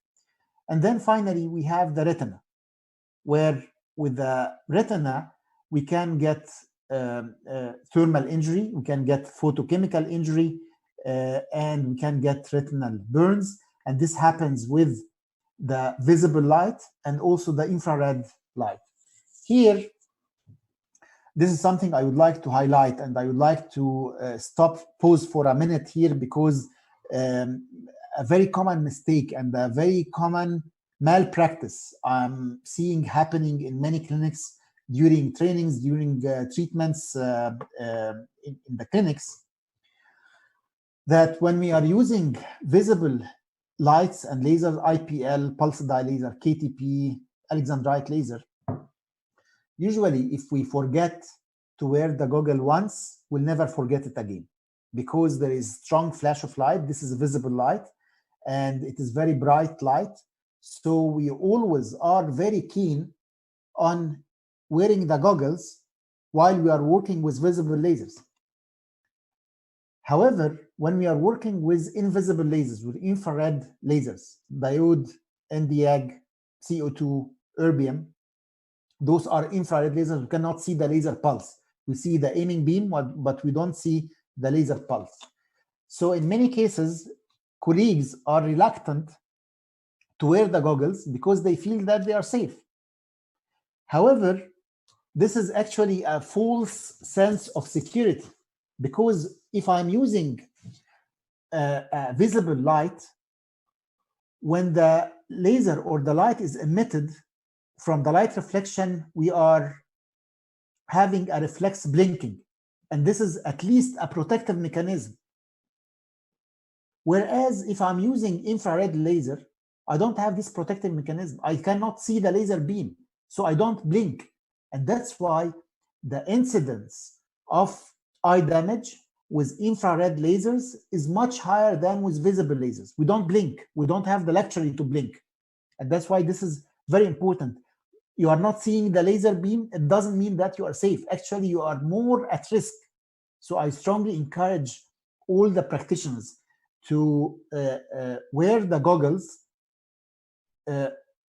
And then finally, we have the retina, where with the retina, we can get thermal injury, we can get photochemical injury, and we can get retinal burns. And this happens with the visible light and also the infrared light. Here, this is something I would like to highlight, and I would like to pause for a minute here, because a very common mistake and a very common malpractice I'm seeing happening in many clinics during trainings, during treatments in the clinics, that when we are using visible lights and lasers, IPL, pulsed dye laser, KTP, Alexandrite laser, usually if we forget to wear the goggle once, we'll never forget it again, because there is strong flash of light. This is a visible light, and it is very bright light. So we always are very keen on wearing the goggles while we are working with visible lasers. However, when we are working with invisible lasers, with infrared lasers, diode, Nd:YAG, CO2, erbium, those are infrared lasers. We cannot see the laser pulse. We see the aiming beam, but we don't see the laser pulse. So in many cases, colleagues are reluctant to wear the goggles because they feel that they are safe. However, this is actually a false sense of security, because if I'm using a visible light, when the laser or the light is emitted from the light reflection, we are having a reflex blinking, and this is at least a protective mechanism. Whereas if I'm using infrared laser, I don't have this protective mechanism. I cannot see the laser beam, so I don't blink. And that's why the incidence of eye damage with infrared lasers is much higher than with visible lasers. We don't blink. We don't have the luxury to blink. And that's why this is very important. You are not seeing the laser beam. It doesn't mean that you are safe. Actually, you are more at risk. So I strongly encourage all the practitioners to wear the goggles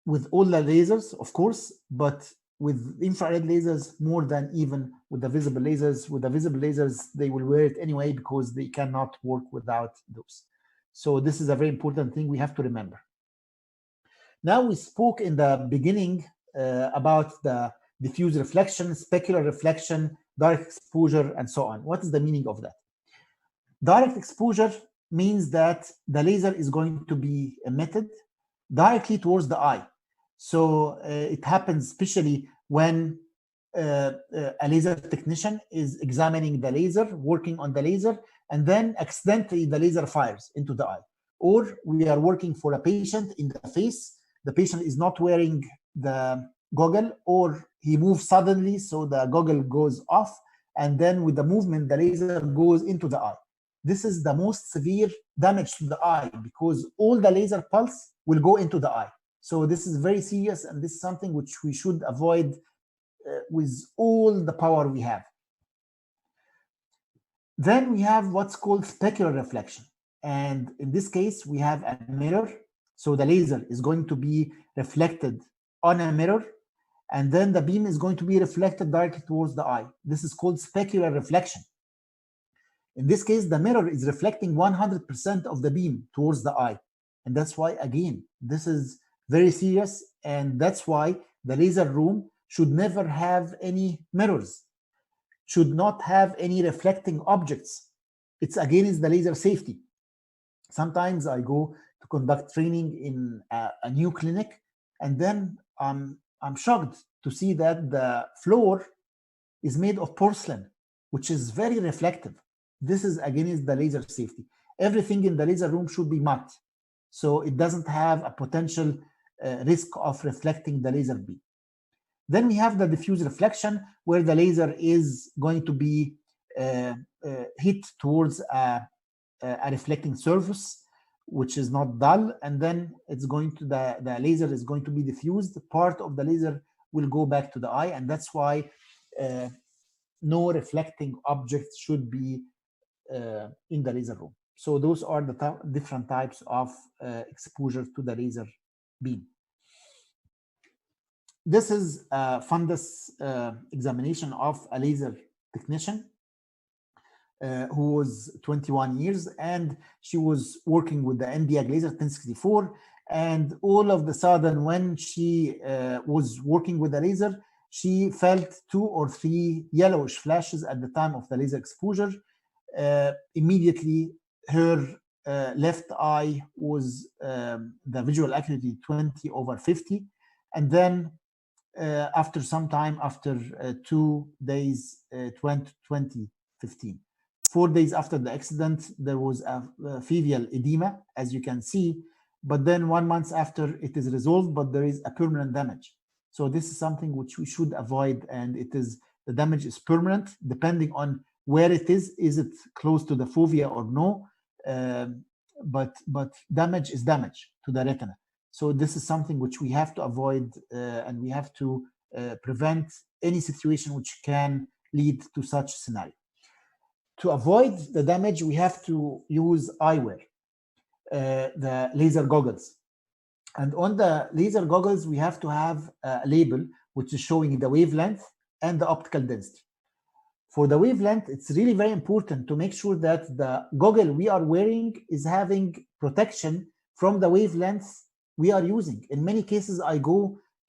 with all the lasers, of course, but with infrared lasers more than even with the visible lasers. With the visible lasers, they will wear it anyway because they cannot work without those. So this is a very important thing we have to remember. Now, we spoke in the beginning about the diffuse reflection, specular reflection, direct exposure, and so on. What is the meaning of that? Direct exposure means that the laser is going to be emitted directly towards the eye. So it happens especially when a laser technician is examining the laser, working on the laser, and then accidentally the laser fires into the eye. Or we are working for a patient in the face. The patient is not wearing the goggle, or he moves suddenly, so the goggle goes off, and then with the movement, the laser goes into the eye. this is the most severe damage to the eye because all the laser pulse will go into the eye. So this is very serious, and this is something which we should avoid with all the power we have. Then we have what's called specular reflection. And in this case, we have a mirror. So the laser is going to be reflected on a mirror, and then the beam is going to be reflected directly towards the eye. This is called specular reflection. In this case, the mirror is reflecting 100% of the beam towards the eye. And that's why, again, this is very serious. And that's why the laser room should never have any mirrors, should not have any reflecting objects. It's against the laser safety. Sometimes I go to conduct training in a new clinic, and then I'm shocked to see that the floor is made of porcelain, which is very reflective. This is against the laser safety. Everything in the laser room should be matte, so it doesn't have a potential risk of reflecting the laser beam. Then we have the diffuse reflection, where the laser is going to be hit towards a reflecting surface, which is not dull, and then it's going to the laser is going to be diffused. Part of the laser will go back to the eye, and that's why no reflecting objects should be in the laser room. So those are the different types of exposure to the laser beam. This is a fundus examination of a laser technician who was 21 years, and she was working with the NDIAG laser 1064. And all of the sudden, when she was working with the laser, she felt 2 or 3 yellowish flashes at the time of the laser exposure. Immediately, her left eye was the visual acuity 20/50, and then after some time, after 2 days, 20/15. 4 days after the accident, there was a foveal edema, as you can see, but then 1 month after, it is resolved, but there is a permanent damage. So this is something which we should avoid, and the damage is permanent, depending on where it is it close to the fovea or no, but damage is damage to the retina. So this is something which we have to avoid, and we have to prevent any situation which can lead to such scenario. To avoid the damage, we have to use eyewear, the laser goggles. And on the laser goggles, we have to have a label which is showing the wavelength and the optical density. For the wavelength, it's really very important to make sure that the goggle we are wearing is having protection from the wavelength we are using. In many cases, I go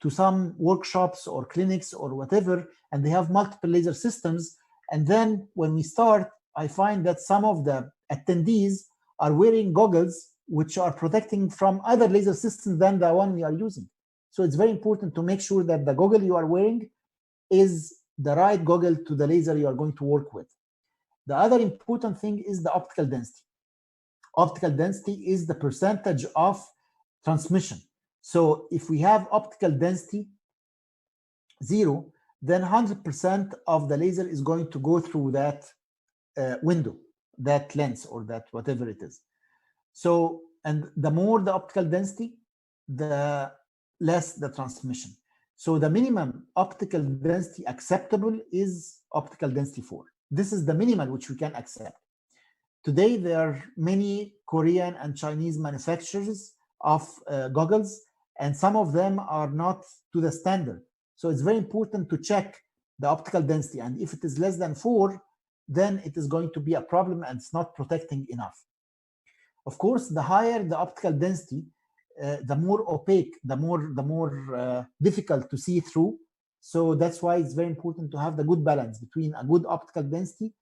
to some workshops or clinics or whatever, and they have multiple laser systems. And then when we start, I find that some of the attendees are wearing goggles which are protecting from other laser systems than the one we are using. So it's very important to make sure that the goggle you are wearing is the right goggle to the laser you are going to work with. The other important thing is the optical density. Optical density is the percentage of transmission. So if we have optical density 0, then 100% of the laser is going to go through that window, that lens, or that whatever it is. So, and the more the optical density, the less the transmission. So the minimum optical density acceptable is optical density 4. This is the minimal which we can accept. Today, there are many Korean and Chinese manufacturers of goggles, and some of them are not to the standard. So it's very important to check the optical density. And if it is less than 4, then it is going to be a problem and it's not protecting enough. Of course, the higher the optical density, the more opaque, the more difficult to see through. So that's why it's very important to have the good balance between a good optical density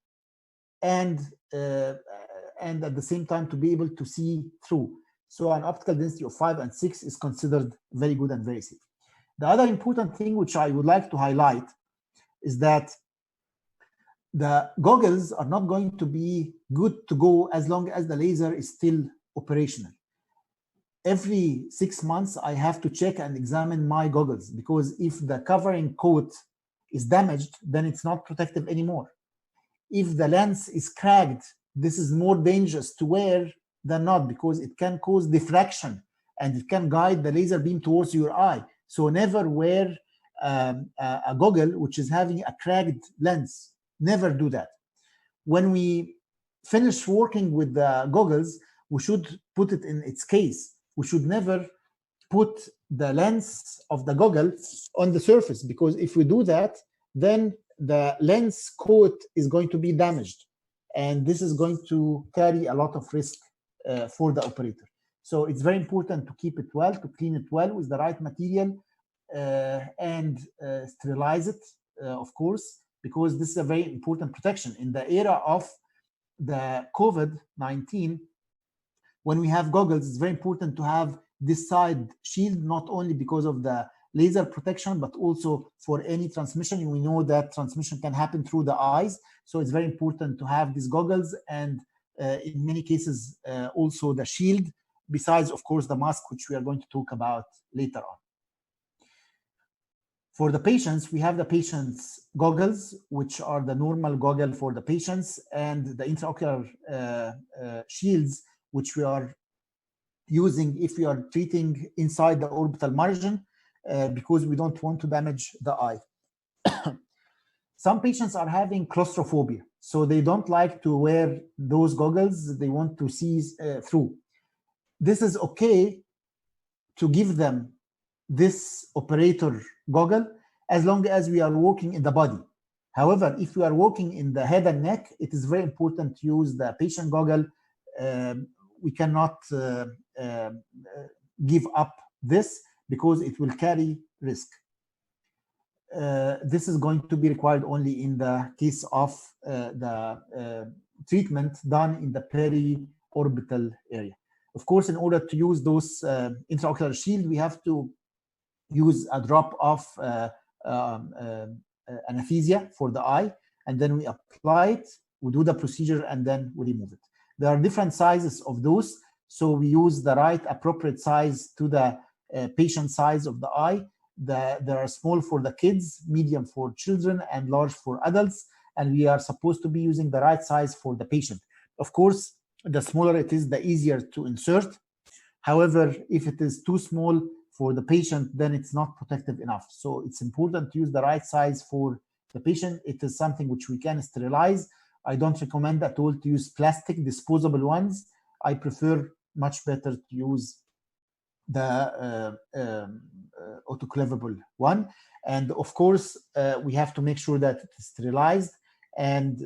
and at the same time to be able to see through. So an optical density of 5 and 6 is considered very good and very safe. The other important thing which I would like to highlight is that the goggles are not going to be good to go as long as the laser is still operational. Every 6 months, I have to check and examine my goggles, because if the covering coat is damaged, then it's not protective anymore. If the lens is cracked this is more dangerous to wear than not, because it can cause diffraction and it can guide the laser beam towards your eye. So never wear a goggle which is having a cracked lens. Never do that. When we finish working with the goggles, we should put it in its case. We should never put the lens of the goggle on the surface, because if we do that, then the lens coat is going to be damaged, and this is going to carry a lot of risk for the operator. So it's very important to keep it well, to clean it well with the right material, and sterilize it, of course, because this is a very important protection. In the era of the COVID-19, when we have goggles, it's very important to have this side shield, not only because of the laser protection, but also for any transmission. We know that transmission can happen through the eyes. So it's very important to have these goggles, and in many cases, also the shield, besides, of course, the mask, which we are going to talk about later on. For the patients, we have the patient's goggles, which are the normal goggle for the patients, and the intraocular shields, which we are using if we are treating inside the orbital margin, because we don't want to damage the eye. Some patients are having claustrophobia, so they don't like to wear those goggles. They want to see through. This is okay to give them this operator goggle as long as we are working in the body. However, if we are working in the head and neck, it is very important to use the patient goggle. We cannot give up this, because it will carry risk. This is going to be required only in the case of the treatment done in the peri-orbital area. Of course, in order to use those intraocular shield, we have to use a drop of anesthesia for the eye, and then we apply it, we do the procedure, and then we remove it. There are different sizes of those, so we use the right appropriate size to the patient size of the eye. There are small for the kids, medium for children, and large for adults, and we are supposed to be using the right size for the patient. Of course, the smaller it is, the easier to insert. However, if it is too small for the patient, then it's not protective enough. So it's important to use the right size for the patient. It is something which we can sterilize. I don't recommend at all to use plastic disposable ones. I prefer much better to use the autoclavable one. And of course, we have to make sure that it is sterilized, and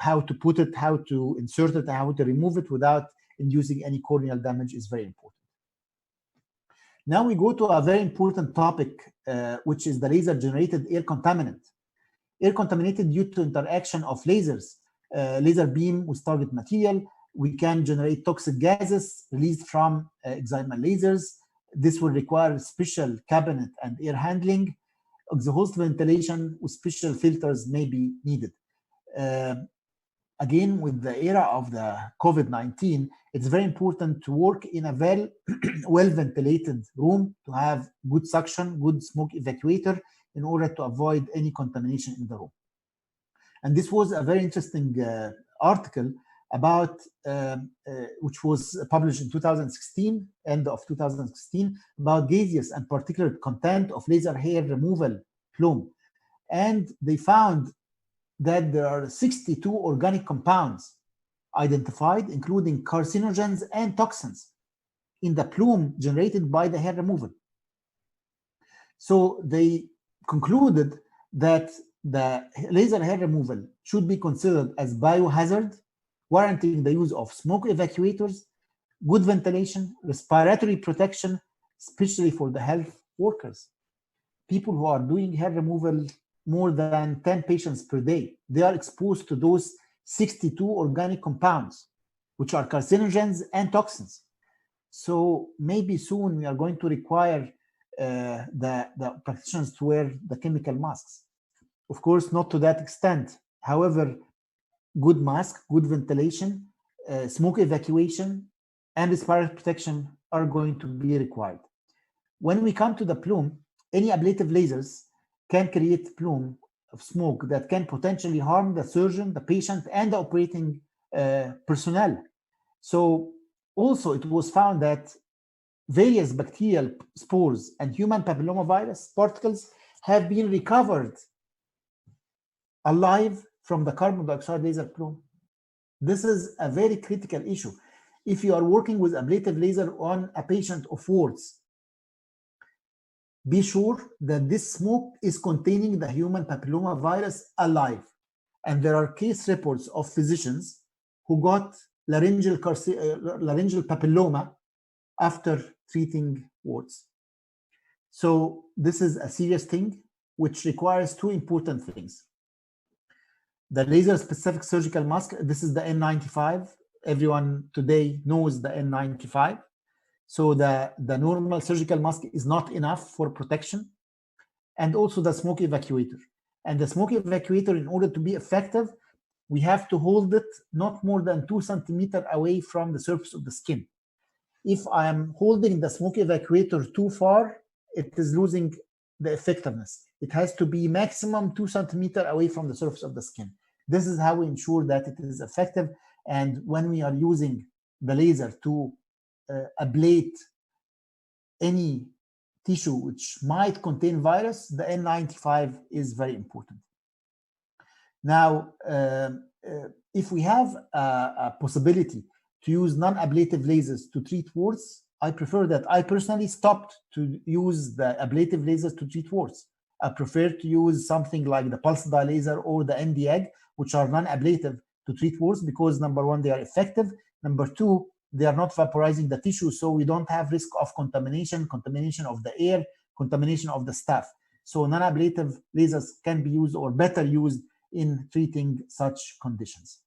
how to put it, how to insert it, how to remove it without inducing any corneal damage is very important. Now we go to a very important topic, which is the laser-generated air contaminant. Air contaminated due to interaction of lasers, laser beam with target material. We can generate toxic gases released from excimer lasers. This will require special cabinet and air handling. Exhaust ventilation with special filters may be needed. Again, with the era of the COVID-19, it's very important to work in a well-ventilated room, to have good suction, good smoke evacuator, in order to avoid any contamination in the room. And this was a very interesting article about, which was published in 2016, end of 2016, about gaseous and particulate content of laser hair removal plume. And they found that there are 62 organic compounds identified, including carcinogens and toxins, in the plume generated by the hair removal. So they concluded that the laser hair removal should be considered as biohazard, warranting the use of smoke evacuators, good ventilation, respiratory protection, especially for the health workers. People who are doing hair removal more than 10 patients per day, they are exposed to those 62 organic compounds, which are carcinogens and toxins. So maybe soon we are going to require the practitioners to wear the chemical masks. Of course, not to that extent. However, good mask, good ventilation, smoke evacuation, and respiratory protection are going to be required. When we come to the plume, any ablative lasers can create plume of smoke that can potentially harm the surgeon, the patient, and the operating personnel. So also it was found that various bacterial spores and human papillomavirus particles have been recovered alive from the carbon dioxide laser plume. This is a very critical issue. If you are working with ablative laser on a patient of warts, be sure that this smoke is containing the human papillomavirus alive. And there are case reports of physicians who got laryngeal papilloma after treating warts. So this is a serious thing which requires two important things. The laser-specific surgical mask, this is the N95. Everyone today knows the N95. So the normal surgical mask is not enough for protection. And also the smoke evacuator. And the smoke evacuator, in order to be effective, we have to hold it not more than 2 centimeters away from the surface of the skin. If I am holding the smoke evacuator too far, it is losing the effectiveness. It has to be maximum 2 centimeters away from the surface of the skin. This is how we ensure that it is effective. And when we are using the laser to ablate any tissue which might contain virus, the N95 is very important. Now, if we have a possibility to use non-ablative lasers to treat warts, I prefer that. I personally stopped to use the ablative lasers to treat warts. I prefer to use something like the pulse dye laser or the Nd:EGG, which are non-ablative to treat warts, because number one, they are effective. Number two, they are not vaporizing the tissue, so we don't have risk of contamination of the air, contamination of the staff. So non-ablative lasers can be used or better used in treating such conditions.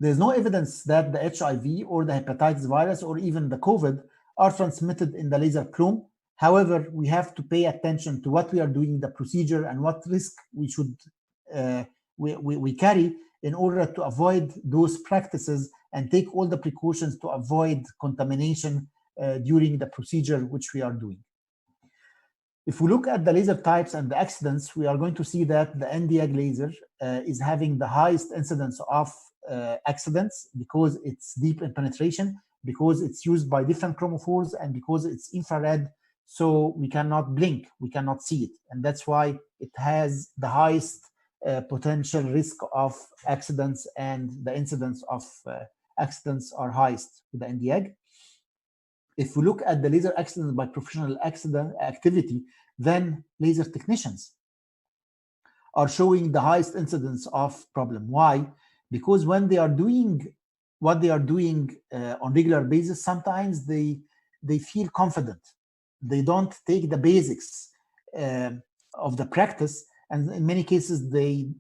There's no evidence that the HIV or the hepatitis virus or even the COVID are transmitted in the laser plume. However, we have to pay attention to what we are doing in the procedure and what risk we should we carry in order to avoid those practices and take all the precautions to avoid contamination during the procedure which we are doing. If we look at the laser types and the accidents, we are going to see that the Nd:EGG laser is having the highest incidence of accidents because it's deep in penetration, because it's used by different chromophores, and because it's infrared, so we cannot blink, we cannot see it. And that's why it has the highest potential risk of accidents, and the incidence of accidents are highest with the Nd:EGG. If we look at the laser accidents by professional accident activity, then laser technicians are showing the highest incidence of problem. Why? Because when they are doing what they are doing on regular basis, sometimes they feel confident. They don't take the basics of the practice, and in many cases they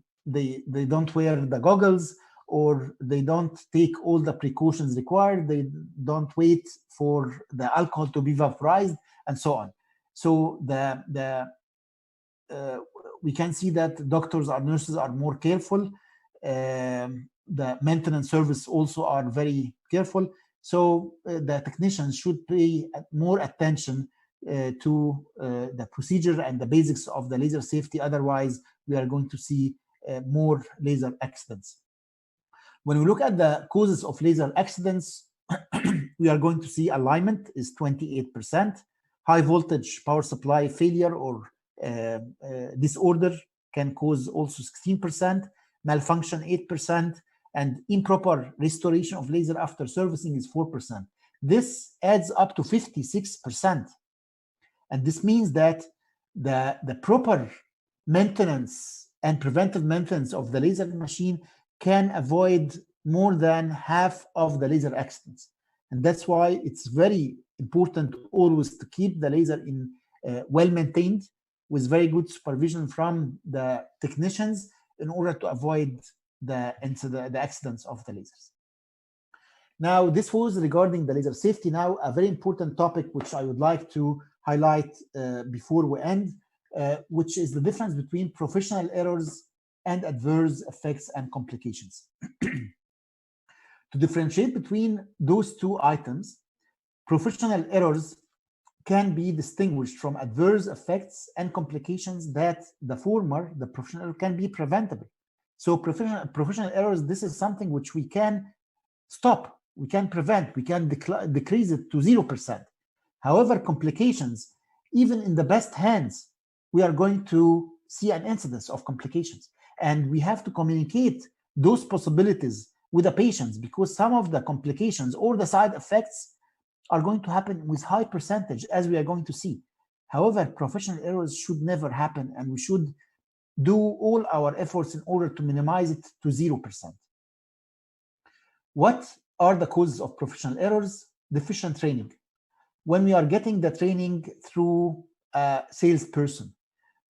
don't wear the goggles, or they don't take all the precautions required. They don't wait for the alcohol to be vaporized, and so on. So we can see that doctors or nurses are more careful. The maintenance service also are very careful. So the technicians should pay more attention to the procedure and the basics of the laser safety. Otherwise, we are going to see more laser accidents. When we look at the causes of laser accidents, we are going to see alignment is 28%, high voltage power supply failure or disorder can cause also 16%, malfunction 8%, and improper restoration of laser after servicing is 4%. This adds up to 56%. And this means that the proper maintenance and preventive maintenance of the laser machine can avoid more than half of the laser accidents. And that's why it's very important always to keep the laser in well-maintained with very good supervision from the technicians in order to avoid the accidents of the lasers. Now, this was regarding the laser safety. Now, a very important topic which I would like to highlight before we end, which is the difference between professional errors and adverse effects and complications. To differentiate between those two items, professional errors can be distinguished from adverse effects and complications that the former, the professional error, can be preventable. So professional errors, this is something which we can stop, we can prevent, we can decrease it to 0%. However, complications, even in the best hands, we are going to see an incidence of complications. And we have to communicate those possibilities with the patients, because some of the complications or the side effects are going to happen with high percentage, as we are going to see. However, professional errors should never happen, and we should do all our efforts in order to minimize it to 0%. What are the causes of professional errors? Deficient training. When we are getting the training through a salesperson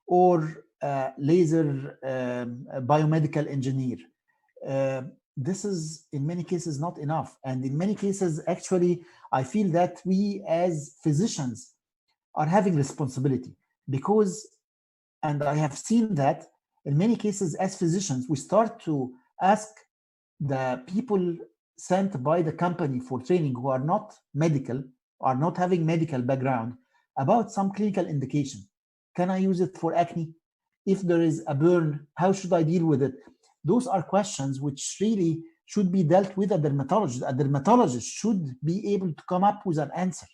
or a laser biomedical engineer, this is in many cases not enough. And in many cases, actually, I feel that we as physicians are having responsibility, because, and I have seen that in many cases as physicians, we start to ask the people sent by the company for training who are not medical, are not having medical background, about some clinical indication. Can I use it for acne? If there is a burn, how should I deal with it? Those are questions which really should be dealt with a dermatologist. A dermatologist should be able to come up with an answer,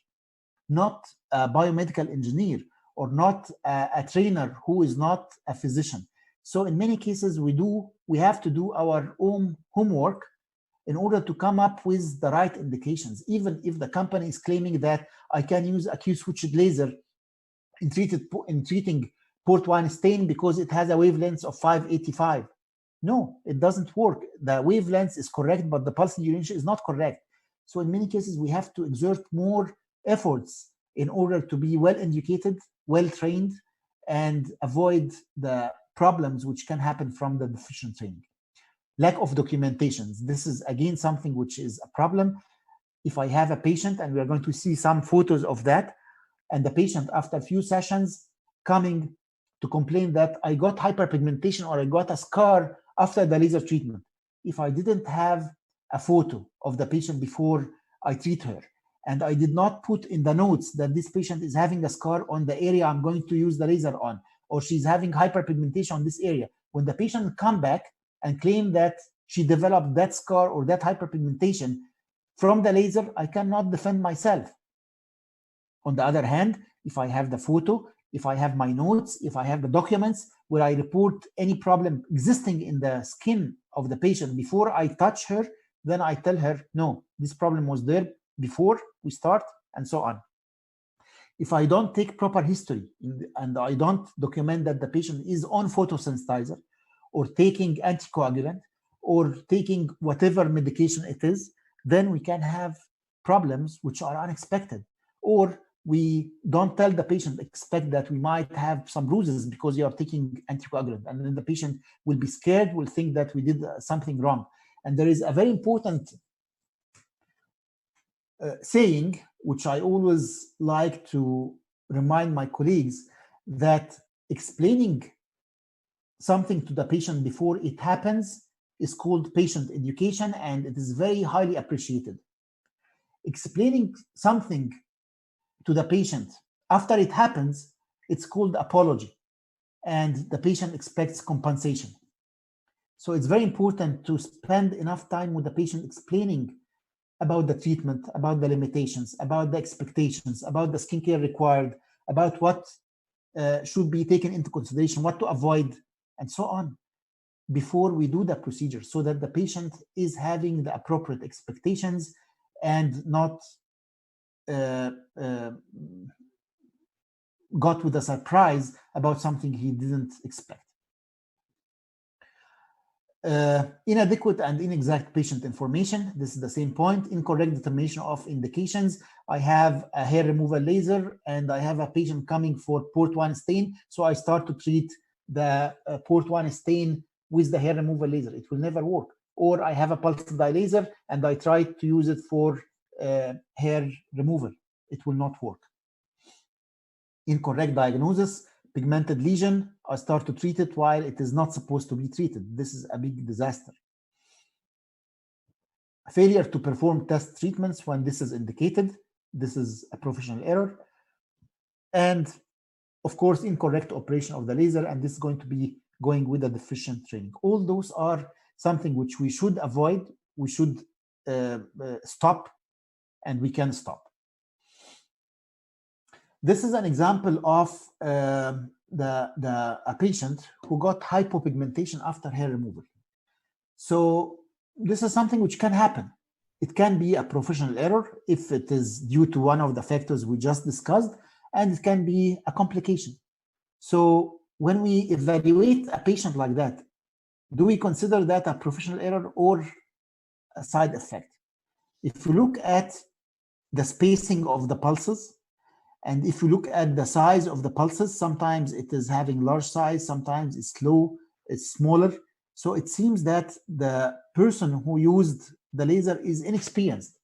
not a biomedical engineer or not a trainer who is not a physician. So in many cases, we have to do our own homework in order to come up with the right indications, even if the company is claiming that I can use a Q-switched laser in treating port 1 stain because it has a wavelength of 585. No, it doesn't work. The wavelength is correct, but the pulse duration is not correct. So in many cases, we have to exert more efforts in order to be well educated, well trained, and avoid the problems which can happen from the deficient training. Lack of documentations. This is again something which is a problem. If I have a patient, and we are going to see some photos of that, and the patient after a few sessions coming to complain that I got hyperpigmentation or I got a scar after the laser treatment. If I didn't have a photo of the patient before I treat her, and I did not put in the notes that this patient is having a scar on the area I'm going to use the laser on, or she's having hyperpigmentation on this area, when the patient come back and claim that she developed that scar or that hyperpigmentation from the laser, I cannot defend myself. On the other hand, if I have the photo, if I have my notes, if I have the documents where I report any problem existing in the skin of the patient before I touch her, then I tell her, no, this problem was there before we start, and so on. If I don't take proper history and I don't document that the patient is on photosensitizer or taking anticoagulant or taking whatever medication it is, then we can have problems which are unexpected. Or we don't tell the patient, expect that we might have some bruises because you are taking anticoagulant, and then the patient will be scared, will think that we did something wrong. And there is a very important saying, which I always like to remind my colleagues, that explaining something to the patient before it happens is called patient education, and it is very highly appreciated. Explaining something to the patient after it happens, it's called apology, and the patient expects compensation. So it's very important to spend enough time with the patient explaining about the treatment, about the limitations, about the expectations, about the skincare required, about what should be taken into consideration, what to avoid, and so on, before we do the procedure, so that the patient is having the appropriate expectations and not got with a surprise about something he didn't expect. Inadequate and inexact patient information. This is the same point. Incorrect determination of indications. I have a hair removal laser and I have a patient coming for port 1 stain, so I start to treat the port 1 stain with the hair removal laser. It will never work. Or I have a pulsed dye laser and I try to use it for hair removal. It will not work. Incorrect diagnosis. Pigmented lesion, I start to treat it while it is not supposed to be treated. This is a big disaster. Failure to perform test treatments when this is indicated. This is a professional error. and of course, incorrect operation of the laser, and this is going to be going with a deficient training. All those are something which we should avoid, we should stop, and we can stop. This is an example of a patient who got hypopigmentation after hair removal. So this is something which can happen. It can be a professional error if it is due to one of the factors we just discussed, and it can be a complication. So when we evaluate a patient like that, do we consider that a professional error or a side effect? If you look at the spacing of the pulses, and if you look at the size of the pulses, sometimes it is having large size, sometimes it's slow, it's smaller. So it seems that the person who used the laser is inexperienced,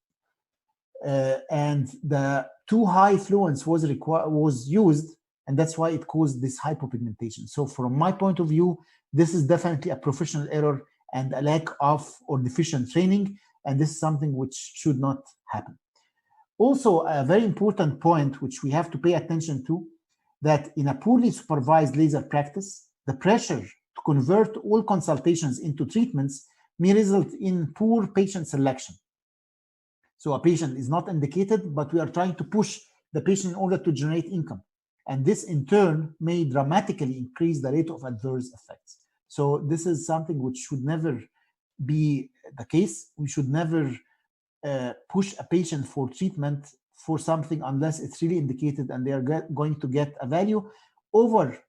and the too high fluence was used, and that's why it caused this hypopigmentation. So from my point of view, this is definitely a professional error and a lack of or deficient training, and this is something which should not happen. Also, a very important point which we have to pay attention to, that in a poorly supervised laser practice, the pressure to convert all consultations into treatments may result in poor patient selection. So a patient is not indicated, but we are trying to push the patient in order to generate income. And this in turn may dramatically increase the rate of adverse effects. So this is something which should never be the case. We should never push a patient for treatment for something unless it's really indicated and they are going to get a value over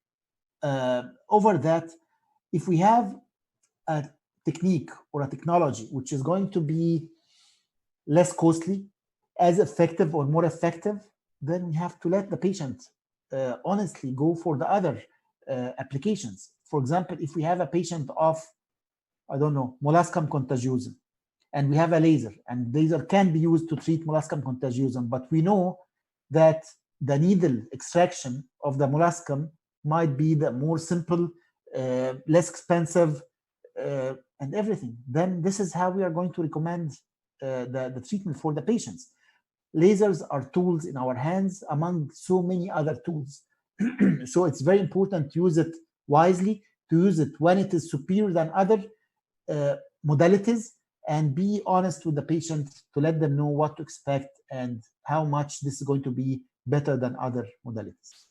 that. If we have a technique or a technology which is going to be less costly, as effective or more effective, then we have to let the patient honestly go for the other applications. For example, if we have a patient of, I don't know, molluscum contagiosum, and we have a laser, and laser can be used to treat molluscum contagiosum, but we know that the needle extraction of the molluscum might be the more simple, less expensive, and everything. Then this is how we are going to recommend the treatment for the patients. Lasers are tools in our hands among so many other tools. So it's very important to use it wisely, to use it when it is superior than other modalities, and be honest with the patient to let them know what to expect and how much this is going to be better than other modalities.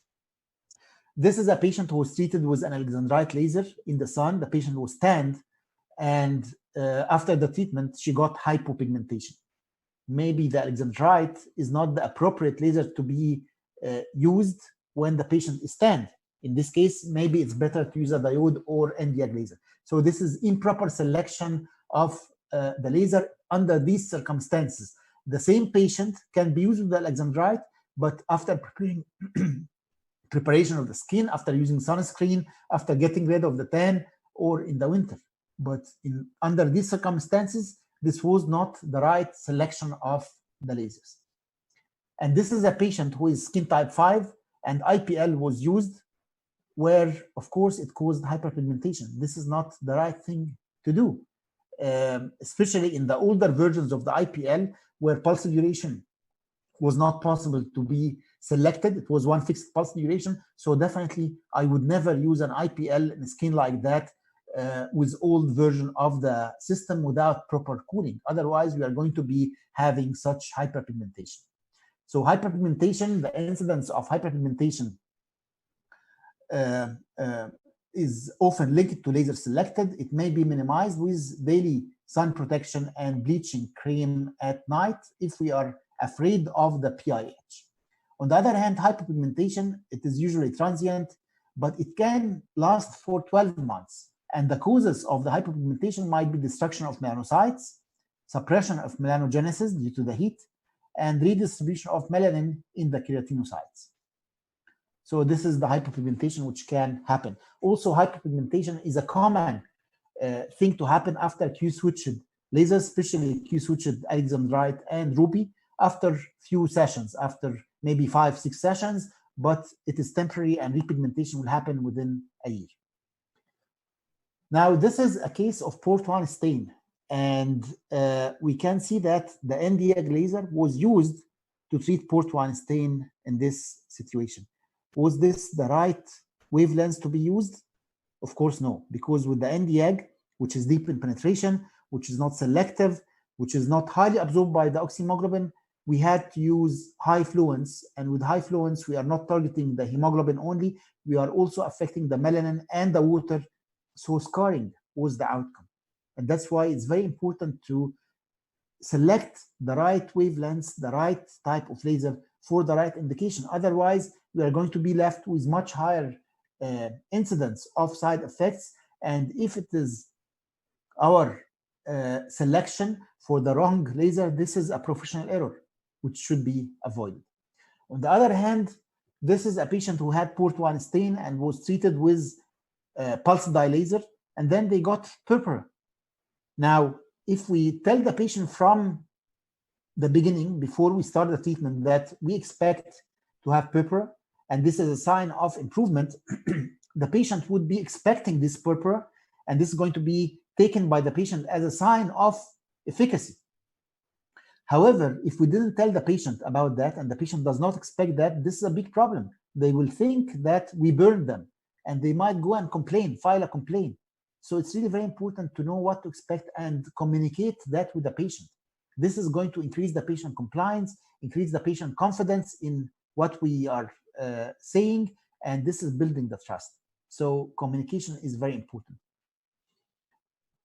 This is a patient who was treated with an alexandrite laser in the sun. The patient was tanned, and after the treatment, she got hypopigmentation. Maybe the alexandrite is not the appropriate laser to be used when the patient is tanned. In this case, maybe it's better to use a diode or Nd:YAG laser. So this is improper selection of the laser under these circumstances. The same patient can be used with the alexandrite, but after preparation of the skin, after using sunscreen, after getting rid of the tan, or in the winter. But under these circumstances, this was not the right selection of the lasers. And this is a patient who is skin type 5, and IPL was used, where, of course, it caused hyperpigmentation. This is not the right thing to do, especially in the older versions of the IPL, where pulse duration was not possible to be selected. It was one fixed pulse duration. So definitely, I would never use an IPL in skin like that with old version of the system without proper cooling. Otherwise, we are going to be having such hyperpigmentation. So hyperpigmentation, the incidence of hyperpigmentation is often linked to laser selected. It may be minimized with daily sun protection and bleaching cream at night if we are afraid of the PIH. On the other hand, hyperpigmentation, it is usually transient, but it can last for 12 months. And the causes of the hyperpigmentation might be destruction of melanocytes, suppression of melanogenesis due to the heat, and redistribution of melanin in the keratinocytes. So this is the hyperpigmentation which can happen. Also, hyperpigmentation is a common thing to happen after Q-switched lasers, especially Q-switched alexandrite and ruby, after few sessions, after maybe 5-6 sessions, but it is temporary and repigmentation will happen within a year. Now, this is a case of port 1 stain, and we can see that the Nd:YAG laser was used to treat port 1 stain in this situation. Was this the right wavelength to be used? Of course, no, because with the Nd:YAG, which is deep in penetration, which is not selective, which is not highly absorbed by the oxyhemoglobin, we had to use high fluence. And with high fluence, we are not targeting the hemoglobin only, we are also affecting the melanin and the water. So scarring was the outcome. And that's why it's very important to select the right wavelengths, the right type of laser for the right indication. Otherwise, we are going to be left with much higher incidence of side effects. And if it is our selection for the wrong laser, this is a professional error, which should be avoided. On the other hand, this is a patient who had port 1 stain and was treated with pulse dye laser, and then they got purpura. Now, if we tell the patient from the beginning, before we start the treatment, that we expect to have purpura, and this is a sign of improvement, the patient would be expecting this purpura, and this is going to be taken by the patient as a sign of efficacy. However, if we didn't tell the patient about that, and the patient does not expect that, this is a big problem. They will think that we burned them, and they might go and complain, file a complaint. So it's really very important to know what to expect and communicate that with the patient. This is going to increase the patient compliance, increase the patient confidence in what we are saying, and this is building the trust. So communication is very important.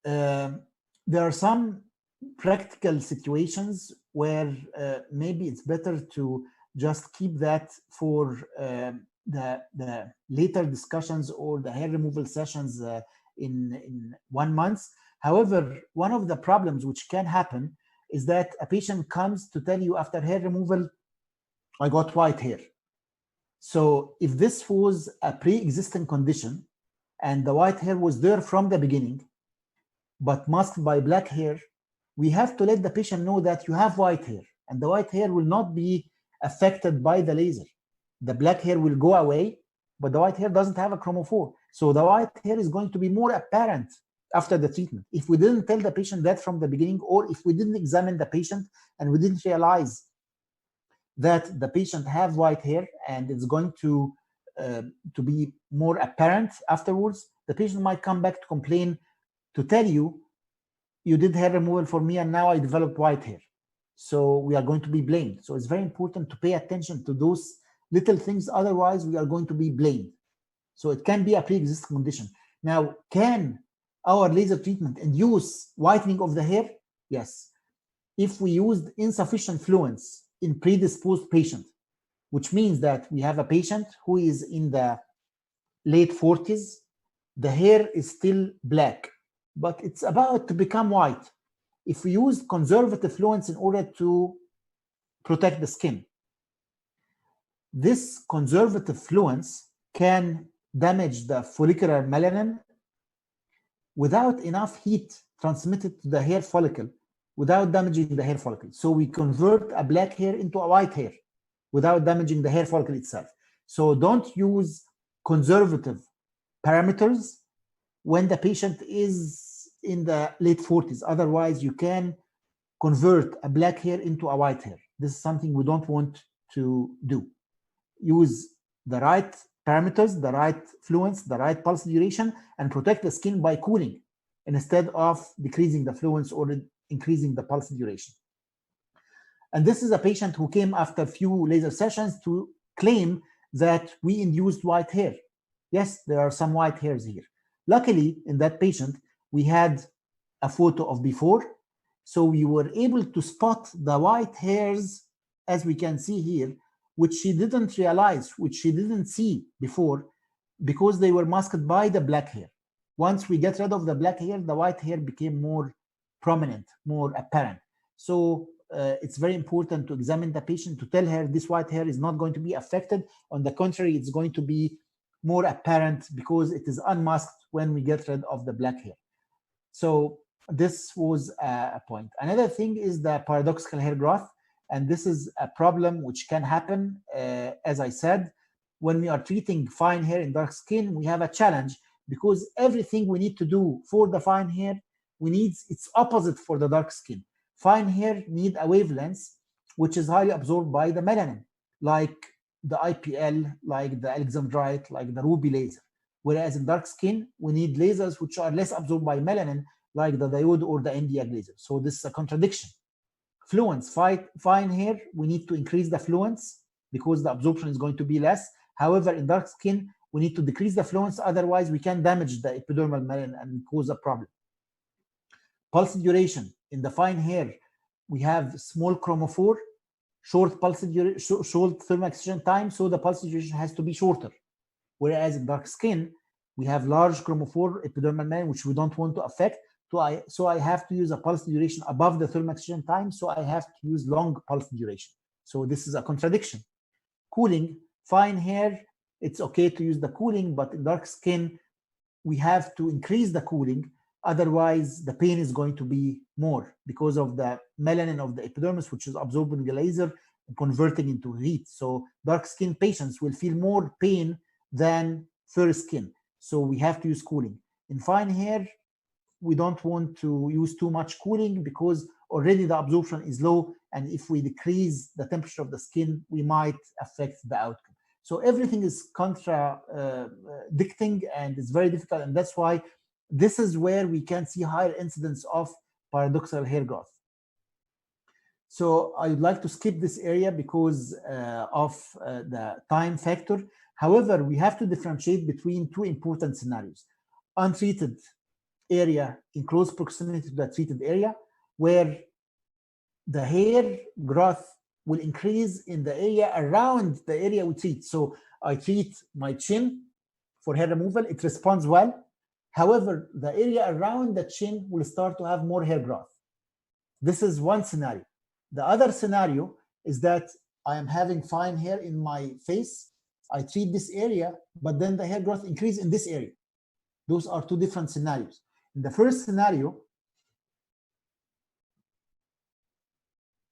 There are some practical situations where maybe it's better to just keep that for the later discussions or the hair removal sessions in 1 month. However, one of the problems which can happen is that a patient comes to tell you after hair removal, I got white hair. So if this was a pre-existing condition and the white hair was there from the beginning, but masked by black hair, we have to let the patient know that you have white hair, and the white hair will not be affected by the laser. The black hair will go away, but the white hair doesn't have a chromophore. So the white hair is going to be more apparent after the treatment. If we didn't tell the patient that from the beginning, or if we didn't examine the patient and we didn't realize that the patient have white hair and it's going to be more apparent afterwards, the patient might come back to complain, to tell you, you did hair removal for me and now I developed white hair. So we are going to be blamed. So it's very important to pay attention to those little things, otherwise we are going to be blamed. So it can be a pre-existing condition. Now, can our laser treatment induce whitening of the hair? Yes. If we used insufficient fluence in predisposed patient, which means that we have a patient who is in the late 40s, the hair is still black, but it's about to become white. If we use conservative fluence in order to protect the skin, this conservative fluence can damage the follicular melanin without enough heat transmitted to the hair follicle, without damaging the hair follicle. So we convert a black hair into a white hair without damaging the hair follicle itself. So don't use conservative parameters when the patient is in the late 40s. Otherwise, you can convert a black hair into a white hair. This is something we don't want to do. Use the right parameters, the right fluence, the right pulse duration, and protect the skin by cooling instead of decreasing the fluence or increasing the pulse duration. And this is a patient who came after a few laser sessions to claim that we induced white hair. Yes, there are some white hairs here. Luckily, in that patient, we had a photo of before, so we were able to spot the white hairs, as we can see here, which she didn't realize, which she didn't see before, because they were masked by the black hair. Once we get rid of the black hair, the white hair became more prominent, more apparent. So it's very important to examine the patient, to tell her this white hair is not going to be affected. On the contrary, it's going to be more apparent because it is unmasked when we get rid of the black hair. So this was a point. Another thing is the paradoxical hair growth. And this is a problem which can happen, as I said, when we are treating fine hair in dark skin, we have a challenge because everything we need to do for the fine hair, we need its opposite for the dark skin. Fine hair need a wavelength which is highly absorbed by the melanin, like the IPL, like the alexandrite, like the ruby laser. Whereas in dark skin, we need lasers which are less absorbed by melanin, like the diode or the Nd:YAG laser. So this is a contradiction. Fluence, fine hair, we need to increase the fluence because the absorption is going to be less. However, in dark skin, we need to decrease the fluence, otherwise we can damage the epidermal melanin and cause a problem. Pulse duration, in the fine hair, we have small chromophore, short pulse duration, short thermal excitation time, so the pulse duration has to be shorter. Whereas in dark skin, we have large chromophore epidermal melanin, which we don't want to affect. So I have to use a pulse duration above the thermal excitation time, so I have to use long pulse duration. So this is a contradiction. Cooling, fine hair, it's okay to use the cooling, but in dark skin, we have to increase the cooling. Otherwise, the pain is going to be more because of the melanin of the epidermis, which is absorbing the laser and converting into heat. So dark skin patients will feel more pain than fair skin. So we have to use cooling. In fine hair, we don't want to use too much cooling because already the absorption is low. And if we decrease the temperature of the skin, we might affect the outcome. So everything is contradicting and it's very difficult. And that's why this is where we can see higher incidence of paradoxical hair growth. So I would like to skip this area because of the time factor. However, we have to differentiate between two important scenarios. Untreated area in close proximity to the treated area, where the hair growth will increase in the area around the area we treat. So I treat my chin for hair removal, it responds well. However, the area around the chin will start to have more hair growth. This is one scenario. The other scenario is that I am having fine hair in my face. I treat this area, but then the hair growth increases in this area. Those are two different scenarios. In the first scenario,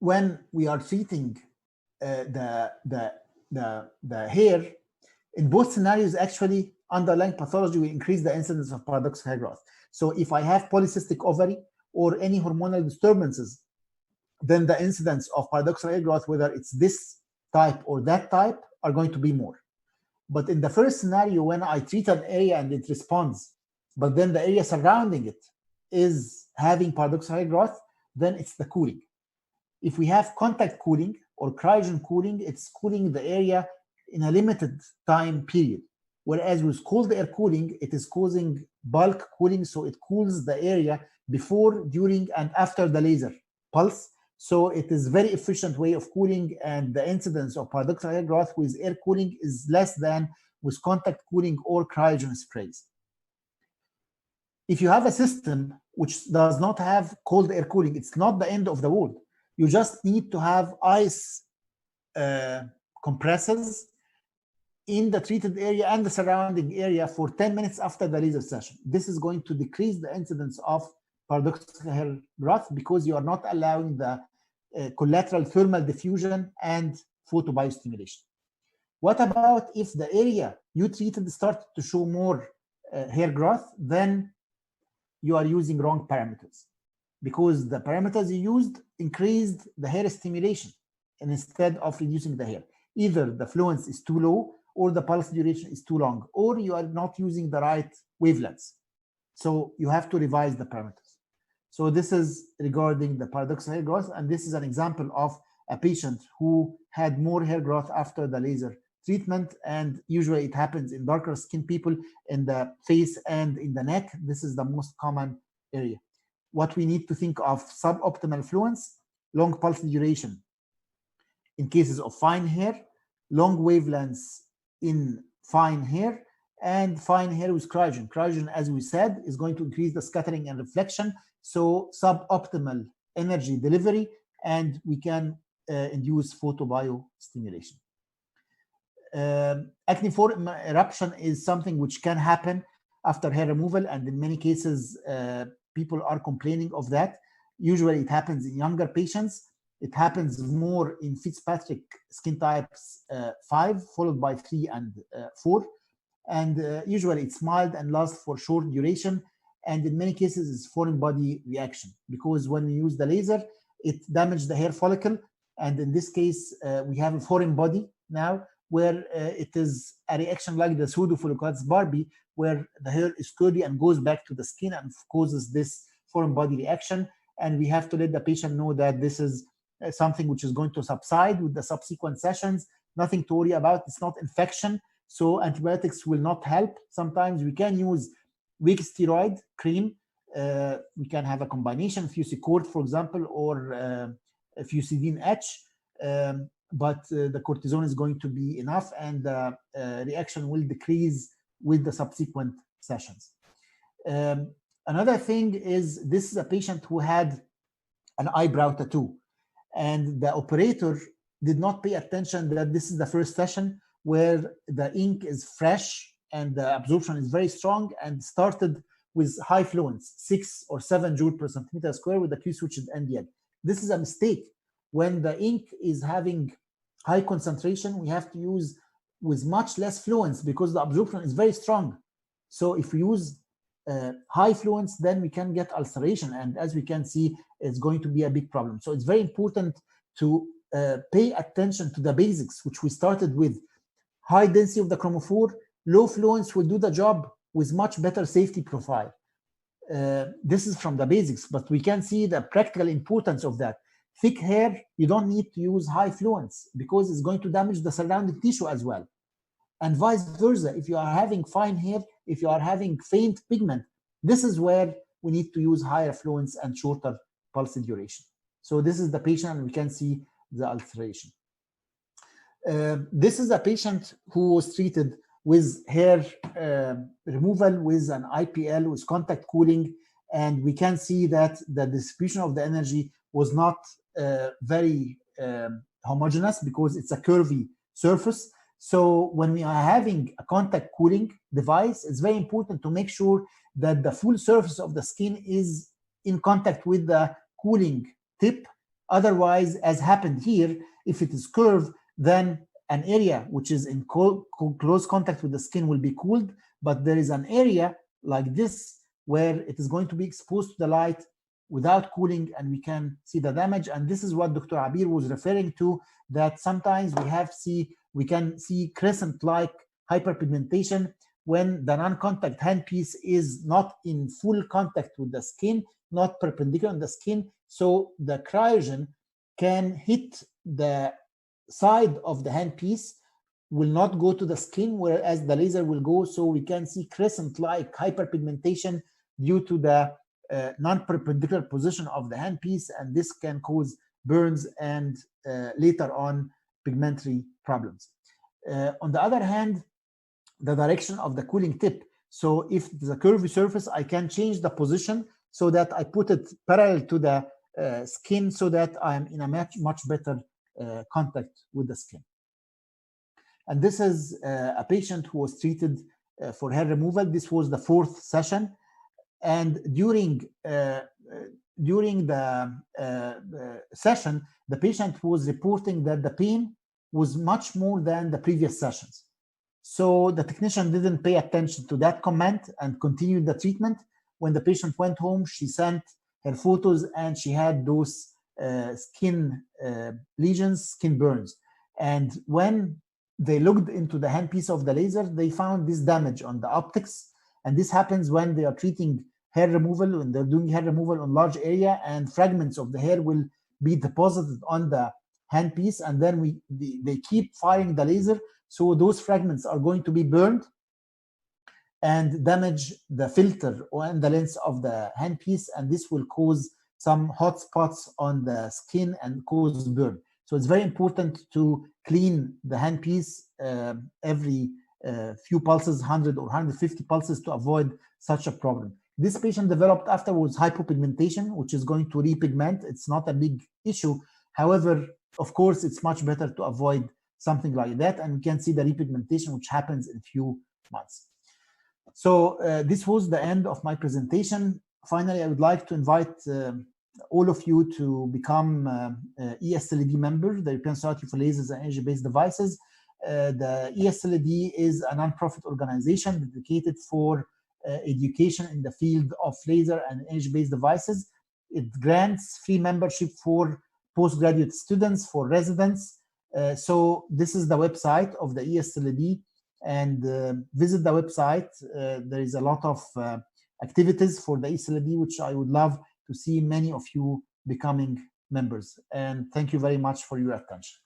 when we are treating the hair, in both scenarios, actually, underlying pathology will increase the incidence of paradoxical hair growth. So if I have polycystic ovary or any hormonal disturbances, then the incidence of paradoxical hair growth, whether it's this type or that type, are going to be more. But in the first scenario, when I treat an area and it responds, but then the area surrounding it is having paradoxical hair growth, then it's the cooling. If we have contact cooling or cryogen cooling, it's cooling the area in a limited time period. Whereas with cold air cooling, it is causing bulk cooling, so it cools the area before, during, and after the laser pulse. So it is a very efficient way of cooling, and the incidence of paradoxical hair growth with air cooling is less than with contact cooling or cryogen sprays. If you have a system which does not have cold air cooling, it's not the end of the world. You just need to have ice compressors in the treated area and the surrounding area for 10 minutes after the laser session. This is going to decrease the incidence of paradoxical hair growth because you are not allowing the collateral thermal diffusion and photobiostimulation. What about if the area you treated started to show more hair growth? Then you are using wrong parameters, because the parameters you used increased the hair stimulation instead of reducing the hair. Either the fluence is too low, or the pulse duration is too long, or you are not using the right wavelengths. So you have to revise the parameters. So this is regarding the paradoxical hair growth, and this is an example of a patient who had more hair growth after the laser treatment, and usually it happens in darker skin people in the face and in the neck. This is the most common area. What we need to think of: suboptimal fluence, long pulse duration in cases of fine hair, long wavelengths in fine hair, and fine hair with cryogen. Cryogen, as we said, is going to increase the scattering and reflection, so suboptimal energy delivery, and we can induce photobiostimulation. Acneiform eruption is something which can happen after hair removal, and in many cases, people are complaining of that. Usually it happens in younger patients. It happens more in Fitzpatrick skin types 5, followed by 3 and 4. And usually it's mild and lasts for short duration. And in many cases, it's foreign body reaction, because when we use the laser, it damages the hair follicle. And in this case, we have a foreign body now, where it is a reaction like the pseudofolliculitis barbae, where the hair is curly and goes back to the skin and causes this foreign body reaction. And we have to let the patient know that this is something which is going to subside with the subsequent sessions. Nothing to worry about. It's not infection, so antibiotics will not help. Sometimes we can use weak steroid cream. We can have a combination, Fusicord, for example, or Fusidine-H, but the cortisone is going to be enough, and the reaction will decrease with the subsequent sessions. Another thing is, this is a patient who had an eyebrow tattoo, and the operator did not pay attention that this is the first session where the ink is fresh and the absorption is very strong, and started with high fluence, 6 or 7 joules per centimeter square with the Q switched NDL. This is a mistake. When the ink is having high concentration, we have to use with much less fluence because the absorption is very strong. So if we use high fluence, then we can get ulceration, and as we can see, it's going to be a big problem. So it's very important to pay attention to the basics, which we started with. High density of the chromophore, low fluence will do the job with much better safety profile. This is from the basics, but we can see the practical importance of that. Thick hair, you don't need to use high fluence because it's going to damage the surrounding tissue as well. And vice versa, if you are having fine hair, if you are having faint pigment, this is where we need to use higher fluence and shorter pulse duration. So this is the patient, and we can see the ulceration. This is a patient who was treated with hair removal with an IPL, with contact cooling, and we can see that the distribution of the energy was not very homogeneous because it's a curvy surface. So when we are having a contact cooling device, it's very important to make sure that the full surface of the skin is in contact with the cooling tip. Otherwise, as happened here, if it is curved, then an area which is in close contact with the skin will be cooled, but there is an area like this where it is going to be exposed to the light without cooling, and we can see the damage. And this is what Dr. Abir was referring to, that sometimes we can see crescent-like hyperpigmentation when the non-contact handpiece is not in full contact with the skin, not perpendicular on the skin, so the cryogen can hit the side of the handpiece, will not go to the skin, whereas the laser will go. So we can see crescent-like hyperpigmentation due to the non-perpendicular position of the handpiece, and this can cause burns and later on pigmentary problems. On the other hand, the direction of the cooling tip. So if it's a curvy surface, I can change the position so that I put it parallel to the skin, so that I'm in a much better contact with the skin. And this is a patient who was treated for hair removal. This was the 4th session, and during the session, the patient was reporting that the pain was much more than the previous sessions. So the technician didn't pay attention to that comment and continued the treatment. When the patient went home, she sent her photos, and she had those skin lesions, skin burns. And when they looked into the handpiece of the laser, they found this damage on the optics. And this happens when they are treating hair removal, when they're doing hair removal on large area, and fragments of the hair will be deposited on the handpiece, and then they keep firing the laser. So those fragments are going to be burned and damage the filter and the lens of the handpiece, and this will cause some hot spots on the skin and cause burn. So it's very important to clean the handpiece every few pulses, 100 or 150 pulses, to avoid such a problem. This patient developed afterwards hypopigmentation, which is going to repigment. It's not a big issue. However, of course, it's much better to avoid something like that, and we can see the repigmentation which happens in a few months. So this was the end of my presentation. Finally, I would like to invite all of you to become ESLD member, the European Society for Lasers and Energy-Based Devices. The ESLD is a non-profit organization dedicated for education in the field of laser and energy-based devices. It grants free membership for postgraduate students, for residents, So this is the website of the ESLB, and visit the website. There is a lot of activities for the ESLB, which I would love to see many of you becoming members. And thank you very much for your attention.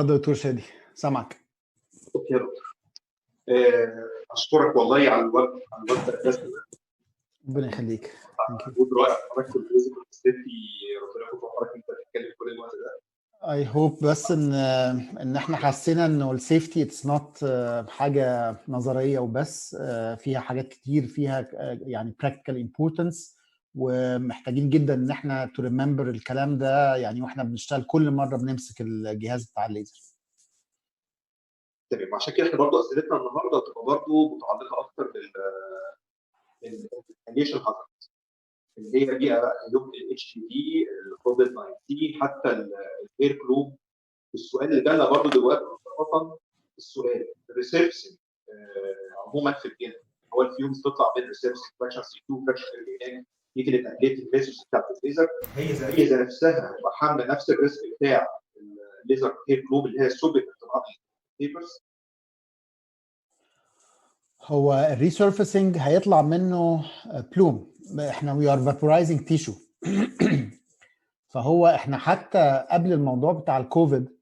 اتفضل دكتور شادي، سامعك. اوكي يا دكتور. اشكرك والله على الوقت ده. ربنا يخليك. مجهود رائع حضرتك في الفيزيك والسيفتي، ربنا يكون في عمرك انت بتتكلم كل الوقت ده. I hope بس ان احنا حسينا انه السيفتي اتس نوت حاجه نظريه وبس، فيها حاجات كتير، فيها يعني practical importance، ومحتاجين جدا ان احنا to remember الكلام ده يعني واحنا بنشتغل كل مره بنمسك الجهاز بتاع الليزر. تمام، عشان كده احنا برضه اسئلتنا النهارده هتبقى برضه متعلقه اكتر الانيشال هازارد اللي هي بيئه بقى الاتش بي في، الكوفيد 19، حتى الهير كلوب. السؤال اللي جالنا برضه دلوقتي خاصه السؤال الريسبسن عموما في الجن، هو الفيومز تطلع بين ريسبسن فراكشن سي 2 فراكشن الجنان، يجي لتقليل الريسبس بتاعت الليزر، هي ذات نفسها تبقى حامله نفس الريسك بتاع الليزر هير كلوب اللي هي سوبر بيبرز. هو الريسيرفيسنج هيطلع منه بلوم، احنا وي ار فابورايزنج تيشو. فهو احنا حتى قبل الموضوع بتاع الكوفيد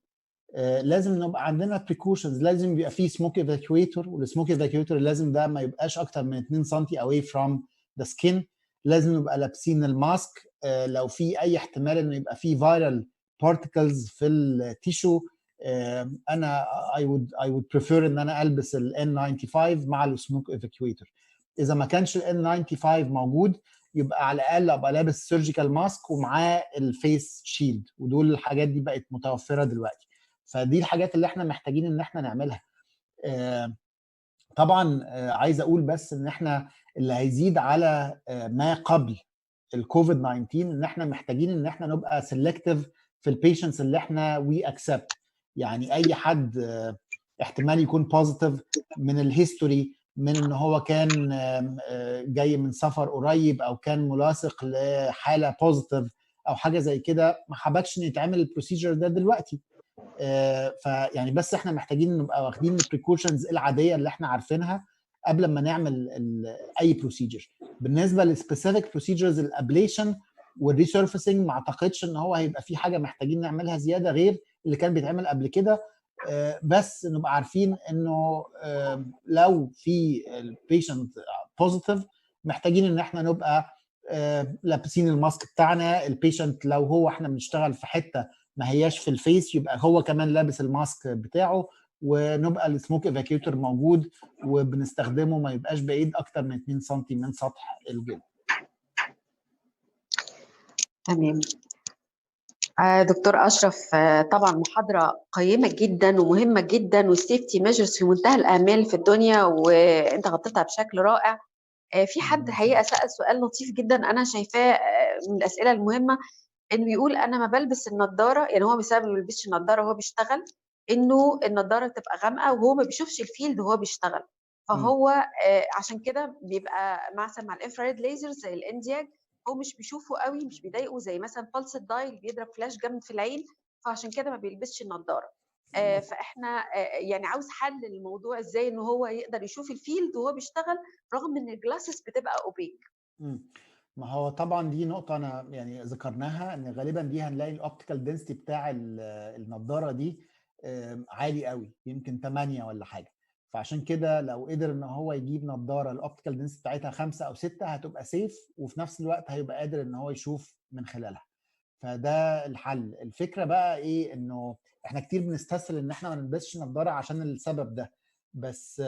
لازم نبقى عندنا بريكوشنز، لازم يبقى فيه سموك ايفاكيويتور، والسموك ايفاكيويتور لازم ده ما يبقاش اكتر من 2 سم away from the skin. لازم نبقى لابسين الماسك لو في اي احتمال انه يبقى فيه فيرال بارتكلز في التيشو. انا I would prefer ان انا البس ال N95 مع السموك ايفاكيويتور. اذا ما كانش ال N95 موجود يبقى على الاقل ابقى لابس سيرجيكال ماسك ومعاه الفيس شيلد، ودول الحاجات دي بقت متوفره دلوقتي. فدي الحاجات اللي احنا محتاجين ان احنا نعملها. طبعا عايز اقول بس ان احنا اللي هيزيد على ما قبل الكوفيد 19 ان احنا محتاجين ان احنا نبقى سيلكتيف في البيشنتس اللي احنا وي اكسبت. يعني اي حد احتمال يكون بوزيتيف من الهيستوري، من ان هو كان جاي من سفر قريب او كان ملاصق لحاله بوزيتيف او حاجه زي كده، ما حبكش ان يتعمل البروسيجر ده دلوقتي. فيعني بس احنا محتاجين نبقى واخدين البريكوشنز العاديه اللي احنا عارفينها قبل ما نعمل اي بروسيجر. بالنسبه للسبيسيفيك بروسيجرز الابليشن والريسيرفيسنج ما اعتقدش ان هو هيبقى في حاجه محتاجين نعملها زياده غير اللي كان بيتعمل قبل كده. بس نبقى عارفين انه لو في البيشنت بوزيتيف محتاجين ان احنا نبقى لابسين الماسك بتاعنا. البيشنت لو هو احنا بنشتغل في حته ما هياش في الفيس يبقى هو كمان لابس الماسك بتاعه، ونبقى السموك ايفاكيوتور موجود وبنستخدمه ما يبقاش بعيد اكتر من 2 سم من سطح الجلد. تمام. دكتور أشرف، طبعا محاضرة قيمة جدا ومهمة جدا، والسيفتي ميجرز في منتهى الأهمية في الدنيا، وأنت غطيتها بشكل رائع. في حد حقيقة سأل سؤال لطيف جدا أنا شايفاه من الأسئلة المهمة، إنه بيقول أنا ما بلبس النضارة، يعني هو بسبب ما بيلبسش النضارة وهو بيشتغل، إنه النضارة تبقى غامقة وهو ما بيشوفش الفيلد وهو بيشتغل، فهو عشان كده بيبقى مثلا مع الانفراريد ليزر زي الاندياج هو مش بيشوفه قوي، مش بيضايقه زي مثلا بلس الدايل بيضرب فلاش جامد في العين، فعشان كده ما بيلبسش النضاره. فاحنا يعني عاوز حل للموضوع ازاي ان هو يقدر يشوف الفيلد وهو بيشتغل رغم ان الجلاسز بتبقى اوبيك. ما هو طبعا دي نقطه انا يعني ذكرناها، ان غالبا دي هنلاقي الاوبتيكال دنسيتي بتاع النضاره دي عالي قوي، يمكن 8 ولا حاجه. فعشان كده لو قدر ان هو يجيب نظاره الاوبتيكال دنسيتي بتاعتها 5 أو 6 هتبقى سيف، وفي نفس الوقت هيبقى قادر ان هو يشوف من خلالها. فده الحل. الفكره بقى ايه؟ انه احنا كتير بنستسهل ان احنا ما نلبسش نظاره عشان السبب ده، بس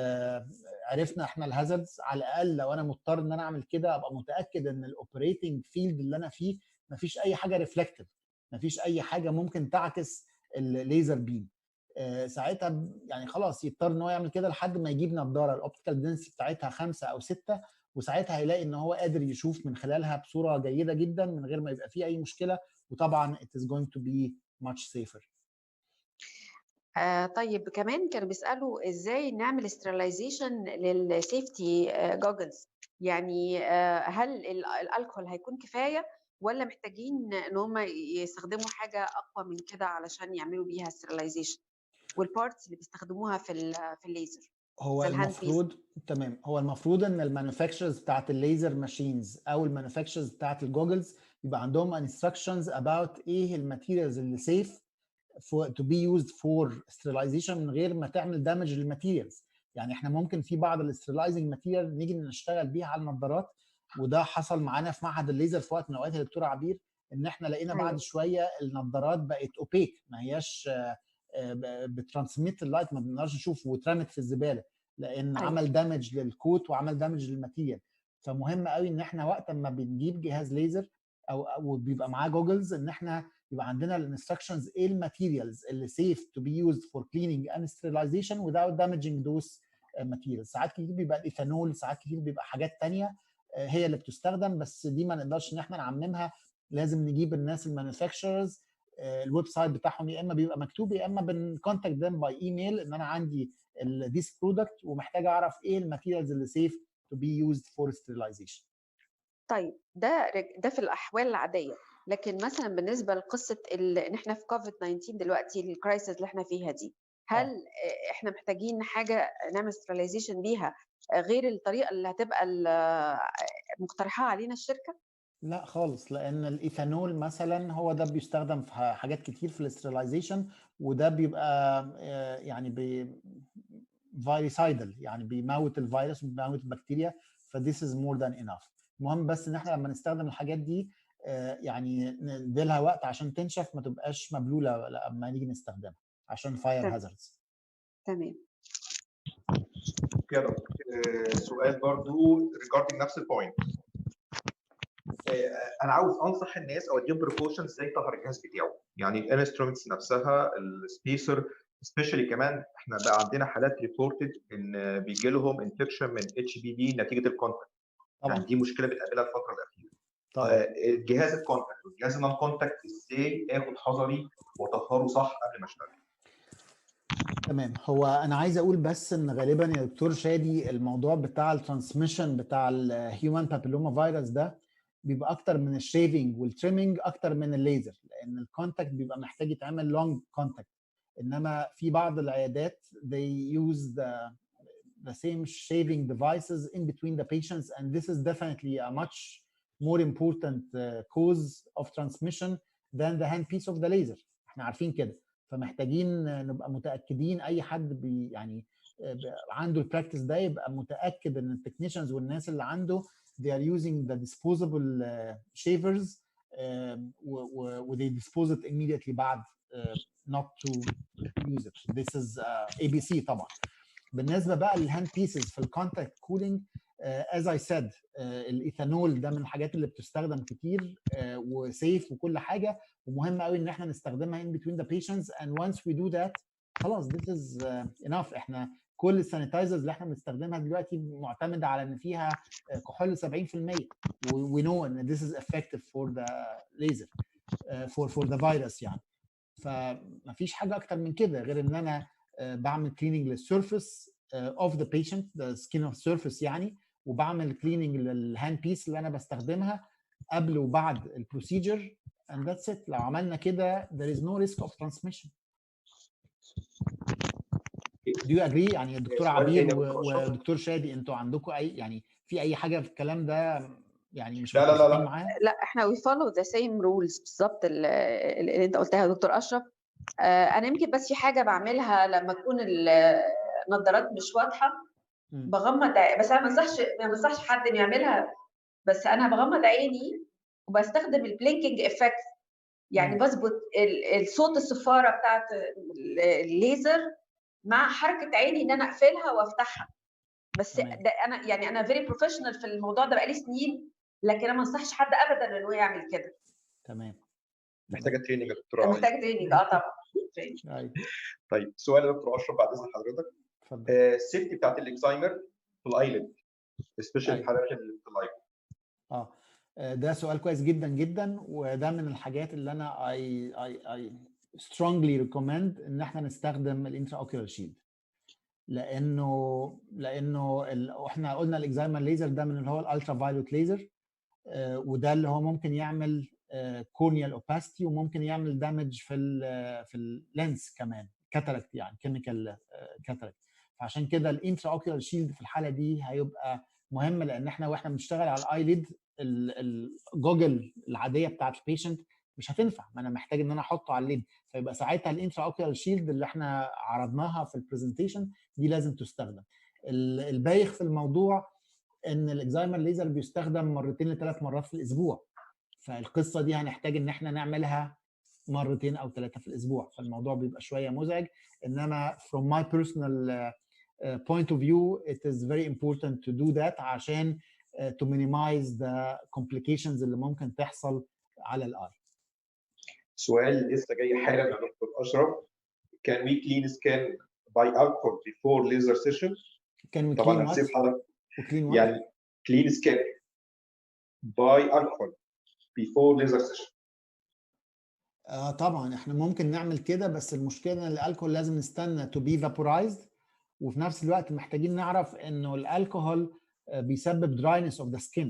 عرفنا احنا الهازردز. على الاقل لو انا مضطر ان انا اعمل كده ابقى متاكد ان الاوبريتنج فيلد اللي انا فيه مفيش اي حاجه ريفلكتيف، مفيش اي حاجه ممكن تعكس الليزر بيم. ساعتها يعني خلاص يضطر ان هو يعمل كده لحد ما يجيب نظاره الاوبتيكال دنسيتي بتاعتها 5 أو 6، وساعتها هيلاقي ان هو قادر يشوف من خلالها بصوره جيده جدا من غير ما يبقى فيه اي مشكله، وطبعا it is going to be much safer. طيب كمان كانوا بيسالوا ازاي نعمل استرلايزيشن للسيفتي جوجلز، يعني هل الالكحول هيكون كفايه ولا محتاجين ان هم يستخدموا حاجه اقوى من كده علشان يعملوا بيها استرلايزيشن، والبارتس اللي بيستخدموها في الليزر؟ هو المفروض تمام، هو المفروض ان المانيفاكتشرز بتاعت الليزر ماشينز او المانيفاكتشرز بتاعت الجوجلز يبقى عندهم انستراكشنز اباوت ايه الماتيريالز اللي سيف to be used for sterilization من غير ما تعمل دامج للماتيريالز. يعني احنا ممكن في بعض الاسترلايزنج ماتيريال نيجي نشتغل بيها على النظارات، وده حصل معانا في معهد الليزر في وقت من الاوقات يا دكتوره عبير، ان احنا لقينا بعد شويه النظارات بقت اوبيك، ما هياش بترانسميت اللايت، ما بنقدرش نشوف، واترمت في الزباله لان عمل دامج للكوت وعمل دامج للماتيريال. فمهم قوي ان احنا وقت ما بنجيب جهاز ليزر او بيبقى معاه جوجلز ان احنا يبقى عندنا الانستراكشنز ايه الماتيريالز اللي سيف تو بي يوزد فور كليننج اند ستيرلايزيشن without damaging those materials. ساعات كتير بيبقى الايثانول، ساعات كتير بيبقى حاجات ثانيه هي اللي بتستخدم، بس دي ما نقدرش ان احنا نعممها. لازم نجيب الناس المانيفاكتشرز الويب سايت بتاعهم يا اما بيبقى مكتوب يا اما بنكونتاكت ذم باي ايميل ان انا عندي ذيس برودكت ومحتاج اعرف ايه الماتيريالز اللي سيف تو بي يوزد فور ستيرلايزيشن. طيب ده في الاحوال العاديه، لكن مثلا بالنسبه لقصه ان احنا في كوفيد 19 دلوقتي الكرايسيس اللي احنا فيها دي، هل احنا محتاجين حاجه نعمل ستيرلايزيشن بيها غير الطريقه اللي هتبقى مقترحاها علينا الشركه؟ لا خالص، لان الايثانول مثلا هو ده بيستخدم في حاجات كتير في الاسترلايزيشن، وده بيبقى يعني فيروسايدل، يعني بيموت الفيروس وبيموت البكتيريا، فديس از مور ذان انف. المهم بس ان احنا لما نستخدم الحاجات دي يعني نديلها وقت عشان تنشف، ما تبقاش مبلوله لما نيجي نستخدمها عشان فاير هازاردز. تمام. كده سؤال برضو ريجاردنج نفس البوينت. انا عاوز انصح الناس او اديهم بريكوشنز ازاي يطهر الجهاز بتاعه، يعني الانسترومنتس نفسها، السبيسر سبيشالي. كمان احنا بقى عندنا حالات ريبورتد ان بيجي لهم انفكشن من HPV نتيجه الكونتاكت. يعني دي مشكله بتقابلها الفتره الاخيره. طبعا الجهاز الكونتاكت والجهاز النون كونتاكت ازاي اخد حذري واطهره صح قبل ما اشتغل؟ تمام. هو انا عايز اقول بس ان غالبا يا دكتور شادي الموضوع بتاع الترانسميشن بتاع الهيومن بابيلوما فيروس ده بيبقى اكتر من الشيفنج والتريمنج اكتر من الليزر، لان الكونتاكت بيبقى محتاج يتعمل لونج كونتاكت. انما في بعض العيادات they use the same shaving devices in between the patients, and this is definitely a much more important cause of transmission than the handpiece of the laser. احنا عارفين كده، فمحتاجين نبقى متاكدين. اي حد يعني عنده البراكتس ده يبقى متاكد ان التكنيشنز والناس اللي عنده they are using the disposable shavers و they dispose it immediately بعد not to use it. This is ABC طبعا. بالنسبه بقى للهاند بيسز في الكونتاكت كولينج، as I said الايثانول ده من الحاجات اللي بتستخدم كتير وسيف وكل حاجه، ومهم قوي ان احنا نستخدمها in between the patients, and once we do that خلاص this is enough. احنا كل السانيتايزرز اللي احنا بنستخدمها دلوقتي معتمده على ان فيها كحول 70%، we know ان this is effective for the laser for the virus يعني. فمفيش حاجه اكتر من كده غير ان انا بعمل كليننج للسيرفيس اوف ذا بيشنت، ذا سكين اوف سيرفيس يعني، وبعمل كليننج للهاند بيس اللي انا بستخدمها قبل وبعد البروسيجر، and that's it. لو عملنا كده there is no risk of transmission. Do you agree؟ يعني الدكتور عبير ودكتور شادي انتوا عندكم اي يعني في اي حاجه في الكلام ده يعني مش متفقين معاه؟ لا احنا we follow the same rules بالظبط اللي انت قلتها يا دكتور اشرف. انا يمكن بس في حاجه بعملها لما تكون النظارات مش واضحه بغمض، بس انا ما انصحش حد انه يعملها، بس انا بغمض عيني وبستخدم البلينكينج افكت، يعني بظبط الصوت الصفاره بتاعت الليزر مع حركه عيني ان انا اقفلها وافتحها. بس ده انا يعني انا فيري بروفيشنال في الموضوع ده بقالي سنين، لكن انا ما انصحش حد ابدا انه يعمل كده. تمام. محتاجه تريننج يا دكتوره؟ محتاجه تريننج طبعا. طيب سؤال يا دكتور اشرف بعد اذن حضرتك. السيفتي بتاعت الاكزايمر في الايلid سبيشال حالات اللايف. ده سؤال كويس جدا جدا، وده من الحاجات اللي انا I strongly recommend ان احنا نستخدم الانترا اوكيولار شيلد، لانه احنا قلنا الاكزايمر ليزر ده من اللي هو الالترا فايولوت ليزر، وده اللي هو ممكن يعمل كورنيال اوباستي وممكن يعمل دامج في اللينس كمان، كاتاراكت يعني كيميكال كاتاراكت. فعشان كده الانترا اوكيولار شيلد في الحاله دي هيبقى مهم، لان احنا واحنا بنشتغل على الايليد الجوجل العاديه بتاعت البيشنت مش هتنفع، ما انا محتاج ان انا احطه على الليد، فيبقى ساعتها الانترا اوكيولار شيلد اللي احنا عرضناها في البرزنتيشن دي لازم تستخدم. البايخ في الموضوع ان الاكزايمر ليزر بيستخدم مرتين ل3 مرات في الاسبوع، فالقصه دي هنحتاج ان احنا نعملها مرتين او 3 في الاسبوع، فالموضوع بيبقى شويه مزعج. انما from my personal point of view it is very important to do that عشان to minimize the complications اللي ممكن تحصل على الاي. سؤال لسه جاي حالا يا دكتور اشرف. Can we clean skin by alcohol before laser session؟ Can we طبعا clean هسيب what؟ حضرتك clean what؟ يعني clean skin by alcohol before laser session. طبعا احنا ممكن نعمل كده، بس المشكله ان الالكوهول لازم نستنى to be vaporized، وفي نفس الوقت محتاجين نعرف انه الالكوهول بيسبب dryness of the skin.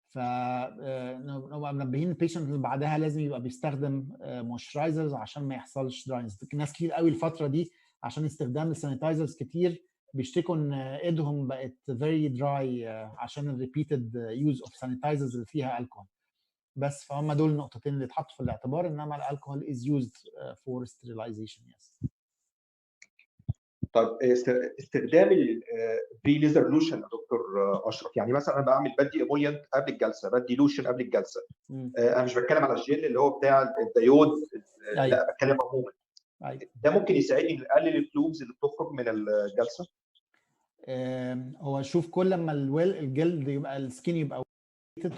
فنبقى منبهين البيشنت اللي بعدها لازم يبقى بيستخدم مويسترايزرز عشان ما يحصلش dryness. ناس كتير قوي الفتره دي عشان استخدام السانيتايزرز كتير بيشتكوا ان ايدهم بقت very dry عشان الريبيتد يوز اوف سانيتايزرز اللي فيها الكحول. بس فهم دول النقطتين اللي اتحطوا في الاعتبار، انما الالكحول is used for sterilization. yes. طيب استخدام البري ليزر لوشن يا دكتور اشرف، يعني مثلا انا بعمل بدي ايمولينت قبل الجلسه، بدي لوشن قبل الجلسه. انا مش بتكلم على الجل اللي هو بتاع الديود، لا بتكلم عموما. ده ممكن يساعدني نقلل الفلومز اللي بتخرج من الجلسه. هو شوف كل ما الجلد يبقى السكين يبقى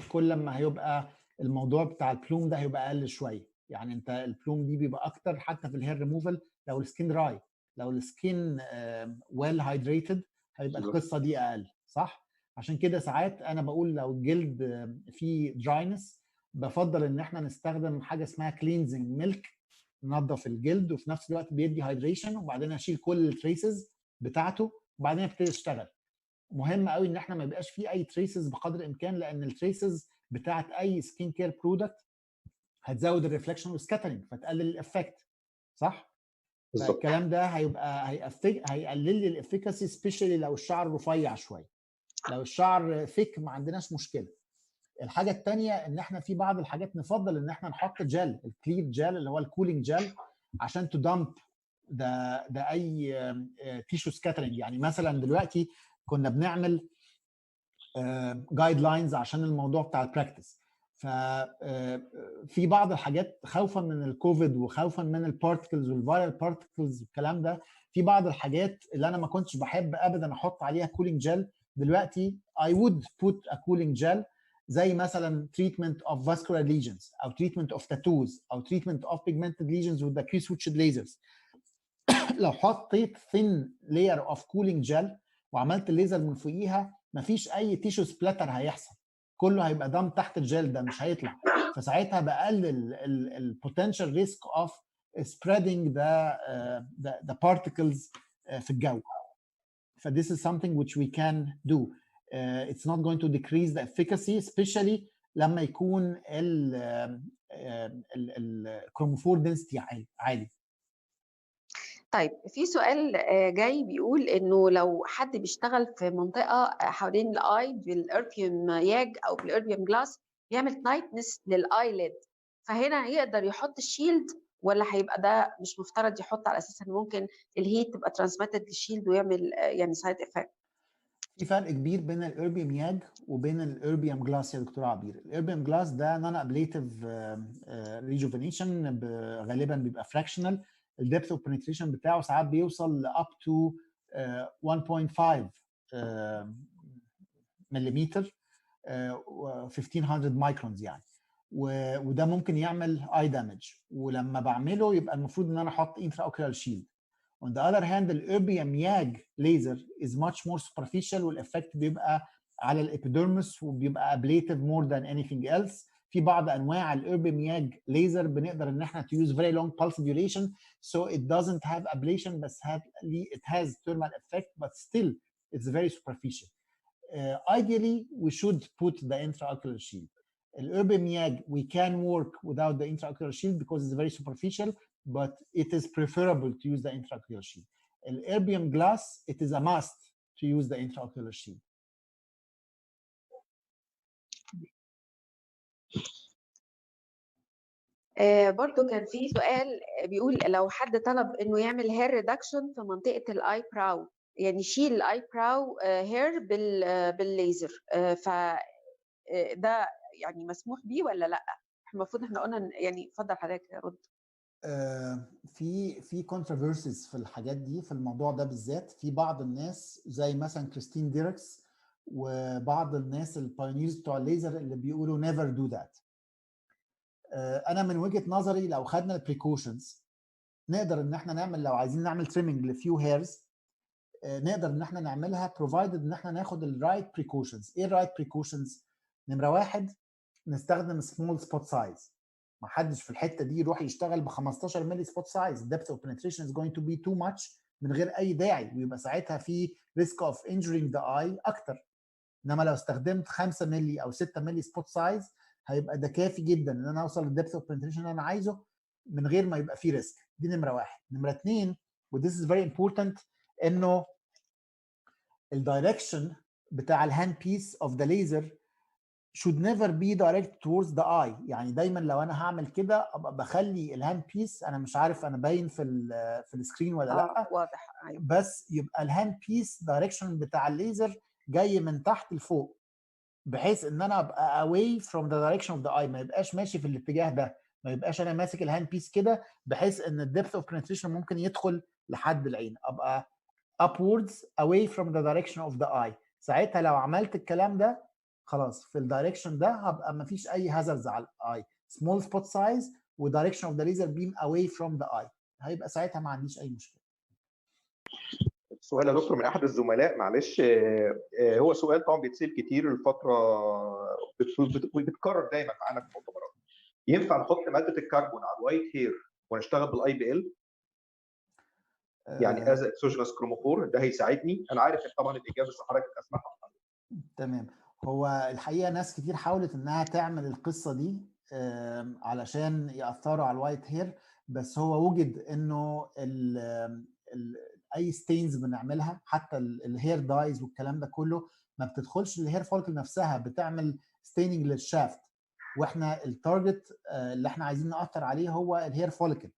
كل ما هيبقى الموضوع بتاع البلوم ده هيبقى اقل شويه. يعني انت البلوم دي بيبقى اكتر حتى في الهير ريموفال لو السكين دراي. لو السكين ويل هايدريتد هيبقى القصه دي اقل، صح؟ عشان كده ساعات انا بقول لو الجلد فيه دراينس بفضل ان احنا نستخدم حاجه اسمها كلينزنج ميلك، ننظف الجلد وفي نفس الوقت بيدي هايدريشن، وبعدين اشيل كل التريسز بتاعته وبعدين ابتدي اشتغل. مهم قوي ان احنا ما يبقاش فيه اي تريسز بقدر الامكان، لان التريسز بتاعت اي سكين كير برودكت هتزود الريفلكشن والسكاترنج فتقلل الافكت، صح؟ فالكلام ده هيبقى هيقلل لي الافيكاسي، سبيشالي لو الشعر رفيع شويه. لو الشعر ثيك ما عندناش مشكله. الحاجه الثانيه ان احنا في بعض الحاجات نفضل ان احنا نحط جل، الكليف جل اللي هو الكولينج جل، عشان تدمب ده اي تيشو سكاترنج. يعني مثلا دلوقتي كنا بنعمل جايد لاينز عشان الموضوع بتاع البراكتس، ففي بعض الحاجات خوفا من الكوفيد وخوفا من البارتكلز والفيرال بارتكلز والكلام ده، في بعض الحاجات اللي انا ما كنتش بحب ابدا احط عليها كولينج جل، دلوقتي I would put a cooling gel، زي مثلا treatment of vascular lesions او treatment of tattoos او treatment of pigmented lesions with the 𝐃∗ lasers. لو حطيت thin layer of cooling gel وعملت الليزر من فوقيها مفيش اي تيشو سبلاتر هيحصل، كله هيبقى دم تحت الجل ده مش هيطلع، فساعتها بقلل البوتنشال ريسك اوف spreading the particles في الجو. ف this is something which we can do. It's not going to decrease the efficacy, especially لما يكون الكروموفور density عالي. طيب في سؤال جاي بيقول انه لو حد بيشتغل في منطقه حوالين الاي بالاربيوم ياج او بالاربيوم جلاس بيعمل تايتنس للايليد، فهنا يقدر يحط الشيلد ولا هيبقى ده مش مفترض يحط على اساس ان ممكن الهيت تبقى ترانسميتد للشيلد ويعمل يعني سايد افكت؟ في فرق كبير بين الاربيوم ياج وبين الاربيوم جلاس يا دكتور عبير. الاربيوم جلاس ده نون ابليتيف ريجوفينيشن، غالبا بيبقى فراكشنال، الدبث اوف بنتريشن بتاعه ساعات بيوصل اب تو 1.5 مليمتر، 1500 مايكرونز يعني، وده ممكن يعمل اي دامج، ولما بعمله يبقى المفروض ان انا احط انترا اوكيولار شيلد. On the other hand, الاربيوم ياج laser is much more superficial والإفكت بيبقى على الإبيديرمس وبيبقى ablative more than anything else. في بعض أنواع الاربيوم ياج laser بنقدر إن إحنا to use very long pulse duration, so it doesn't have ablation, but it has thermal effect, but still it's very superficial. Ideally, we should put the intraocular shield. الاربيوم ياج we can work without the intraocular shield because it's very superficial, but it is preferable to use the intraocular shield. Erbium glass, it is a must to use the intraocular shield. برضو كان في سؤال بيقول لو حد طلب انه يعمل هير ريدكشن في منطقه الاي براو، يعني يشيل الاي براو هير بالليزر، فده يعني مسموح بيه ولا لا؟ المفروض احنا قلنا يعني اتفضل حضرتك رد. في controversies في الحاجات دي، في الموضوع ده بالذات. في بعض الناس زي مثلا كريستين ديركس وبعض الناس البايونيرز بتوع الليزر اللي بيقولوا never do that. انا من وجهة نظري لو خدنا البريكوشنز نقدر ان احنا نعمل، لو عايزين نعمل تريمنج لفيو هيرز نقدر ان احنا نعملها provided ان احنا ناخد الرايت بريكوشنز. ايه الرايت بريكوشنز؟ نمره واحد نستخدم سمول سبوت سايز. ما حدش في الحته دي يروح يشتغل ب 15 ملي سبوت سايز. depth of penetration is going to be too much من غير اي داعي، ويبقى ساعتها في risk of injuring the eye اكتر. انما لو استخدمت 5 ملي او 6 ملي سبوت سايز هيبقى ده كافي جدا ان انا اوصل للدبث اوف penetration اللي انا عايزه من غير ما يبقى فيه ريسك. دي نمره واحد. نمره اتنين وthis is very important انه الدايركشن بتاع الهاند بيس اوف ذا ليزر should never be directed towards the eye. يعني دايما لو انا هعمل كده ابقى بخلي الهاند بيس، انا مش عارف انا باين في السكرين ولا لا، واضح. أيوة. بس يبقى الهاند بيس دايركشن بتاع الليزر جاي من تحت لفوق، بحيث ان انا ابقى away from the direction of the eye، ما يبقاش ماشي في الاتجاه ده، ما يبقاش انا ماسك الهاند بيس كده بحيث ان الدبث اوف penetration ممكن يدخل لحد العين. ابقى upwards away from the direction of the eye. ساعتها لو عملت الكلام ده خلاص في الدايركشن ده هبقى ما فيش اي هازاردز على الاي. small spot size و direction of the laser beam away from the eye، هيبقى ساعتها ما عنديش اي مشكله. سؤال يا دكتور من احد الزملاء، معلش، هو سؤال طبعا بيتسال كتير الفتره، بتتكرر دايما معانا في المؤتمرات. ينفع نحط ماده الكربون على الوايت هير ونشتغل بالاي بي ال؟ يعني از اكسوجينوس كروموفور ده هيساعدني؟ انا عارف طبعا الاجابه بس حضرتك اسمعها. تمام. هو الحقيقه ناس كتير حاولت انها تعمل القصه دي علشان ياثروا على الوايت هير، بس هو وجد انه اي ستينز بنعملها حتى الهير دايز والكلام ده كله ما بتدخلش الهير فولكل نفسها، بتعمل ستيننج للشافت، واحنا التارجت اللي احنا عايزين ناثر عليه هو الهير فولكل.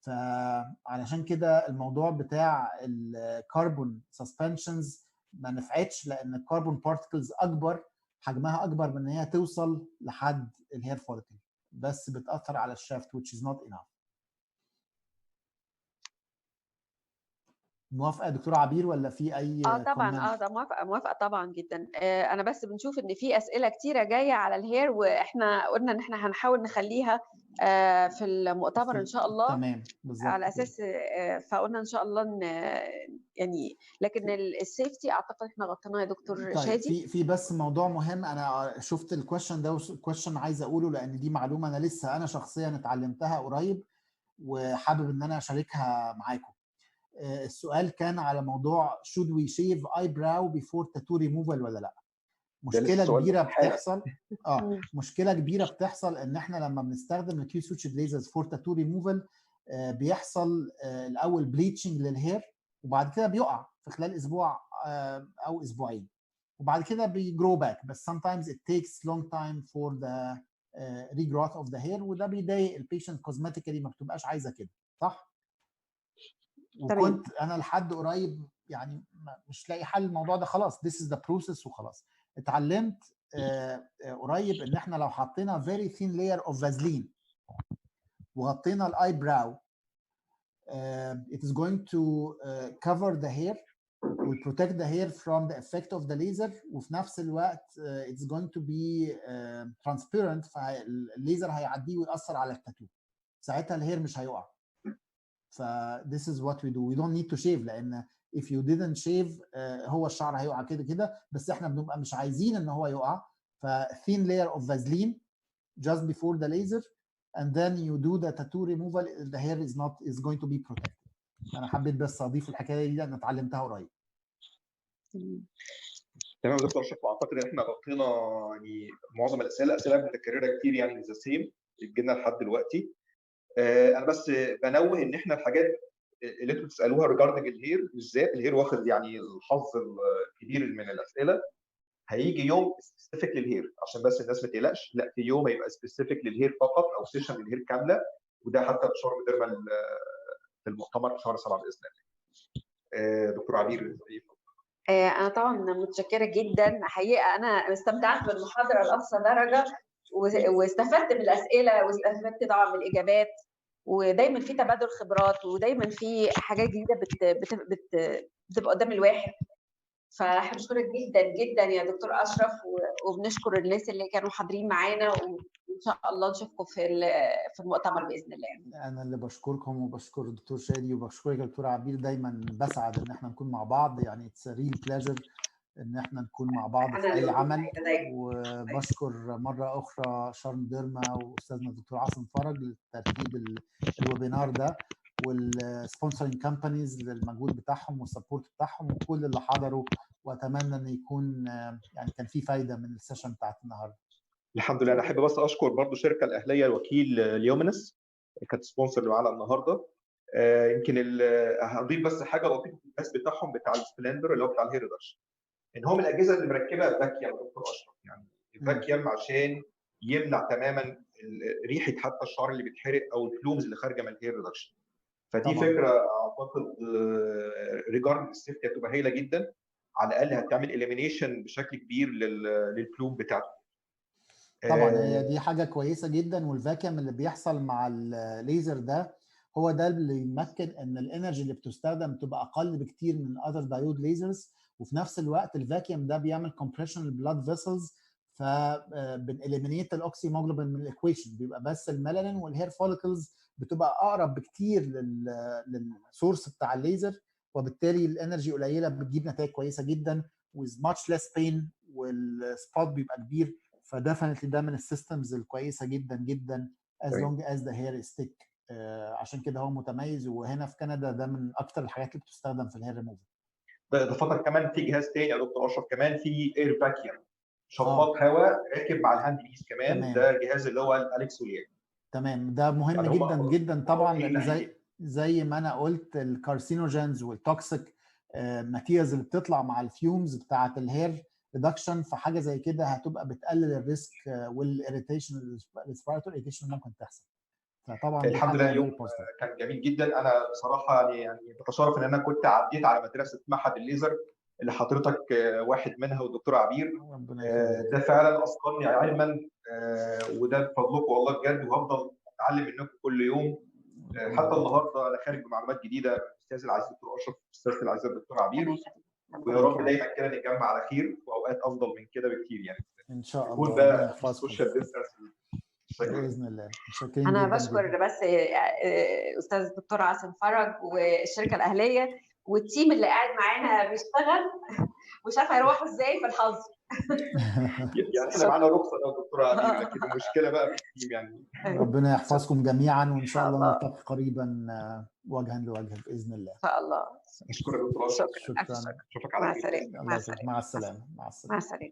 فعلشان كده الموضوع بتاع الكربون سسبنشنز ما نفعتش، لان الكربون بارتكلز اكبر، حجمها اكبر من ان هي توصل لحد الهير فولكل، بس بتاثر على الشافت which is not enough. موافقه يا دكتوره عبير ولا في اي طبعا. ده موافقه طبعا جدا. انا بس بنشوف ان في اسئله كتيره جايه على الهير، واحنا قلنا ان احنا هنحاول نخليها في المؤتمر ان شاء الله. تمام بالظبط. على اساس فقلنا ان شاء الله ان يعني، لكن السيفتي اعتقد احنا غطيناه يا دكتور شادي. في بس موضوع مهم، انا شفت الكويشن ده والكويشن عايز اقوله لان دي معلومه انا شخصيا اتعلمتها قريب وحابب ان انا اشاركها معاكم. السؤال كان على موضوع should we shave eyebrow before tattoo removal ولا لا. مشكله كبيره بتحصل مشكله كبيره بتحصل ان احنا لما بنستخدم الكيو سويتش ليزرز فور تاتو ريموفال بيحصل الاول بليتشنج للهير، وبعد كده بيقع في خلال اسبوع او اسبوعين، وبعد كده بيجرو باك، بس sometimes it takes long time for the regrowth of the hair، وده بيضايق البيشنت كوزماتيكالي، ما بتبقاش عايزه كده، صح؟ وكنت انا لحد قريب يعني مش لاقي حل الموضوع ده، خلاص this is the process وخلاص. اتعلمت قريب ان احنا لو حطينا very thin layer of vaseline وغطينا الاي براو it is going to cover the hair will protect the hair from the effect of the laser، وفي نفس الوقت it's going to be transparent، فالليزر هيعديه ويأثر على التاتو، ساعتها الهير مش هيقع. ف this is what we do. we don't need to shave، لان if you didn't shave هو الشعر هيقع كده كده، بس احنا بنبقى مش عايزين ان هو يقع، ف thin layer of Vaseline just before the laser and then you do the tattoo removal the hair is going to be protected. انا حبيت بس اضيف الحكايه دي لان اتعلمتها قريب. تمام يا دكتور اشرف، اعتقد ان احنا غطينا يعني معظم الاسئله متكرره كتير يعني ذا سيم جبنا لحد دلوقتي. انا بس بنوه ان احنا الحاجات اللي انتوا بتسالوها ريجاردنج الهير بالذات، الهير واخد يعني الحظ الكبير من الاسئله. هيجي يوم سبيسيفيك للهير عشان بس الناس ما تقلقش، لا في يوم هيبقى سبيسيفيك للهير فقط او سيشن للهير كامله، وده حتى بشهر مديرما في المؤتمر في شهر 7 باذن الله. دكتور عبير. انا طبعا متشكره جدا حقيقه، انا استمتعت بالمحاضره لاقصى درجه واستفدت من الاسئله واستفدت طبعا من الاجابات، ودايما في تبادل خبرات ودايما في حاجات جديده بتبقى قدام الواحد. فاحنا بنشكرك جدا جدا يا دكتور اشرف، وبنشكر الناس اللي كانوا حاضرين معانا، وان شاء الله نشوفكم في المؤتمر باذن الله. انا اللي بشكركم وبشكر الدكتور شادي وبشكرك يا دكتور عبير، دايما بسعد ان احنا نكون مع بعض، يعني اتس ريل بليجر ان احنا نكون مع بعض في اي عمل. وبشكر مره اخرى شارم ديرما واستاذنا الدكتور عاصم فرج لترتيب الويبينار ده، والسبونسرنج كامبانيز للمجهود بتاعهم والسبورت بتاعهم وكل اللي حضروا، واتمنى ان يكون يعني كان في فايده من السيشن بتاعت النهارده. الحمد لله. انا احب بس اشكر برضو الشركه الاهليه الوكيل ليومينس كانت سبونسر اللي معانا النهارده. يمكن هضيف بس حاجه لطيفه في الجهاز بتاعهم بتاع السبلندر اللي هو بتاع الهير ريدكشن، ان هو من الاجهزه اللي مركبه فاكيوم يا دكتور اشرف. يعني الفاكيوم عشان يمنع تماما ريحه حتى الشعر اللي بيتحرق او البلومز اللي خارجه من الهير ريدكشن. فدي طبعا فكره اعتقد ريجارد السيفتي هتبقى هايله جدا، على الاقل هتعمل اليمينيشن بشكل كبير للبلوم بتاعته. طبعا هي دي حاجه كويسه جدا، والفاكيوم اللي بيحصل مع الليزر ده هو ده اللي يمكن ان الانرجي اللي بتستخدم تبقى اقل بكتير من اذر دايود ليزرز، وفي نفس الوقت الفاكيوم ده بيعمل كومبريشن للبلاد فيسلز، فبنإليمينيت الاوكسيموجلوبين من الايكويشن، بيبقى بس الميلانين والهير فوليكلز بتبقى اقرب بكتير للسورس بتاع الليزر، وبالتالي الانرجي قليله بتجيب نتائج كويسه جدا with much less pain، والسبوت بيبقى كبير. فديفنتلي ده من السيستمز الكويسه جدا جدا as long as the hair is thick. عشان كده هو متميز، وهنا في كندا ده من اكتر الحاجات اللي بتستخدم في الهير ريموفر. اضافه كمان في جهاز تاني يا دكتور اشرف، كمان في اير فاكيوم شفاط هواء راكب مع الهاند بيس كمان. تمام. ده جهاز اللي هو الاليكسوليان. تمام، ده مهم يعني جدا جدا طبعا، لان زي ما انا قلت الكارسينوجينز والتوكسيك ماتيريالز اللي بتطلع مع الفيومز بتاعه الهير ريدكشن، فحاجه زي كده هتبقى بتقلل الريسك والاريتيشن، الريسبيراتوري اريتيشن ممكن تحصل. فطبعا الحمد لله اليوم كان جميل جدا. انا بصراحه يعني بتشرف ان انا كنت عديت على مدرسه معهد الليزر اللي حضرتك واحد منها والدكتور عبير. ده فعلا اثقلني علما، وده بفضلكم والله بجد، وهفضل اتعلم منكم كل يوم. حتى النهارده انا خارج بمعلومات جديده، استاذ العزيز الدكتور اشرف، استاذ العزيز الدكتور عبير، ويا رب دايما كده نتجمع على خير واوقات افضل من كده بكتير يعني ان شاء الله. يكون بقى السوشيال ديستانس باذن الله. متشكرين انا جدا بشكر جدا. بس استاذ الدكتور عاصم فرج والشركه الاهليه والتيم اللي قاعد معانا بيشتغل ومش عارفه يروحوا ازاي في الحظر. يعني احنا معانا رخصه يا دكتوره عبير، لكن المشكله بقى في التيم يعني. ربنا يحفظكم جميعا، وان شاء الله نلتقي قريبا وجها لوجه باذن الله. ان شاء الله. اشكرك يا دكتور. شكرا. اشوفك على خير. مع السلامه. مع السلامه.